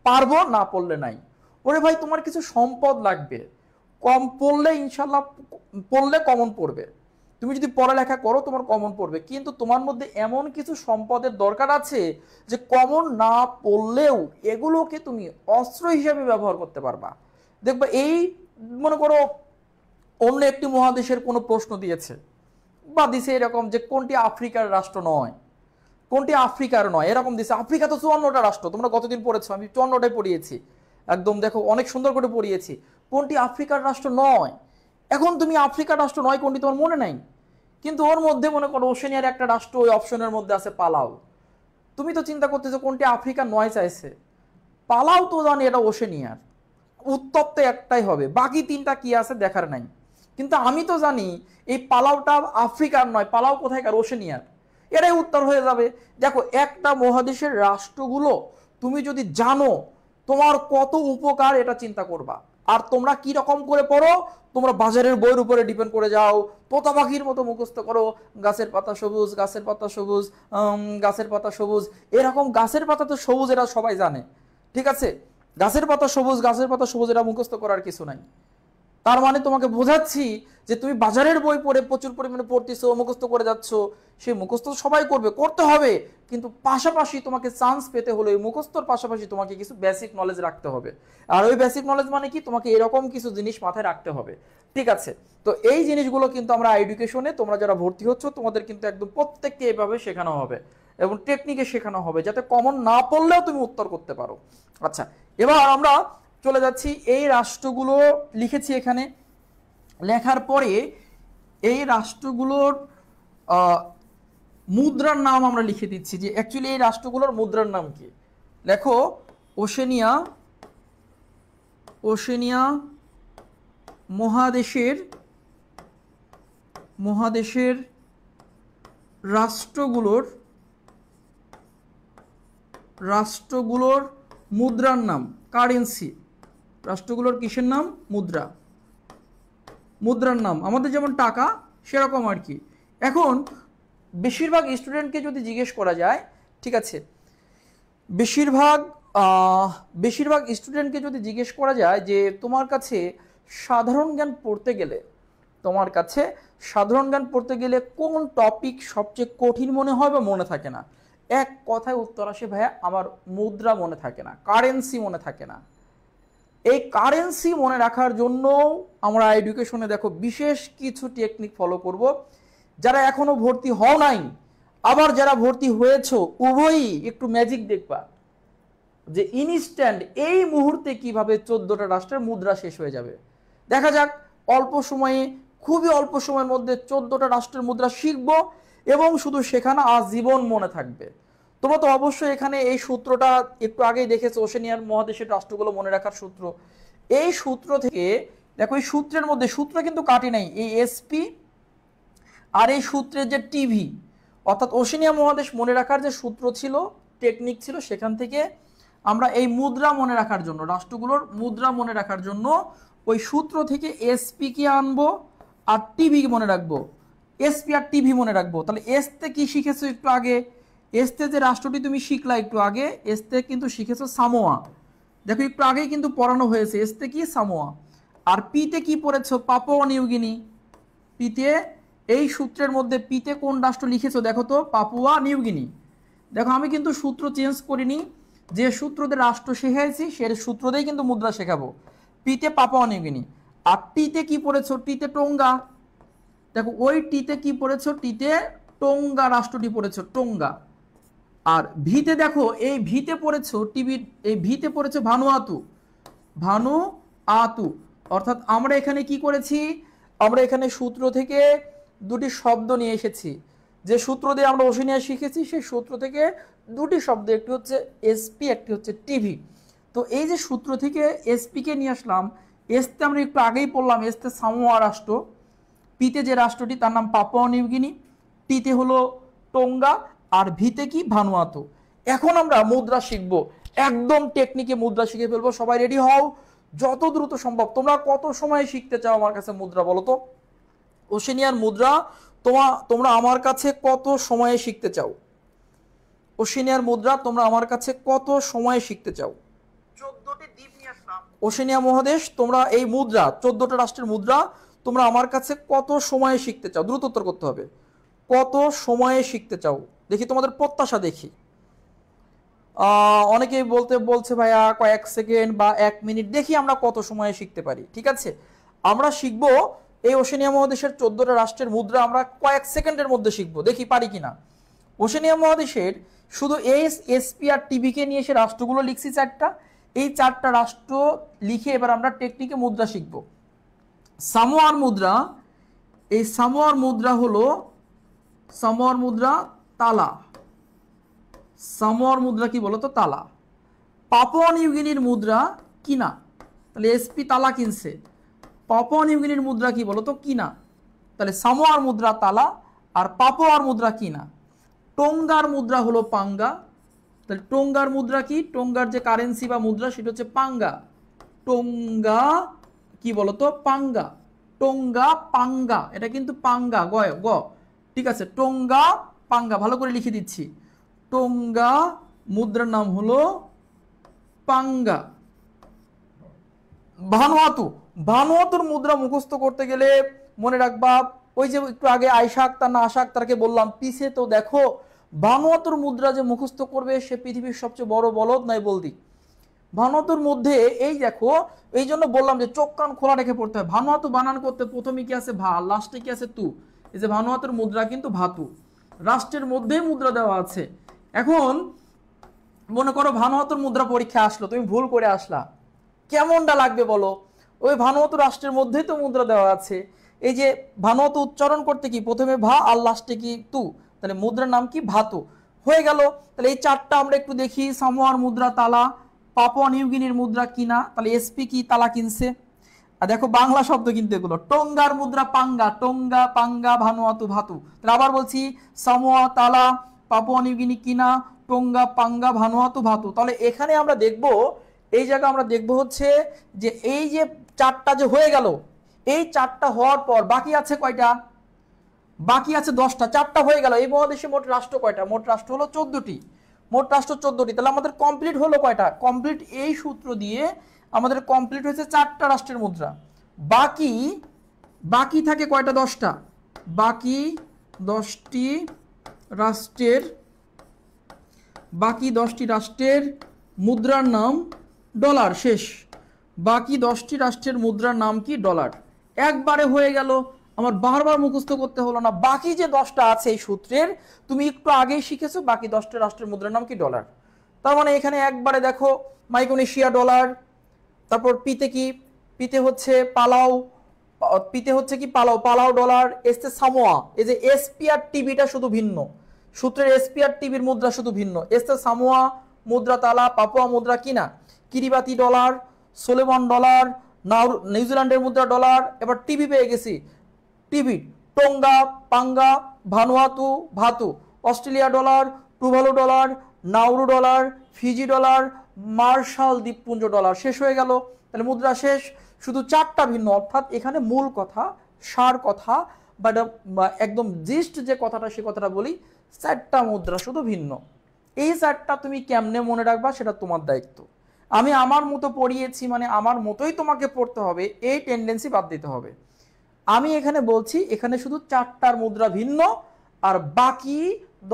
Speaker 1: পারবো, না পড়লে নাই। ওরে ভাই, তোমার কিছু সম্পদ লাগবে, কম পড়লে ইনশাল্লাহ পড়লে কমন পড়বে, তুমি যদি পড়ালেখা করো তোমার কমন পড়বে, কিন্তু তোমার মধ্যে এমন কিছু সম্পদের দরকার আছে যে কমন না পড়লেও এগুলোকে তুমি অস্ত্র হিসেবে ব্যবহার করতে পারবা। দেখবে এই মনে করো অন্য একটি মহাদেশের কোনো প্রশ্ন দিয়েছে বা দিছে এরকম যে কোনটি আফ্রিকার রাষ্ট্র নয়, কোনটি আফ্রিকার নয়, এরকম দিছে। আফ্রিকা তো 54টা রাষ্ট্র, তোমরা কতদিন পড়েছো, আমি 54টাই পড়িয়েছি, একদম দেখো অনেক সুন্দর করে পড়িয়েছি। কোনটি আফ্রিকার রাষ্ট্র নয়, এখন তুমি আফ্রিকার রাষ্ট্র নয় কোনটি তোমার মনে নাই, কিন্তু ওর মধ্যে মনে করো ওশেনিয়ার একটা রাষ্ট্র, ওই অপশনের মধ্যে আছে পালাও, তুমি তো চিন্তা করতেছো কোনটি আফ্রিকা নয় চাইছে, পালাও তো জানি এটা ওশেনিয়ার, উত্তর তো একটাই হবে, বাকি 3টা কি আছে দেখার নাই। কিন্তু আমি তো জানি এই পালাওটা আফ্রিকার নয়, পালাও কোথায়কার, ওশেনিয়ার, এটাই উত্তর হয়ে যাবে। দেখো একটা মহাদেশের রাষ্ট্রগুলো তুমি যদি জানো তোমার কত উপকার, এটা চিন্তা করবা। আর তোমরা কি রকম করে পড়ো, তোমরা বাজারের বইয়ের উপরে ডিপেন্ড করে যাও, তোতা পাখির মতো মুখস্থ করো, গাছের পাতা সবুজ, গাছের পাতা সবুজ, গাছের পাতা সবুজ, এরকম গাছের পাতা তো সবুজ, এরা সবাই জানে, ঠিক আছে, গাছের পাতা সবুজ, গাছের পাতা সবুজ, এটা মুখস্থ করার কিছু নাই। তার মানে তোমাকে বোঝাচ্ছি যে তুমি বাজারের বই পড়ে প্রচুর পরিমাণে পড়তেছো, মুখস্থ করে যাচ্ছ, সেই মুখস্থ সবাই করবে, করতে হবে, কিন্তু পাশাপাশি তোমাকে চান্স পেতে হলে ওই মুখস্থর পাশাপাশি তোমাকে কিছু বেসিক নলেজ রাখতে হবে। আর ওই বেসিক নলেজ মানে কি, তোমাকে এরকম কিছু জিনিস মাথায় রাখতে হবে। ঠিক আছে, তো এই জিনিসগুলো কিন্তু আমরা এডুকেশনে, তোমরা যারা ভর্তি হচ্ছ তোমাদের কিন্তু একদম প্রত্যেককে এইভাবে শেখানো হবে এবং টেকনিকে শেখানো হবে, যাতে কমন না পড়লেও তুমি উত্তর করতে পারো। আচ্ছা, এবার আমরা চলে যাচ্ছি, এই রাষ্ট্রগুলো লিখেছি এখানে। লেখার পরে এই রাষ্ট্রগুলোর মুদ্রার নাম আমরা লিখে দিচ্ছি, যে অ্যাকচুয়ালি এই রাষ্ট্রগুলোর মুদ্রার নাম কি। লেখো ওশেনিয়া, ওশেনিয়া মহাদেশের মহাদেশের রাষ্ট্রগুলোর মুদ্রার নাম, কারেন্সি। রাষ্ট্রগুলোর কিসের নাম? মুদ্রা, মুদ্রার নাম, আমাদের যেমন টাকা সেরকম আর কি। এখন বেশিরভাগ স্টুডেন্টকে যদি জিজ্ঞেস করা যায়, ঠিক আছে, বেশিরভাগ স্টুডেন্টকে যদি জিজ্ঞেস করা যায় যে তোমার কাছে সাধারণ জ্ঞান পড়তে গেলে, তোমার কাছে সাধারণ জ্ঞান পড়তে গেলে কোন টপিক সবচেয়ে কঠিন মনে হয় বা মনে থাকে না, এক কথায় উত্তর আসে, ভাইয়া আমার মুদ্রা মনে থাকে না, কারেন্সি মনে থাকে না। এই কারেন্সি মনে রাখার জন্য আমরা এডুকেশনে দেখো বিশেষ কিছু টেকনিক ফলো করব। যারা এখনো ভর্তি হও নাই, আবার যারা ভর্তি হয়েছো, উভয়ই একটু ম্যাজিক দেখবা যে ইনস্ট্যান্ট এই মুহূর্তে কিভাবে 14টা রাষ্ট্রের মুদ্রা শেষ হয়ে যাবে। দেখা যাক, অল্প সময়ে, খুবই অল্প সময়ের মধ্যে 14টা রাষ্ট্রের মুদ্রা শিখবো এবং শুধু শেখানো আজীবন মনে থাকবে। তোমরা তো অবশ্যই এখানে এই সূত্রটা একটু আগেই দেখেছো, ওশেনিয়ার মহাদেশের রাষ্ট্রগুলো মনে রাখার সূত্র। এই সূত্র থেকে দেখো, এই সূত্রের মধ্যে সূত্র কিন্তু কাটি নাই, এই এসপি আর এই সূত্রের যে টিভি, অর্থাৎ ওশেনিয়া মহাদেশ মনে রাখার যে সূত্র ছিল, টেকনিক ছিল, সেখান থেকে আমরা এই মুদ্রা মনে রাখার জন্য, রাষ্ট্রগুলোর মুদ্রা মনে রাখার জন্য ওই সূত্র থেকে এসপি কে আনবো আর টিভি মনে রাখবো, এসপি আর টিভি মনে রাখবো। তাহলে এসতে কি শিখেছো একটু আগে, এসতে যে রাষ্ট্রটি তুমি শিখলা একটু আগে, এসতে কিন্তু শিখেছো সামোয়া, দেখো একটু আগেই কিন্তু পড়ানো হয়েছে, এসতে কি সামোয়া। আর পিতে কি পড়েছো? Papua New Guinea. পিতে এই সূত্রের মধ্যে পিতে কোন রাষ্ট্র লিখেছো দেখো তো, পাপুয়া নিউগিনি। দেখো আমি কিন্তু সূত্র চেঞ্জ করিনি, যে সূত্রতে রাষ্ট্র শেখাইছি সে সূত্র দিয়েই কিন্তু মুদ্রা শেখাবো। পিতে পাপুয়া নিউগিনি। আর টিতে কি পড়েছো? টিতে টোঙ্গা। দেখো ওই টিতে কি পড়েছো? টিতে টোঙ্গা রাষ্ট্রটি পড়েছো, টোঙ্গা। আর ভিতে দেখো, এই ভিতে পড়েছো টিভি, এই ভিতে পড়েছো ভানুয়াতু, ভানুআতু। অর্থাৎ আমরা এখানে কি করেছি, আমরা এখানে সূত্র থেকে দুটি শব্দ নিয়ে এসেছি, যে সূত্র দিয়ে আমরা ওশেনিয়া শিখেছি সেই সূত্র থেকে দুটি শব্দ, একটি হচ্ছে এসপি, একটি হচ্ছে টিভি। তো এই যে সূত্র থেকে এসপি কে নিয়ে আসলাম, এসতে আমরা একটু আগেই পড়লাম, এসতে সামোয়া রাষ্ট্র, পিতে যে রাষ্ট্রটি তার নাম পাপুয়া নিউগিনি, টিতে হলো টোঙ্গা, আর ভিতে কি ভানুয়াতু। এখন আমরা মুদ্রা শিখব, একদম টেকনিকে মুদ্রা শিখে ফেলবো। সবাই রেডি হও, যত দ্রুত সম্ভব। তোমরা কত সময় শিখতে চাও আমার কাছে মুদ্রা বলো তো? ওশেনিয়ার মুদ্রা তোমরা আমার কাছে কত সময়ে শিখতে চাও? ওশেনিয়ার মুদ্রা তোমরা আমার কাছে কত সময়ে শিখতে চাও? 14টি দ্বীপ নিয়ে আসলাম, ওশেনিয়া মহাদেশ, তোমরা এই মুদ্রা 14টা রাষ্ট্রের মুদ্রা তোমরা আমার কাছে কত সময়ে শিখতে চাও? দ্রুত উত্তর করতে হবে, কত সময়ে শিখতে চাও? দেখি তোমাদের প্রত্যাশা দেখি। অনেকেই বলছে ভাইয়া কয়েক সেকেন্ড বা 1 মিনিট, দেখি আমরা কত সময়ে শিখতে পারি। ঠিক আছে, আমরা শিখবো এই ওশেনিয়া মহাদেশের 14টা রাষ্ট্রের মুদ্রা আমরা কয়েক সেকেন্ডের মধ্যে শিখবো, দেখি পারি কিনা। ওশেনিয়া মহাদেশের শুধু এসপি আর টিভিকে নিয়ে এসে রাষ্ট্রগুলো লিখছি 4টা, এই 4টা রাষ্ট্র লিখে এবার আমরা টেকনিকে মুদ্রা শিখব। সামোয়ার মুদ্রা, এই সামোয়ার মুদ্রা হলো, সামোয়ার মুদ্রা তালা। সামোয়ার মুদ্রা কি বলতো? তালা। পাপুয়া নিউগিনির মুদ্রা কিনা, তাহলে এসপি তালা কিনছে। পাপুয়া নিউগিনির মুদ্রা কি বলতো? কিনা। তাহলে সামোয়ার মুদ্রা তালা আর পাপুয়ার মুদ্রা কিনা। টোঙ্গার মুদ্রা হলো পাঙ্গা, তাহলে টোঙ্গার মুদ্রা কি? টোঙ্গার যে কারেন্সি বা মুদ্রা সেটা হচ্ছে পাঙ্গা। টোঙ্গা কি বলতো? পাঙ্গা। টোঙ্গা পাঙ্গা, এটা কিন্তু পাঙ্গা, গ। ঠিক আছে, টোঙ্গা পাঙ্গা, ভালো করে লিখে দিচ্ছি। টোঙ্গা মুদ্রার নাম হলো পাঙ্গা। ভানুয়াতু, ভানুয়াতুর মুদ্রা মুখস্থ করতে গেলে মনে রাখবা, ওই যে একটু আগে আয়শা আক্তার না আশা আক্তারকে বললাম, পিছে তো দেখো ভানুয়াতুর মুদ্রা যে মুখস্থ করবে সে পৃথিবীর সবচেয়ে বড় বলদ নয় বলদি। ভানুয়াতুর মধ্যে এই দেখো, এই জন্য বললাম যে চোখ কান খোলা রেখে পড়তে হয়। ভানুয়াতু বানান করতে প্রথমে কি আছে ভা, লাস্টে কি আছে তু। এই যে ভানুয়াতুর মুদ্রা কিন্তু ভাতু, রাষ্ট্রের মধ্যেই মুদ্রা দেওয়া আছে। এখন মনে করো ভানুয়াতুর মুদ্রা পরীক্ষা আসলো, তুমি ভুল করে আসলা, কেমনটা লাগবে বলো? ওই ভানুয়াতু রাষ্ট্রের মধ্যেই তো মুদ্রা দেওয়া আছে। এই যে ভানুয়াতু উচ্চারণ করতে কি প্রথমে ভা আর লাস্টে কি তু, তাহলে মুদ্রার নাম কি ভাতু হয়ে গেল। তাহলে এই চারটা আমরা একটু দেখি। সামোয়ার মুদ্রা তালা, পাপুয়া নিউগিনির মুদ্রা কিনা, তাহলে এসপি কি তালা কিনছে। আর দেখো বাংলা শব্দ কিন্তু এগুলো, টোঙ্গার মুদ্রা পাঙ্গা, টোঙ্গা পাঙ্গা ভানুয়াতু ভাতু। তাহলে আবার বলছি, সামোয়া তালা, পাপুয়া নিউগিনি কিনা, টোঙ্গা পাঙ্গা ভানুয়াতু ভাতু। তাহলে এখানে আমরা দেখব, এই জায়গা আমরা দেখব হচ্ছে যে এই যে চারটা যে হয়ে গেল, এই চারটা হওয়ার পর বাকি আছে কয়টা? বাকি আছে 10টা। চারটা হয়ে গেল। এই মহাদেশে মোট রাষ্ট্র কয়টা? মোট রাষ্ট্র হলো 14টি। মোট রাষ্ট্র 14টি। তাহলে আমাদের কমপ্লিট হলো কয়টা? কমপ্লিট এই সূত্র দিয়ে আমাদের কমপ্লিট হয়েছে 4টা রাষ্ট্রের মুদ্রা। বাকি বাকি থাকে কয়টা? 10টা। বাকি 10টি রাষ্ট্রের, বাকি 10টি রাষ্ট্রের মুদ্রার নাম ডলার। শেষ। বাকি 10টি রাষ্ট্রের মুদ্রার নাম কি? ডলার। একবারে হয়ে গেল, আমার বারবার মুখস্থ করতে হলো না। বাকি যে 10টা আছে এই সূত্রের, তুমি একটু আগেই শিখেছো, বাকি 10টা রাষ্ট্রের মুদ্রার নাম কি? ডলার। তার মানে এখানে একবারে দেখো, মাইক্রোনেশিয়া ডলার, তারপর পিতে কি? পিতে হচ্ছে পালাও, পিতে হচ্ছে কি? পালাও, পালাও ডলার। এসতে সামোয়া। এই যে এসপি আর টিবিটা শুধু ভিন্ন, সূত্রের এসপি আর টিবির মুদ্রা শুধু ভিন্ন। এসতে সামোয়া মুদ্রা তালা, পাপুয়া মুদ্রা কিনা, কিরিবাতি ডলার, সোলেমন ডলার, নিউজিল্যান্ডের মুদ্রা ডলার। এবার টিবি পেয়ে গেছি, টিবি Tonga pa'anga Vanuatu vatu, Australia dollar, Tuvalu dollar, Nauru dollar, Fiji dollar, Marshall দ্বীপপুঞ্জ ডলার। শেষ হয়ে গেল। তাহলে মুদ্রা শেষ, শুধু 4টা ভিন্ন। অর্থাৎ এখানে মূল কথা, সার কথা বা একদম জিস্ট যে কথাটা, সে কথাটা বলি, 4টা মুদ্রা শুধু ভিন্ন। এই 4টা তুমি কেমনে মনে রাখবা সেটা তোমার দায়িত্ব। আমি আমার মতো পড়িয়েছি মানে আমার মতোই তোমাকে পড়তে হবে, এই টেন্ডেন্সি বাদ দিতে হবে। আমি এখানে বলছি এখানে শুধু 4টার মুদ্রা ভিন্ন, আর বাকি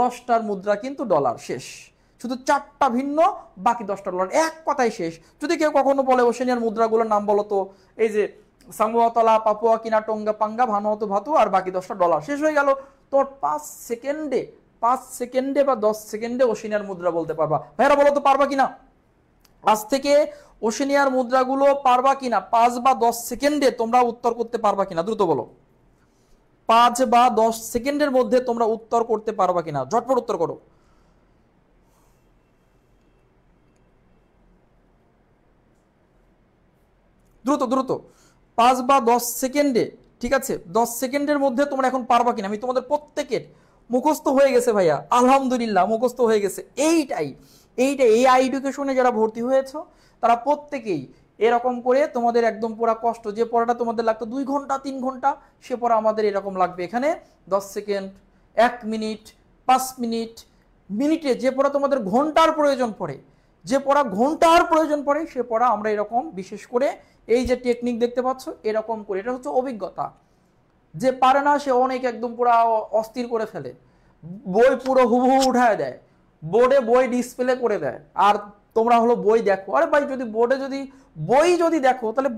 Speaker 1: 10টার মুদ্রা কিন্তু ডলার। শেষ। শুধু 4টা ভিন্ন, বাকি 10টা ডলার। এক কথাই শেষ। যদি কেউ কখনো বলে ওশেনিয়ার মুদ্রাগুলোর নাম বলো তো, এই যে সামোয়া তলা, পাপুয়া কিনা, টোঙ্গা পাঙ্গা ভানুয়াতু ভাতু, আর বাকি 10টা ডলার। শেষ হয়ে গেল। তোর 5 সেকেন্ডে বা 10 সেকেন্ডে ওশেনিয়ার মুদ্রা বলতে পারবা। ভাইরা বলো তো পারবা কিনা? আজ থেকে ওশেনিয়ার মুদ্রাগুলো পারবা কিনা? 5 বা 10 সেকেন্ডে তোমরা উত্তর করতে পারবা কিনা? দ্রুত বলো। 5 বা 10 সেকেন্ডের মধ্যে তোমরা উত্তর করতে পারবা কিনা? ঝটপট উত্তর করো। দ্রুত দ্রুত। 5 বা 10 সেকেন্ডে, ঠিক আছে? 10 সেকেন্ডের মধ্যে তোমরা এখন পারবা কিনা? আমি তোমাদের প্রত্যেকের মুখস্থ হয়ে গেছে ভাইয়া, আলহামদুলিল্লাহ মুখস্থ হয়ে গেছে। এইটাই এই এডুকেশনে যারা ভর্তি হয়েছো তারা প্রত্যেকেই এরকম করে তোমাদের একদম পুরা কষ্ট, যে পড়াটা তোমাদের লাগতো 2 ঘন্টা 3 ঘন্টা, সে পড়া আমাদের এরকম লাগবে এখানে 10 সেকেন্ড, 1 মিনিট, 5 মিনিট, মিনিটে যে পড়া তোমাদের ঘন্টার প্রয়োজন পড়ে, যে পড়া ঘন্টার প্রয়োজন পড়ে, সে পড়া আমরা এরকম বিশেষ করে এই যে টেকনিক দেখতে পাচ্ছ এরকম করে, এটা হচ্ছে অভিজ্ঞতা। যে পারে না সে অনেক একদম পুরো অস্থির করে ফেলে, বই পুরো হুবহু উঠায় দেয়, বোর্ডে বই ডিসপ্লে করে দেয়, আর তোমরা হলো বই দেখো। আরে ভাই, যদি বোর্ডে বই যদি দেখো, তাহলে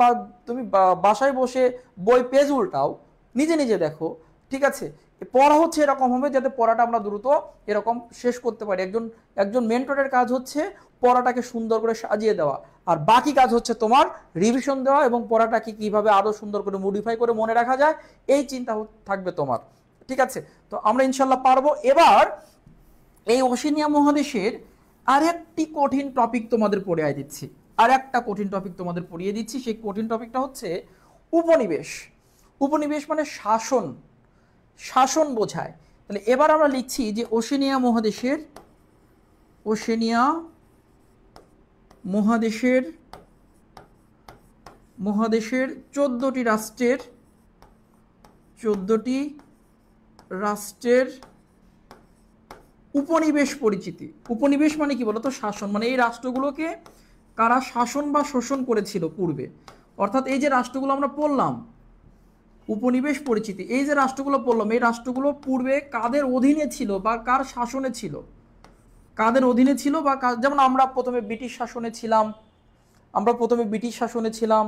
Speaker 1: তুমি বাসায় বসে বই পেজ উল্টাও, নিজে নিজে দেখো, ঠিক আছে? পড়া হচ্ছে এরকম হবে যাতে পড়াটা আমরা দ্রুত এরকম শেষ করতে পারি। একজন মেন্টরের কাজ হচ্ছে পড়াটাকে সুন্দর করে সাজিয়ে দেওয়া, আর বাকি কাজ হচ্ছে তোমার রিভিশন দেওয়া এবং পড়াটাকে কিভাবে আরো সুন্দর করে মডিফাই করে মনে রাখা যায়, এই চিন্তা থাকবে তোমার, ঠিক আছে? তো আমরা ইনশাল্লাহ পারবো। এবার এই ওশেনিয়া মহাদেশের আরেকটি কঠিন টপিক তোমাদের পড়িয়ে দিচ্ছি, আরেকটা কঠিন টপিক তোমাদের পড়িয়ে দিচ্ছি। সেই কঠিন টপিকটা হচ্ছে উপনিবেশ। উপনিবেশ মানে শাসন, শাসন বোঝায়। তাহলে এবার আমরা লিখছি যে ওশেনিয়া মহাদেশের 14টি রাষ্ট্রের উপনিবেশ পরিচিতি। উপনিবেশ মানে কি বলতো? শাসন। মানে এই রাষ্ট্রগুলোকে কারা শাসন বা শোষণ করেছিল পূর্বে। অর্থাৎ এই যে রাষ্ট্রগুলো আমরা পড়লাম, উপনিবেশ পরিচিতি, এই যে রাষ্ট্রগুলো পড়লাম, এই রাষ্ট্রগুলো পূর্বে কাদের অধীনে ছিল বা কার শাসনে ছিল, কাদের অধীনে ছিল বা যেমন আমরা প্রথমে ব্রিটিশ শাসনে ছিলাম,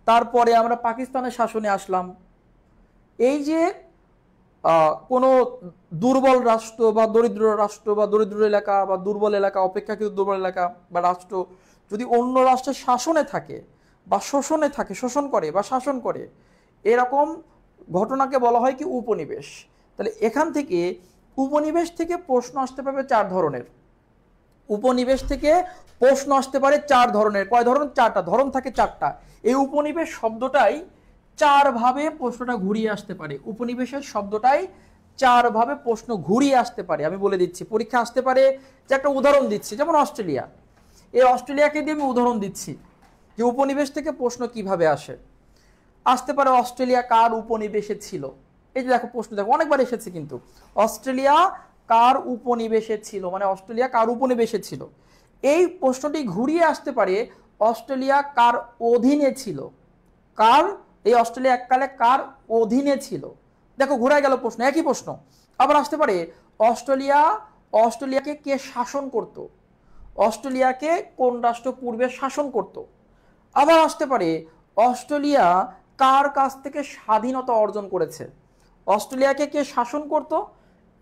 Speaker 1: তারপরে আমরা পাকিস্তানের শাসনে আসলাম। এই যে কোনো দুর্বল রাষ্ট্র বা দরিদ্র এলাকা বা দুর্বল এলাকা, অপেক্ষাকৃত দুর্বল এলাকা বা রাষ্ট্র যদি অন্য রাষ্ট্রের শাসনে থাকে বা শোষণ করে বা শাসন করে, এরকম ঘটনাকে বলা হয় কি উপনিবেশ। তাহলে এখান থেকে উপনিবেশ থেকে প্রশ্ন আসতে পারবে 4 ধরনের। উপনিবেশ থেকে প্রশ্ন আসতে পারে 4 ধরনের। কয় ধরন? 4টা ধরন থাকে, 4টা। এই উপনিবেশ শব্দটাই 4 ভাবে প্রশ্নটা ঘুরিয়ে আসতে পারে। উপনিবেশের শব্দটাই 4 ভাবে প্রশ্ন ঘুরিয়ে আসতে পারে। আমি বলে দিচ্ছি, পরীক্ষা আসতে পারে। যে একটা উদাহরণ দিচ্ছি, যেমন অস্ট্রেলিয়া, এই অস্ট্রেলিয়াকে দিয়ে আমি উদাহরণ দিচ্ছি যে উপনিবেশ থেকে প্রশ্ন কিভাবে আসতে পারে। অস্ট্রেলিয়া কার উপনিবেশে ছিল? এই যে দেখো প্রশ্ন, দেখো অনেকবার এসেছে কিন্তু, অস্ট্রেলিয়া কার উপনিবেশে ছিল, মানে অস্ট্রেলিয়া কার উপনিবেশে ছিল। এই প্রশ্নটি ঘুরিয়ে আসতে পারে অস্ট্রেলিয়া কার অধীনে ছিল, কার, এই অস্ট্রেলিয়া এককালে কার অধীনে ছিল। দেখো ঘুরায় গেল প্রশ্ন, একই প্রশ্ন। আবার আসতে পারে অস্ট্রেলিয়াকে কে শাসন করত, অস্ট্রেলিয়াকে কোন রাষ্ট্র পূর্বে শাসন করত। আবার আসতে পারে অস্ট্রেলিয়া কার কাছ থেকে স্বাধীনতা অর্জন করেছে, অস্ট্রেলিয়াকে কে শাসন করত,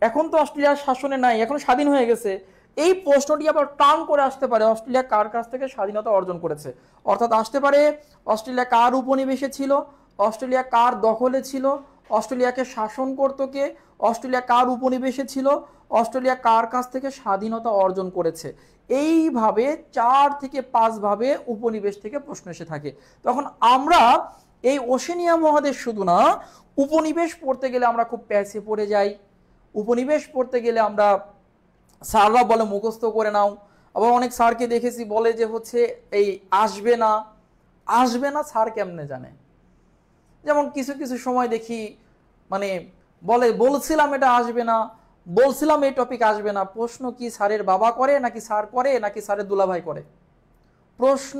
Speaker 1: এখন তো অস্ট্রেলিয়ার শাসনে নাই, এখন স্বাধীন হয়ে গেছে। এই প্রশ্নটি আবার টার্ন করে আসতে পারে অস্ট্রেলিয়া কার কাছ থেকে স্বাধীনতা অর্জন করেছে। অর্থাৎ আসতে পারে অস্ট্রেলিয়া কার উপনিবেশে ছিল, অস্ট্রেলিয়া কার দখলে ছিল, অস্ট্রেলিয়াকে শাসন করত কে, অস্ট্রেলিয়া কার উপনিবেশে ছিল, অস্ট্রেলিয়া কার কাছ থেকে স্বাধীনতা অর্জন করেছে। এইভাবে 4 থেকে 5 ভাবে উপনিবেশ থেকে প্রশ্ন এসে থাকে। তখন আমরা এই ওশেনিয়া মহাদেশ শুধু না, উপনিবেশ পড়তে গেলে আমরা খুব প্যাচে পড়ে যাই। উপনিবেশ পড়তে গেলে আমরা, স্যাররা বলে মুখস্থ করে নাও। আবার অনেক স্যারকে দেখেছি বলে যে হচ্ছে এই আসবে না স্যার কেমনে জানে। যেমন কিছু কিছু সময় দেখি মানে বলছিলাম এটা আসবে না, বলছিলাম এই টপিক আসবে না। প্রশ্ন কি স্যারের বাবা করে নাকি স্যার করে নাকি স্যারের দুলাভাই করে? প্রশ্ন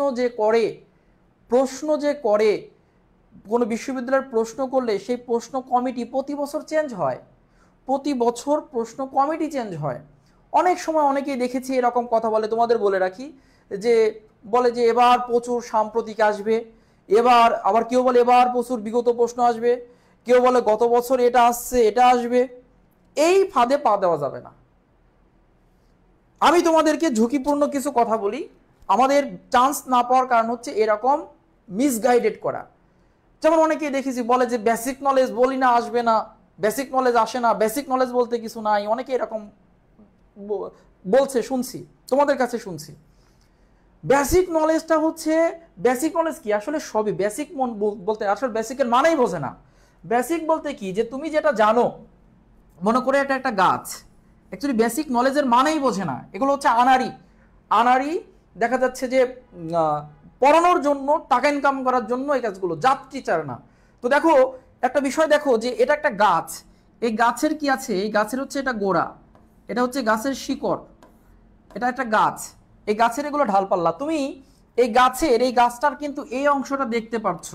Speaker 1: যে করে কোনো বিশ্ববিদ্যালয়ের প্রশ্ন করলে সেই প্রশ্ন কমিটি প্রতি বছর চেঞ্জ হয়, প্রতি বছর প্রশ্ন কমিটি চেঞ্জ হয়। অনেক সময় অনেকেই দেখেছি এরকম কথা বলে, তোমাদের বলে রাখি, যে বলে যে এবার প্রচুর সাম্প্রতিক আসবে, এবার আবার কেউ বলে এবার প্রচুর বিগত প্রশ্ন আসবে, কেউ বলে গত বছর এটা আসছে এটা আসবে। এই ফাঁদে পা দেওয়া যাবে না। আমি তোমাদেরকে ঝুঁকিপূর্ণ কিছু কথা বলি, আমাদের চান্স না পাওয়ার কারণ হচ্ছে এরকম মিসগাইডেড করা। যেমন অনেকেই দেখেছি বলে যে বেসিক নলেজ বলি না আসবে না, বেসিক নলেজ আসে না, বেসিক নলেজ বলতে কিছু নাই, অনেকে এরকম বলছে, শুনছি, তোমাদের কাছে শুনছি। বেসিক নলেজটা হচ্ছে, বেসিক নলেজ কি আসলে সবই বেসিক বলতে আসলে বেসিকের মানেই বোঝে না। বেসিক বলতে কি, যে তুমি যেটা জানো, মনে করে এটা একটা গাছ, অ্যাকচুয়ালি বেসিক নলেজের মানেই বোঝে না। এগুলো হচ্ছে আনাড়ি দেখা যাচ্ছে যে পড়ানোর জন্য, টাকা ইনকাম করার জন্য এই গাছগুলো, জাত টিচার না। তো দেখো একটা বিষয়, দেখো যে এটা একটা গাছ, এই গাছের কি আছে, এই গাছের হচ্ছে এটা গোড়া, এটা হচ্ছে গাছের শিকড়, এটা একটা গাছ, এই গাছের এগুলো ঢালপাল্লা। তুমি এই গাছটার কিন্তু এই অংশটা দেখতে পাচ্ছ,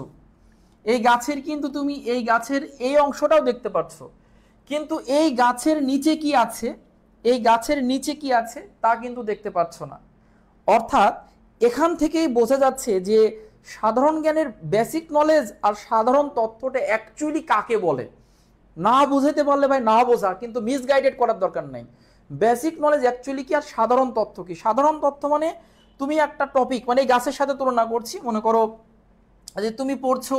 Speaker 1: এই গাছের কিন্তু তুমি এই গাছের এই অংশটাও দেখতে পাচ্ছ, কিন্তু এই গাছের নিচে কি আছে, এই গাছের নিচে কি আছে তা কিন্তু দেখতে পাচ্ছ না। অর্থাৎ এখান থেকেই বোঝা যাচ্ছে যে সাধারণ জ্ঞানের বেসিক নলেজ আর সাধারণ তথ্যটা অ্যাকচুয়ালি কাকে বলে। না বুঝাতে পারলে ভাই না বোঝা, কিন্তু মিসগাইডেড করার দরকার নাই। বেসিক নলেজ অ্যাকচুয়ালি কি আর সাধারণ তথ্য কি? সাধারণ তথ্য মানে তুমি একটা টপিক, মানে এই গাছের সাথে তুলনা করছি, মনে করো যে তুমি পড়ছো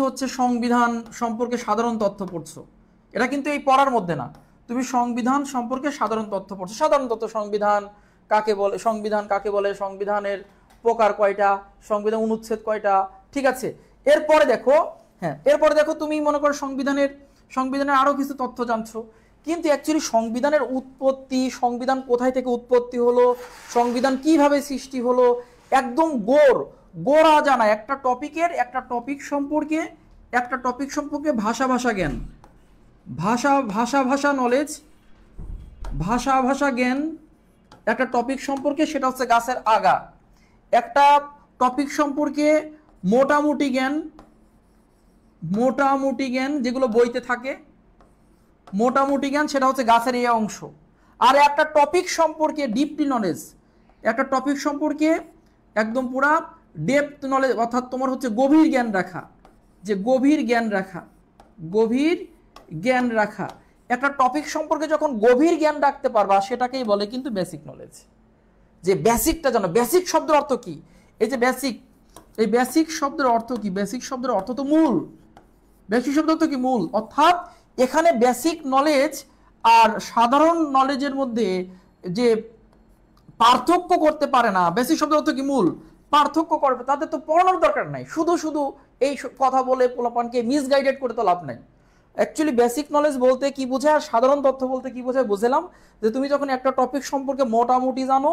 Speaker 1: হচ্ছে সংবিধান সম্পর্কে সাধারণ তথ্য পড়ছো, এটা কিন্তু এই পড়ার মধ্যে না, তুমি সংবিধান সম্পর্কে সাধারণ তথ্য পড়ছো। সাধারণ তথ্য, সংবিধান কাকে বলে, সংবিধানের প্রকার কয়টা, সংবিধান অনুচ্ছেদ কয়টা, ঠিক আছে। এরপরে দেখো তুমি মনে করো সংবিধানের আরো কিছু তথ্য জানছো, কিন্তু অ্যাকচুয়ালি সংবিধানের উৎপত্তি, সংবিধান কোথায় থেকে উৎপত্তি হলো, সংবিধান কিভাবে সৃষ্টি হলো, একদম গোড়া জানা একটা টপিক সম্পর্কে ভাষা জ্ঞান, ভাষা নলেজ, ভাষা জ্ঞান একটা টপিক সম্পর্কে, সেটা হচ্ছে গাছের আগা। একটা টপিক সম্পর্কে মোটামুটি জ্ঞান যেগুলো বইতে থাকে, মোটামুটি জ্ঞান সেটা হচ্ছে গাছের এই অংশ। আর একটা টপিক সম্পর্কে ডিপলি নলেজ, একটা টপিক সম্পর্কে একদম পুরা ডেপথ নলেজ, অর্থাৎ তোমার হচ্ছে গভীর জ্ঞান রাখা, যে গভীর জ্ঞান রাখা একটা টপিক সম্পর্কে যখন গভীর জ্ঞান রাখতে পারবা সেটাকেই বলে কিন্তু বেসিক নলেজ। যে বেসিকটা জানো, বেসিক শব্দের অর্থ কি? এই যে বেসিক, এই বেসিক শব্দের অর্থ কি? বেসিক শব্দের অর্থ তো মূল। বেসিক শব্দ অর্থ কি? মূল। অর্থাৎ এখানে বেসিক নলেজ আর সাধারণ নলেজের মধ্যে যে পার্থক্য করতে পারে না, বেসিক শব্দের অর্থ কি? মূল। পার্থক্য করবে, তাদের তো পড়ানোর দরকার নাই, শুধু শুধু এই কথা বলে পোলাপানকে মিসগাইডেড করে তো লাভ নাই। অ্যাকচুয়ালি বেসিক নলেজ বলতে কি বোঝায় আর সাধারণ তথ্য বলতে কি বোঝায় বুঝলাম, যে তুমি যখন একটা টপিক সম্পর্কে মোটামুটি জানো,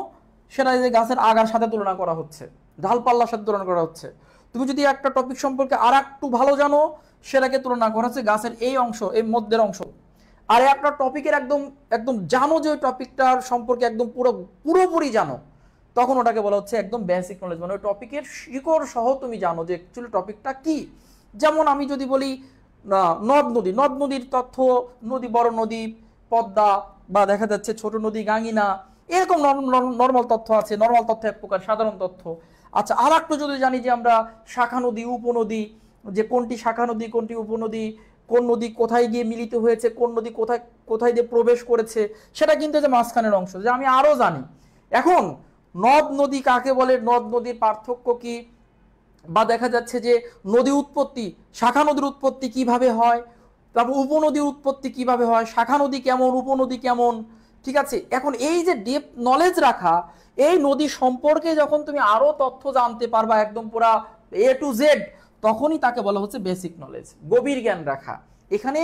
Speaker 1: সেটা যে গাছের আগার সাথে তুলনা করা হচ্ছে, ঢালপাল্লার সাথে তুলনা করা হচ্ছে। তুমি যদি একটা টপিক সম্পর্কে আর একটু ভালো জানো, সেটাকে তুলনা করা হচ্ছে গাছের এই অংশ, এই মধ্যের অংশ। আর একটা টপিকের একদম একদম জানো, যে ওই টপিকটার সম্পর্কে একদম পুরোপুরি জানো, তখন ওটাকে বলা হচ্ছে একদম বেসিক নলেজ। মানে ওই টপিকের শিকড় সহ তুমি জানো যে অ্যাকচুয়ালি টপিকটা কি। যেমন আমি যদি বলি নদ নদীর তথ্য, নদী, বড় নদী পদ্মা, বা দেখা যাচ্ছে ছোট নদী গাঙ্গিনা, এরকম নর্মাল তথ্য আছে। নর্মাল তথ্য এক প্রকার, সাধারণ তথ্য। আচ্ছা, আর একটু যদি জানি যে আমরা শাখা নদী, উপনদী, যে কোনটি শাখা নদী কোনটি উপনদী, কোন নদী কোথায় গিয়ে মিলিত হয়েছে, কোন নদী কোথায় কোথায় দিয়ে প্রবেশ করেছে, সেটা কিন্তু যে মাঝখানের অংশ, যে আমি আরো জানি। এখন নদ নদী কাকে বলে, নদ নদীর পার্থক্য কি, বা দেখা যাচ্ছে যে নদী উৎপত্তি, শাখা নদীর উৎপত্তি কিভাবে হয়, তারপর উপনদীর উৎপত্তি কিভাবে হয়, শাখা নদী কেমন, উপনদী কেমন, ঠিক আছে। এখন এই যে ডিপ নলেজ রাখা, এই নদী সম্পর্কে যখন তুমি আরো তথ্য জানতে পারবা একদম পুরা এ টু জেড, তখনই তাকে বলা হচ্ছে বেসিক নলেজ, গভীর জ্ঞান রাখা। এখানে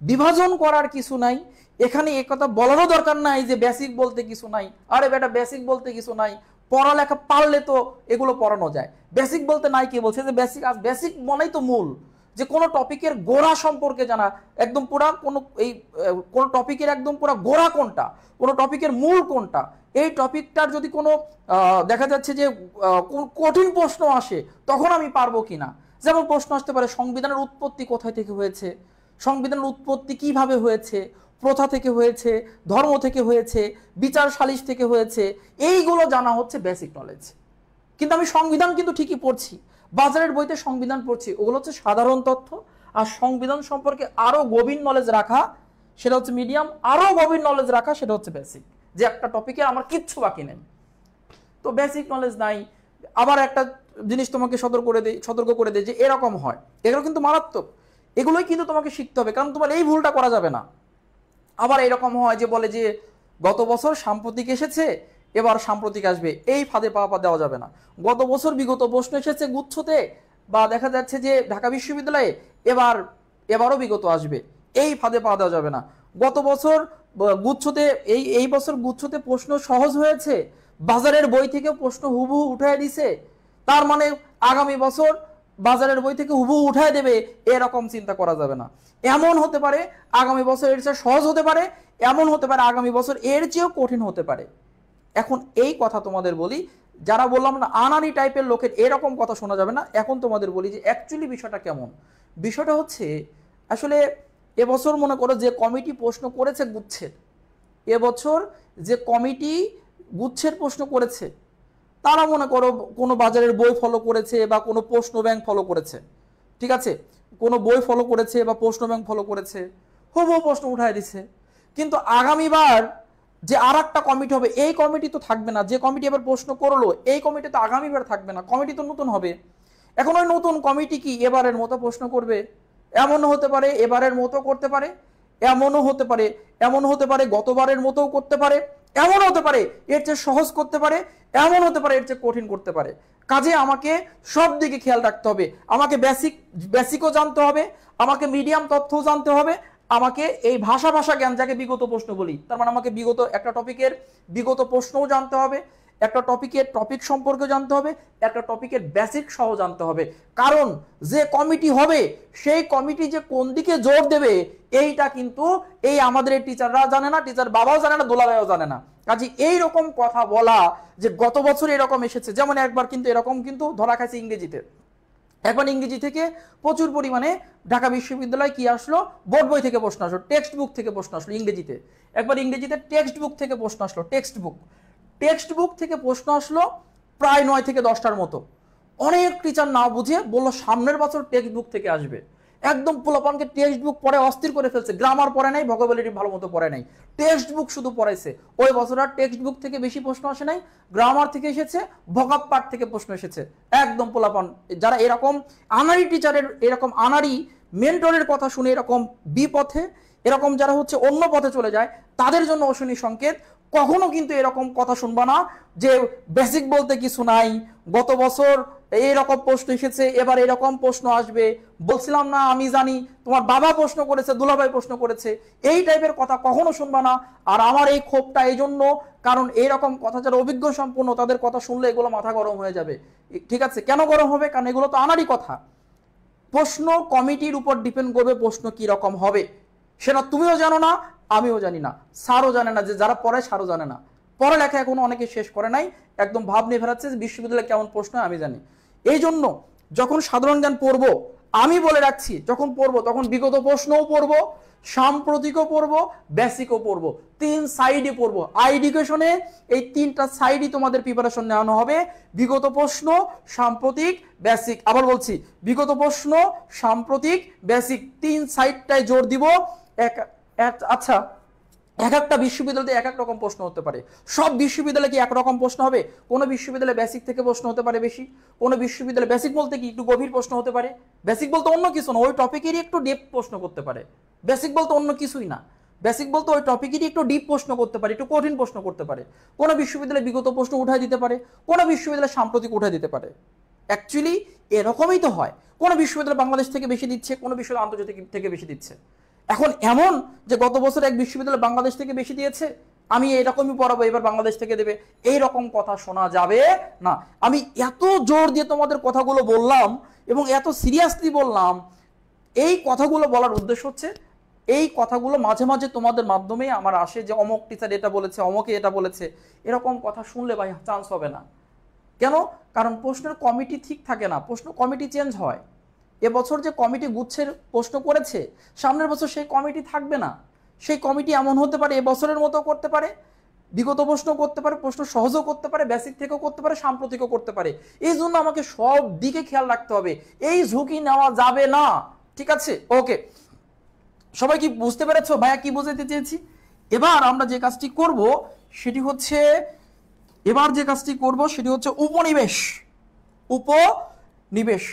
Speaker 1: বিভাজন করার কিছু নাই, এখানে একথা বলারও দরকার নাই যে বেসিক বলতে কিছু নাই। আরে বেটা, বেসিক বলতে কিছু নাই, পড়ালেখা পারলে তো এগুলো পড়ানো যায়। বেসিক বলতে নাই কে বলছে যে বেসিক? বেসিক মনেই তো মূল, যে কোনো টপিকের গোড়া সম্পর্কে জানা, একদম পুরা কোনো টপিকের একদম পুরা গোড়া কোনটা, কোনো টপিকের মূল কোনটা, এই টপিকটার যদি কোনো দেখা যাচ্ছে যে কঠিন প্রশ্ন আসে, তখন আমি পারবো কিনা। যেমন প্রশ্ন আসতে পারে সংবিধানের উৎপত্তি কোথায় থেকে হয়েছে, সংবিধানের উৎপত্তি কিভাবে হয়েছে, প্রথা থেকে হয়েছে, ধর্ম থেকে হয়েছে, বিচার সালিশ থেকে হয়েছে, এইগুলো জানা হচ্ছে বেসিক নলেজ। কিন্তু আমি সংবিধান কিন্তু ঠিকই পড়ছি, বাজারের বইতে সংবিধান পড়ছি, ওগুলো হচ্ছে সাধারণ তথ্য। আর সংবিধান সম্পর্কে আরো গভীর নলেজ রাখা, সেটা হচ্ছে মিডিয়াম। আরো গভীর নলেজ রাখা, সেটা হচ্ছে বেসিক। যে একটা টপিকে আমার কিচ্ছু বাকি নেই, তো বেসিক নলেজ নাই। আবার একটা জিনিস তোমাকে সতর্ক করে দেয় যে এরকম হয়, এগুলো কিন্তু মারাত্মক, এগুলোই কিন্তু তোমাকে শিখতে হবে, কারণ তোমার এই ভুলটা করা যাবে না। আবার এরকম হয় যে বলে যে গত বছর সাম্প্রতিক এসেছে, এবার সাম্প্রতিক আসবে, এই ফাঁদে পা দেওয়া যাবে না। গত বছর বিগত প্রশ্ন এসেছে গুচ্ছতে, বা দেখা যাচ্ছে যে ঢাকা বিশ্ববিদ্যালয়ে, এবারও বিগত আসবে, এই ফাঁদে পা দেওয়া যাবে না। গত বছর গুচ্ছতে, এই বছর গুচ্ছতে প্রশ্ন সহজ হয়েছে, বাজারের বই থেকে প্রশ্ন হুবহু উঠায় দিছে, তার মানে আগামী বছর বাজারের বই থেকে হুবহু উঠায় দেবে, এরকম চিন্তা করা যাবে না। এমন হতে পারে আগামী বছর এর চেয়ে সহজ হতে পারে, এমন হতে পারে আগামী বছর এর চেয়েও কঠিন হতে পারে। এখন এই কথা তোমাদের বলি, যারা বললাম না আনানি টাইপের লোকের এরকম কথা শোনা যাবে না। এখন তোমাদের বলি যে অ্যাকচুয়ালি বিষয়টা কেমন। বিষয়টা হচ্ছে আসলে এবছর মনে করো যে কমিটি প্রশ্ন করেছে গুচ্ছের, এবছর যে কমিটি গুচ্ছের প্রশ্ন করেছে, তারা মনে করো কোনো বাজারের বই ফলো করেছে বা কোনো প্রশ্ন ব্যাংক ফলো করেছে, ঠিক আছে, কোনো বই ফলো করেছে বা প্রশ্ন ব্যাংক ফলো করেছে, হুবহু প্রশ্ন উঠায় দিছে। কিন্তু আগামীবার যে আর একটা কমিটি হবে, এই কমিটি তো থাকবে না। যে কমিটি এবার প্রশ্ন করলো, এই কমিটি তো আগামীবার থাকবে না, কমিটি তো নতুন হবে। এখন ওই নতুন কমিটি কি এবারের মতো প্রশ্ন করবে? এমনও হতে পারে এবারের মতো করতে পারে, এমনও হতে পারে গতবারের মতো করতে পারে, এমন হতে পারে এর চেয়ে সহজ করতে পারে, এমন হতে পারে এর চেয়ে কঠিন করতে পারে। কাজে আমাকে সব দিকে খেয়াল রাখতে হবে। আমাকে বেসিকও জানতে হবে, আমাকে মিডিয়াম তথ্যও জানতে হবে, আমাকে এই ভাষা জ্ঞান, যাকে বিগত প্রশ্ন বলি, তার মানে আমাকে বিগত একটা টপিকের বিগত প্রশ্নও জানতে হবে, একটা টপিক সম্পর্কে জানতে হবে, একটা টপিকের বেসিক সহ জানতে হবে। কারণ যে কমিটি হবে, সেই কমিটি যে কোন দিকে জোর দেবে, এইটা কিন্তু এই আমাদের এই টিচাররা জানে না, টিচার বাবাও জানে না, দোলাভাইও জানে না। কাজে এইরকম কথা বলা যে গত বছর এরকম এসেছে, যেমন একবার কিন্তু এরকম কিন্তু ধরা খাইছে ইংরেজিতে। একবার ইংরেজি থেকে প্রচুর পরিমাণে ঢাকা বিশ্ববিদ্যালয় কি আসলো, বোর্ড বই থেকে প্রশ্ন আসলো, টেক্সট বুক থেকে প্রশ্ন আসলো ইংরেজিতে। একবার ইংরেজিতে টেক্সট বুক থেকে প্রশ্ন আসলো, টেক্সট বুক থেকে প্রশ্ন আসলো প্রায় 9 থেকে 10টার মতো। অনেক টিচার না বুঝে বললো সামনের বছর টেক্সট বুক থেকে আসবে। একদম পোলাপানকে টেক্সট বুক পড়ে অস্থির করে ফেলছে, গ্রামার পড়ে নাই, ভোকাবুলারি ভালো মতো পড়ে নাই, টেক্সট বুক শুধু পড়াইছে। ওই বছর আর টেক্সট বুক থেকে বেশি প্রশ্ন আসে নাই, গ্রামার থেকে এসেছে, ভোকাব পার্ট থেকে প্রশ্ন এসেছে। একদম পোলাপান যারা এরকম আনারি টিচারের, এরকম আনারি মেন্টরের কথা শুনে এরকম বিপথে, এরকম যারা হচ্ছে অন্য পথে চলে যায়, তাদের জন্য অশনি সংকেত। কখনো কিন্তু এরকম কথা শুনবা না যে বেসিক বলতে কিছু নাই, গত বছর এইরকম প্রশ্ন এসেছে, এবার এরকম প্রশ্ন আসবে, বলছিলাম না আমি জানি, তোমার বাবা প্রশ্ন করেছে, দুলাভাই প্রশ্ন করেছে, এই টাইপের কথা কখনো শুনবা না। আর আমার এই ক্ষোভটা এই জন্য, কারণ এইরকম কথা যারা অভিজ্ঞ সম্পন্ন তাদের কথা শুনলে এগুলো মাথা গরম হয়ে যাবে। ঠিক আছে, কেন গরম হবে? কারণ এগুলো তো আনারই কথা। প্রশ্ন কমিটির উপর ডিপেন্ড করবে প্রশ্ন কি রকম হবে, সেটা তুমিও জানো না, আমিও জানি না, স্যারও জানে না, যে যারা পড়ায় স্যারও জানে না। পড়ালেখা এখনো অনেকে শেষ করে নাই, একদম ভাব নিয়ে ফেরাচ্ছে যে বিশ্ববিদ্যালয়ে কেমন প্রশ্ন আমি জানি। এই জন্য যখন সাধারণ জ্ঞান পড়বো, আমি বলে রাখছি, যখন পড়বো তখন বিগত প্রশ্নও পড়বো, সাম্প্রতিকও পড়বো, বেসিকও পড়বো, 3 সাইডে পড়বো। এডুকেশনে এই 3টা সাইডই তোমাদের প্রিপারেশন নেওয়ানো হবে, বিগত প্রশ্ন, সাম্প্রতিক, বেসিক। আবার বলছি, বিগত প্রশ্ন, সাম্প্রতিক, বেসিক, 3 সাইডটায় জোর দিব। আচ্ছা, এক একটা বিশ্ববিদ্যালয়ে এক এক রকম প্রশ্ন হতে পারে। সব বিশ্ববিদ্যালয়ে কি একরকম প্রশ্ন হবে? কোনো বিশ্ববিদ্যালয়ে বেসিক থেকে প্রশ্ন হতে পারে বেশি, কোনো বিশ্ববিদ্যালয়ে বেসিক বলতে কি একটু গভীর প্রশ্ন হতে পারে। বেসিক বলতে অন্য কিছু না, ওই টপিকেরই একটু ডিপ প্রশ্ন করতে পারে। বেসিক বলতে অন্য কিছুই না, বেসিক বলতে ওই টপিকেরই একটু ডিপ প্রশ্ন করতে পারে, একটু কঠিন প্রশ্ন করতে পারে। কোনো বিশ্ববিদ্যালয়ে বিগত প্রশ্ন উঠাই দিতে পারে, কোনো বিশ্ববিদ্যালয়ে সাম্প্রতিক উঠাই দিতে পারে। অ্যাকচুয়ালি এরকমই তো হয়, কোনো বিশ্ববিদ্যালয় বাংলাদেশ থেকে বেশি দিচ্ছে, কোনো বিশ্ববিদ্যালয় আন্তর্জাতিক থেকে বেশি দিচ্ছে। এখন এমন যে গত বছর এক বিশ্ববিদ্যালয় বাংলাদেশ থেকে বেশি দিয়েছে, আমি এরকমই পড়াবো, এবার বাংলাদেশ থেকে দেবে, এই রকম কথা শোনা যাবে না। আমি এত জোর দিয়ে তোমাদের কথাগুলো বললাম এবং এত সিরিয়াসলি বললাম, এই কথাগুলো বলার উদ্দেশ্য হচ্ছে, এই কথাগুলো মাঝে মাঝে তোমাদের মাধ্যমে আমার আসে যে অমক টিচার এটা বলেছে, অমকে এটা বলেছে, এরকম কথা শুনলে ভাই চান্স হবে না। কেন? কারণ প্রশ্নের কমিটি ঠিক থাকে না, প্রশ্ন কমিটি চেঞ্জ হয়। এবছর যে কমিটি গুচ্ছের প্রশ্ন করেছে, সামনের বছর সেই কমিটি থাকবে না। সেই কমিটি এমন হতে পারে এবছরের মতো করতে পারে, বিগত প্রশ্ন করতে পারে, প্রশ্ন সহজও করতে পারে, বেসিক থেকেও করতে পারে, সাম্প্রতিকও করতে পারে। এই জন্য আমাকে সব দিকে খেয়াল রাখতে হবে, এই ঝুঁকি নেওয়া যাবে না। ঠিক আছে, ওকে, সবাই কি বুঝতে পেরেছো ভাইয়া কি বোঝাতে চেয়েছি? এবার আমরা যে কাজটি করব সেটি হচ্ছে, উপনিবেশ। উপনিবেশ,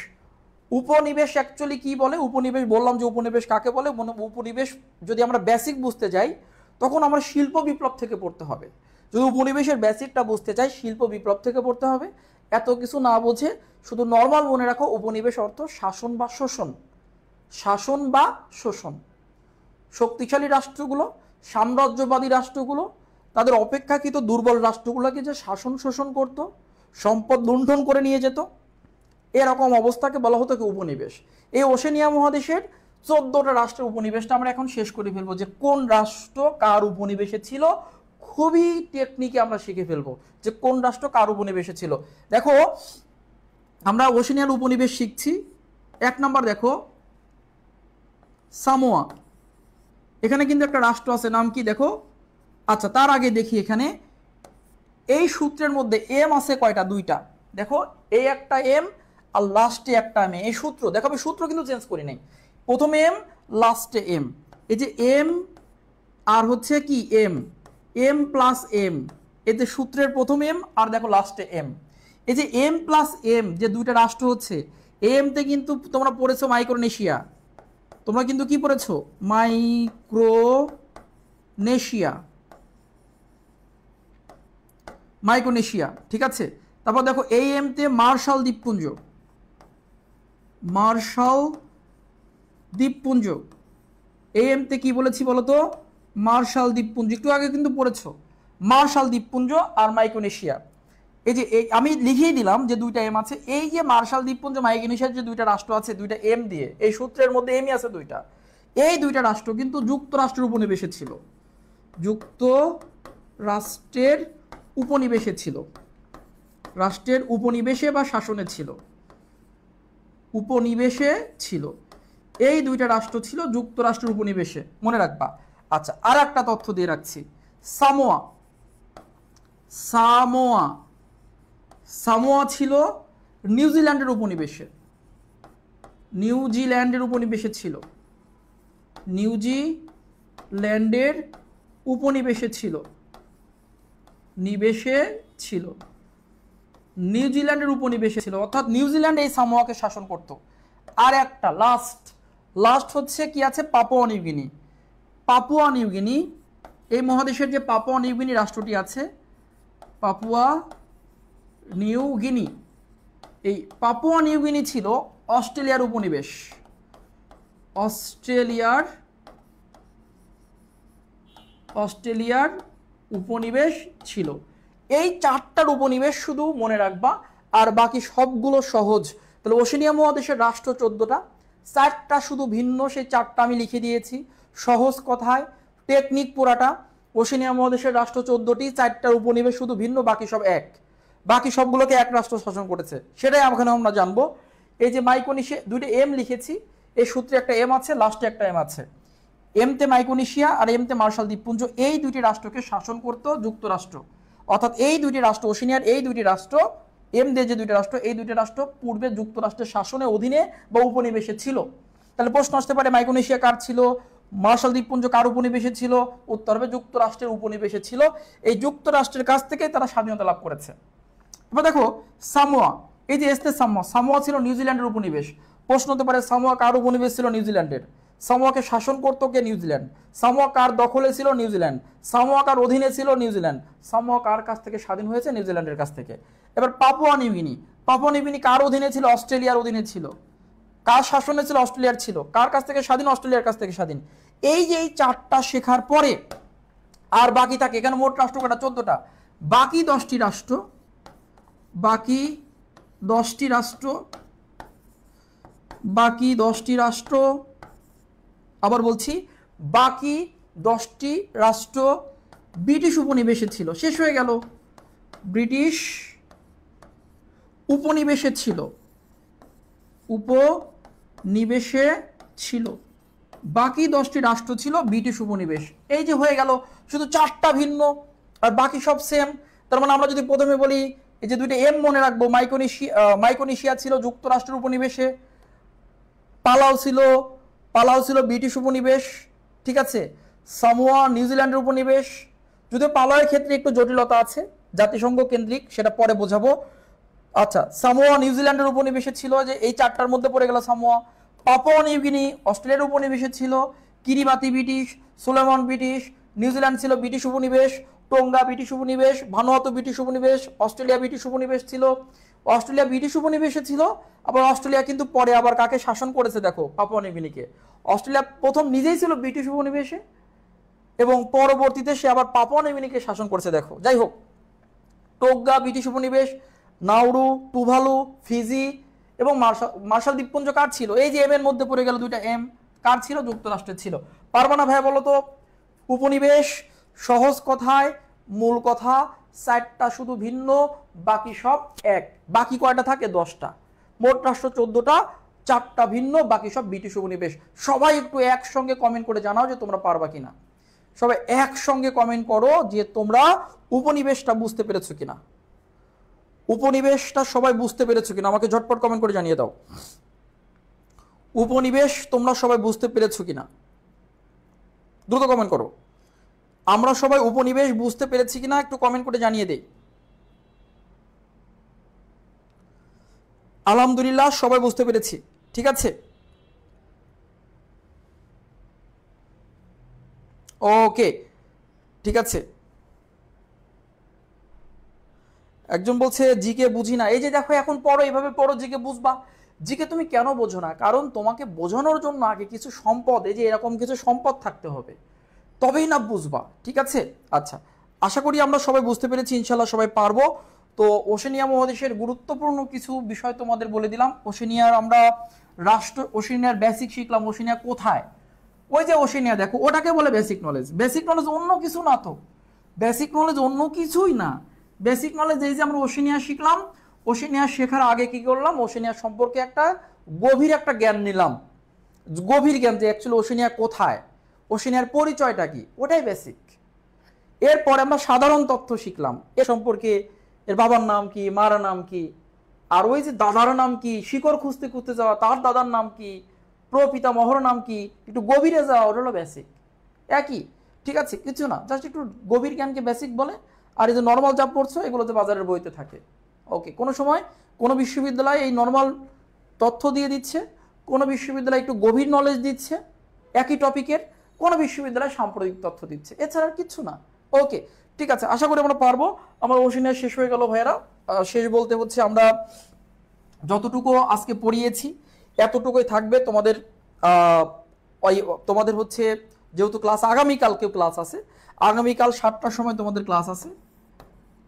Speaker 1: উপনিবেশ অ্যাকচুয়ালি কি বলে? উপনিবেশ বললাম যে উপনিবেশ কাকে বলে। উপনিবেশ যদি আমরা বেসিক বুঝতে যাই তখন আমরা শিল্প বিপ্লব থেকে পড়তে হবে। যদি উপনিবেশের বেসিকটা বুঝতে চাই শিল্প বিপ্লব থেকে পড়তে হবে। এত কিছু না বুঝে শুধু নর্মাল মনে রাখো, উপনিবেশ অর্থ শাসন বা শোষণ। শাসন বা শোষণ। শক্তিশালী রাষ্ট্রগুলো, সাম্রাজ্যবাদী রাষ্ট্রগুলো তাদের অপেক্ষাকৃত দুর্বল রাষ্ট্রগুলোকে যে শাসন শোষণ করত, সম্পদ লুণ্ঠন করে নিয়ে যেত, এরকম অবস্থাকে বলা হতো কি উপনিবেশ। এই ওশেনিয়া মহাদেশের 14টা রাষ্ট্রের উপনিবেশটা আমরা এখন শেষ করে ফেলবো, যে কোন রাষ্ট্র কার উপনিবেশে ছিল। খুবই টেকনিকে আমরা শিখে ফেলবো যে কোন রাষ্ট্র কার উপনিবেশে ছিল। দেখো আমরা ওশেনিয়ার উপনিবেশ শিখছি। 1 নাম্বার দেখো সামোয়া, এখানে কিন্তু একটা রাষ্ট্র আছে, নাম কি দেখো। আচ্ছা, তার আগে দেখি এখানে এই সূত্রের মধ্যে এম আছে কয়টা? 2টা। দেখো এই একটা এম আর লাস্টে একটা এম। এই সূত্র দেখো, আমি সূত্র কিন্তু চেঞ্জ করি নাই, প্রথমে এম লাস্টে এম। এই যে এম আর হচ্ছে কি এম, এম প্লাস এম, এতে সূত্রের প্রথম এম আর দেখো লাস্টে এম। এই যে এম প্লাস এম যে 2টা রাষ্ট্র হচ্ছে, এমতে কিন্তু তোমরা পড়েছো মাইক্রোনেশিয়া, তোমরা কিন্তু কি পড়েছো? মাইক্রোনেশিয়া, ঠিক আছে। তারপর দেখো এই এমতে মার্শাল দ্বীপপুঞ্জ, এই এমতে কি বলেছি বলতো? মার্শাল দ্বীপপুঞ্জ, একটু আগে কিন্তু পড়েছো মার্শাল দ্বীপপুঞ্জ আর মাইক্রোনেশিয়া। এই যে আমি লিখিয়ে দিলাম যে 2টা এম আছে। এই যে মার্শাল দ্বীপপুঞ্জ, মাইক্রোনেশিয়ার যে 2টা রাষ্ট্র আছে, 2টা এম দিয়ে, এই সূত্রের মধ্যে এমই আছে 2টা। এই 2টা রাষ্ট্র কিন্তু যুক্তরাষ্ট্রের উপনিবেশে ছিল, যুক্তরাষ্ট্রের উপনিবেশে ছিল, রাষ্ট্রের উপনিবেশে বা শাসনে ছিল, উপনিবেশে ছিল। এই দুইটা রাষ্ট্র ছিল যুক্তরাষ্ট্রের উপনিবেশে, মনে রাখবা। আচ্ছা, আর একটা তথ্য দিয়ে রাখছি, সামোয়া। সামোয়া সামোয়া ছিল নিউজিল্যান্ডের উপনিবেশে। নিউজিল্যান্ডের উপনিবেশে ছিল। নিউজিল্যান্ডের উপনিবেশে ছিল। নিবেশে ছিল। নিউজিল্যান্ডের উপনিবেশে ছিল, অর্থাৎ নিউজিল্যান্ড এই সামোয়াকে শাসন করত। আর একটা লাস্ট হচ্ছে কি আছে, পাপুয়া নিউগিনি। পাপুয়া নিউগিনি, এই মহাদেশের যে পাপুয়া নিউগিনি রাষ্ট্রটি আছে, পাপুয়া নিউগিনি, এই পাপুয়া নিউগিনি ছিল অস্ট্রেলিয়ার উপনিবেশ। অস্ট্রেলিয়ার উপনিবেশ ছিল। এই চারটার উপনিবেশ শুধু মনে রাখবা, আর বাকি সবগুলো সহজ। তাহলে ওশেনিয়া মহাদেশের রাষ্ট্র 14টা, চারটা শুধু ভিন্ন, সেই চারটা আমি লিখে দিয়েছি সহজ কথায়। টেকনিক পুরাটা, ওশেনিয়া মহাদেশের রাষ্ট্র 14টি, চারটার উপনিবেশ শুধু ভিন্ন, বাকি সব এক। বাকি সবগুলোকে এক রাষ্ট্র শাসন করেছে, সেটাই ওখানে আমরা জানবো। এই যে মাইক্রোনেশিয়া, দুইটা এম লিখেছি, এই সূত্রে একটা এম আছে, লাস্টে একটা এম আছে। এমতে মাইক্রোনেশিয়া আর এমতে মার্শাল দ্বীপপুঞ্জ, এই দুইটি রাষ্ট্রকে শাসন করত যুক্তরাষ্ট্র। অর্থাৎ এই দুইটি রাষ্ট্র, ওশেনিয়ার এই দুইটি রাষ্ট্র, এম দিয়ে যে দুইটি রাষ্ট্র, এই দুইটি রাষ্ট্র পূর্বে যুক্তরাষ্ট্রের শাসনের অধীনে বা উপনিবেশে ছিল। তাহলে প্রশ্ন আসতে পারে মাইক্রোনেশিয়া কার ছিল, মার্শাল দ্বীপপুঞ্জ কার উপনিবেশে ছিল? উত্তর হবে যুক্তরাষ্ট্রের উপনিবেশে ছিল। এই যুক্তরাষ্ট্রের কাছ থেকে তারা স্বাধীনতা লাভ করেছে। এবার দেখো সামোয়া, এই যে এস্তে সামোয়া ছিল নিউজিল্যান্ডের উপনিবেশ। প্রশ্ন হতে পারে সামোয়া কার উপনিবেশ ছিল? নিউজিল্যান্ডের। সামোয়াকে শাসন করতো কে? নিউজিল্যান্ড। সামোয়া কার দখলে ছিল? নিউজিল্যান্ড। সামোয়া কার অধীনে ছিল? নিউজিল্যান্ড। সামোয়া কার কাছ থেকে স্বাধীন হয়েছে? নিউজিল্যান্ডের কাছ থেকে। এবার পাপুয়া নিউগিনি, পাপুয়া নিউগিনি কার অধীনে ছিল? অস্ট্রেলিয়ার অধীনে ছিল। কার শাসনে ছিল? অস্ট্রেলিয়ার ছিল। কার কাছ থেকে স্বাধীন? অস্ট্রেলিয়ার কাছ থেকে স্বাধীন। এই যে এই চারটা শেখার পরে আর বাকি থাকে, এখানে মোট রাষ্ট্র কটা? 14টা। বাকি 10টি রাষ্ট্র, বাকি 10টি রাষ্ট্র, বাকি 10টি রাষ্ট্র, আবার বলছি বাকি 10টি রাষ্ট্র ব্রিটিশ উপনিবেশে ছিল। শেষ হয়ে গেল। ব্রিটিশ উপনিবেশে ছিল, উপনিবেশে ছিল। বাকি 10টি রাষ্ট্র ছিল ব্রিটিশ উপনিবেশ। এই যে হয়ে গেল, শুধু চারটা ভিন্ন আর বাকি সব সেম। তার মানে আমরা যদি প্রথমে বলি, এই যে দুইটা এম মনে রাখবো, মাইক্রোনেশিয়া ছিল যুক্তরাষ্ট্রের উপনিবেশে, পালাও ছিল ব্রিটিশ উপনিবেশ, ঠিক আছে। সামোয়া নিউজিল্যান্ডের উপনিবেশ, যদিও পালাওয়ের ক্ষেত্রে একটু জটিলতা আছে, জাতিসংঘ কেন্দ্রিক, সেটা পরে বোঝাবো। আচ্ছা, সামোয়া নিউজিল্যান্ডের উপনিবেশে ছিল, যে এই চারটার মধ্যে পড়ে গেল সামোয়া। পাপুয়া নিউগিনি অস্ট্রেলিয়ার উপনিবেশে ছিল। Kiribati British, Solomon British, New Zealand ছিল ব্রিটিশ উপনিবেশ, টোঙ্গা ব্রিটিশ উপনিবেশ, ভানুয়াতু ব্রিটিশ উপনিবেশ, অস্ট্রেলিয়া ব্রিটিশ উপনিবেশ ছিল। অস্ট্রেলিয়া ব্রিটিশ উপনিবেশে ছিল। আবার অস্ট্রেলিয়া কিন্তু পরে আবার কাকে শাসন করেছে দেখো, পাপুয়া নিউগিনিকে। অস্ট্রেলিয়া প্রথম নিজেই ছিল ব্রিটিশ উপনিবেশে এবং পরবর্তীতে সে আবার পাপুয়া নিউগিনিকে শাসন করেছে দেখো। যাই হোক, টোঙ্গা ব্রিটিশ উপনিবেশ, নাউরু, টুভালু, ফিজি এবং মার্শাল দ্বীপপুঞ্জ কার ছিল? এই যে এম এর মধ্যে পড়ে গেল দুইটা এম, কার ছিল? যুক্তরাষ্ট্রের ছিল। পারবো না ভাইয়া বলো তো? উপনিবেশ সহজ কথায়, মূল কথা, চারটা শুধু ভিন্ন, বাকি সব এক। বাকি কয়টা থাকে? 10টা। মোট রাষ্ট্র 14টা, চারটা ভিন্ন, বাকি সব ব্রিটিশ উপনিবেশ। সবাই একটু একসঙ্গে কমেন্ট করে জানাও যে তোমরা পারবা কিনা। সবাই একসঙ্গে কমেন্ট করো যে তোমরা উপনিবেশটা বুঝতে পেরেছো কিনা। উপনিবেশটা সবাই বুঝতে পেরেছো কিনা আমাকে ঝটপট কমেন্ট করে জানিয়ে দাও। উপনিবেশ তোমরা সবাই বুঝতে পেরেছো কিনা, দ্রুত কমেন্ট করো। আমরা সবাই উপনিবেশ বুঝতে পেরেছি কিনা একটু কমেন্ট করে জানিয়ে দেই। আলহামদুলিল্লাহ সবাই বুঝতে পেরেছি, ঠিক আছে। ওকে, ঠিক আছে। একজন বলছে জিকে বুঝি না। এই যে দেখো, এখন পড়ো, এইভাবে পড়ো, জিকে বুঝবা। জিকে তুমি কেন বোঝো না? কারণ তোমাকে বোঝানোর জন্য আগে কিছু সম্পদ, এই যে এরকম কিছু সম্পদ থাকতে হবে, তবেই না বুঝবা, ঠিক আছে। আচ্ছা, আশা করি আমরা সবাই বুঝতে পেরেছি, ইনশাল্লাহ সবাই পারবো। তো ওশেনিয়া মহাদেশের গুরুত্বপূর্ণ কিছু বিষয় তোমাদের বলে দিলাম। ওশেনিয়ার আমরা ওশেনিয়ার বেসিক শিখলাম। ওশেনিয়া কোথায়? ওই যে ওশেনিয়া দেখো, ওটাকে বলে বেসিক নলেজ। বেসিক নলেজ অন্য কিছু না তো, বেসিক নলেজ অন্য কিছুই না। বেসিক নলেজ এই যে আমরা ওশেনিয়া শিখলাম, ওশেনিয়া শেখার আগে কি করলাম? ওশেনিয়া সম্পর্কে একটা গভীর একটা জ্ঞান নিলাম, গভীর জ্ঞান যে অ্যাকচুয়ালি ওশেনিয়া কোথায়, ওশেনিয়ার পরিচয়টা কি, ওটাই বেসিক। এরপরে আমরা সাধারণ তথ্য শিখলাম এ সম্পর্কে, এর বাবার নাম কি, মার নাম কি, আর ওই যে দাদার নাম কি, শিকড় খুঁজতে খুঁজতে যাওয়া তার দাদার নাম কি, প্রপিতামহর নাম কি, একটু গভীরে যাওয়া, ওটা হলো বেসিক। একই, ঠিক আছে, কিছু না, জাস্ট একটু গভীর জ্ঞানকে বেসিক বলে। আর এই যে নর্মাল যা পড়ছো এগুলোতে বাজারের বইতে থাকে। ওকে, কোনো সময় কোনো বিশ্ববিদ্যালয়ে এই নর্মাল তথ্য দিয়ে দিচ্ছে, কোনো বিশ্ববিদ্যালয় একটু গভীর নলেজ দিচ্ছে একই টপিকের, কোনো বিশ্ববিদ্যালয় সাম্প্রতিক তথ্য দিচ্ছে, এছাড়া আর কিচ্ছু না। ওকে, ঠিক আছে, আশা করি আমরা পারবো। আমার ওশেনিয়া শেষ হয়ে গেল ভাইয়েরা। শেষ বলতে হচ্ছে আমরা যতটুকু আজকে পড়িয়েছি এতটুকুই থাকবে তোমাদের। ওই তোমাদের হচ্ছে যেহেতু ক্লাস আগামীকালকেও ক্লাস আছে, আগামীকাল 7টার সময় তোমাদের ক্লাস আছে।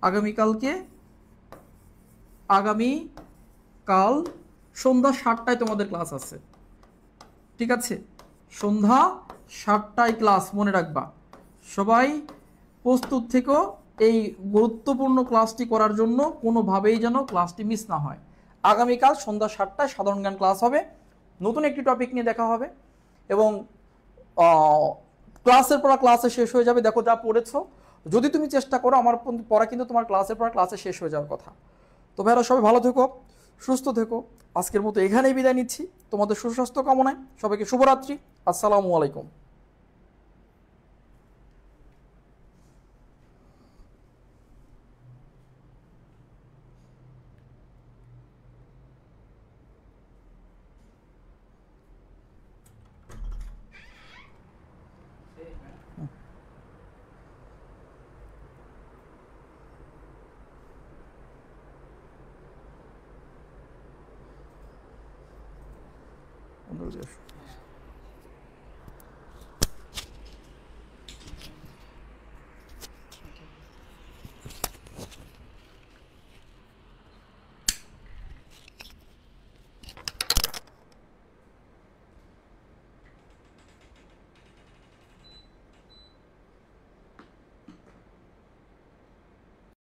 Speaker 1: আগামীকাল সন্ধ্যা 7টায় তোমাদের ক্লাস আছে, ঠিক আছে, সন্ধ্যা 7টায় ক্লাস, মনে রাখবা। সবাই প্রস্তুত থেকো এই গুরুত্বপূর্ণ ক্লাসটি করার জন্য, কোনোভাবেই যেন ক্লাসটি মিস না হয়। আগামীকাল সন্ধ্যা 7টায় সাধারণ জ্ঞান ক্লাস হবে, নতুন একটি টপিক নিয়ে দেখা হবে, এবং ক্লাসের পড়া ক্লাসে শেষ হয়ে যাবে। দেখো যা পড়েছো, যদি তুমি চেষ্টা করো, আমার পড়া কিন্তু তোমার ক্লাসের পড়া ক্লাসে শেষ হয়ে যাওয়ার কথা। তো ভাইরা সবাই ভালো থেকো, সুস্থ থেকো। আজকের মতো এখানেই বিদায় নিচ্ছি, তোমাদের সুস্বাস্থ্য কামনায় সবাইকে শুভরাত্রি। আসসালামু আলাইকুম। অনুরোধ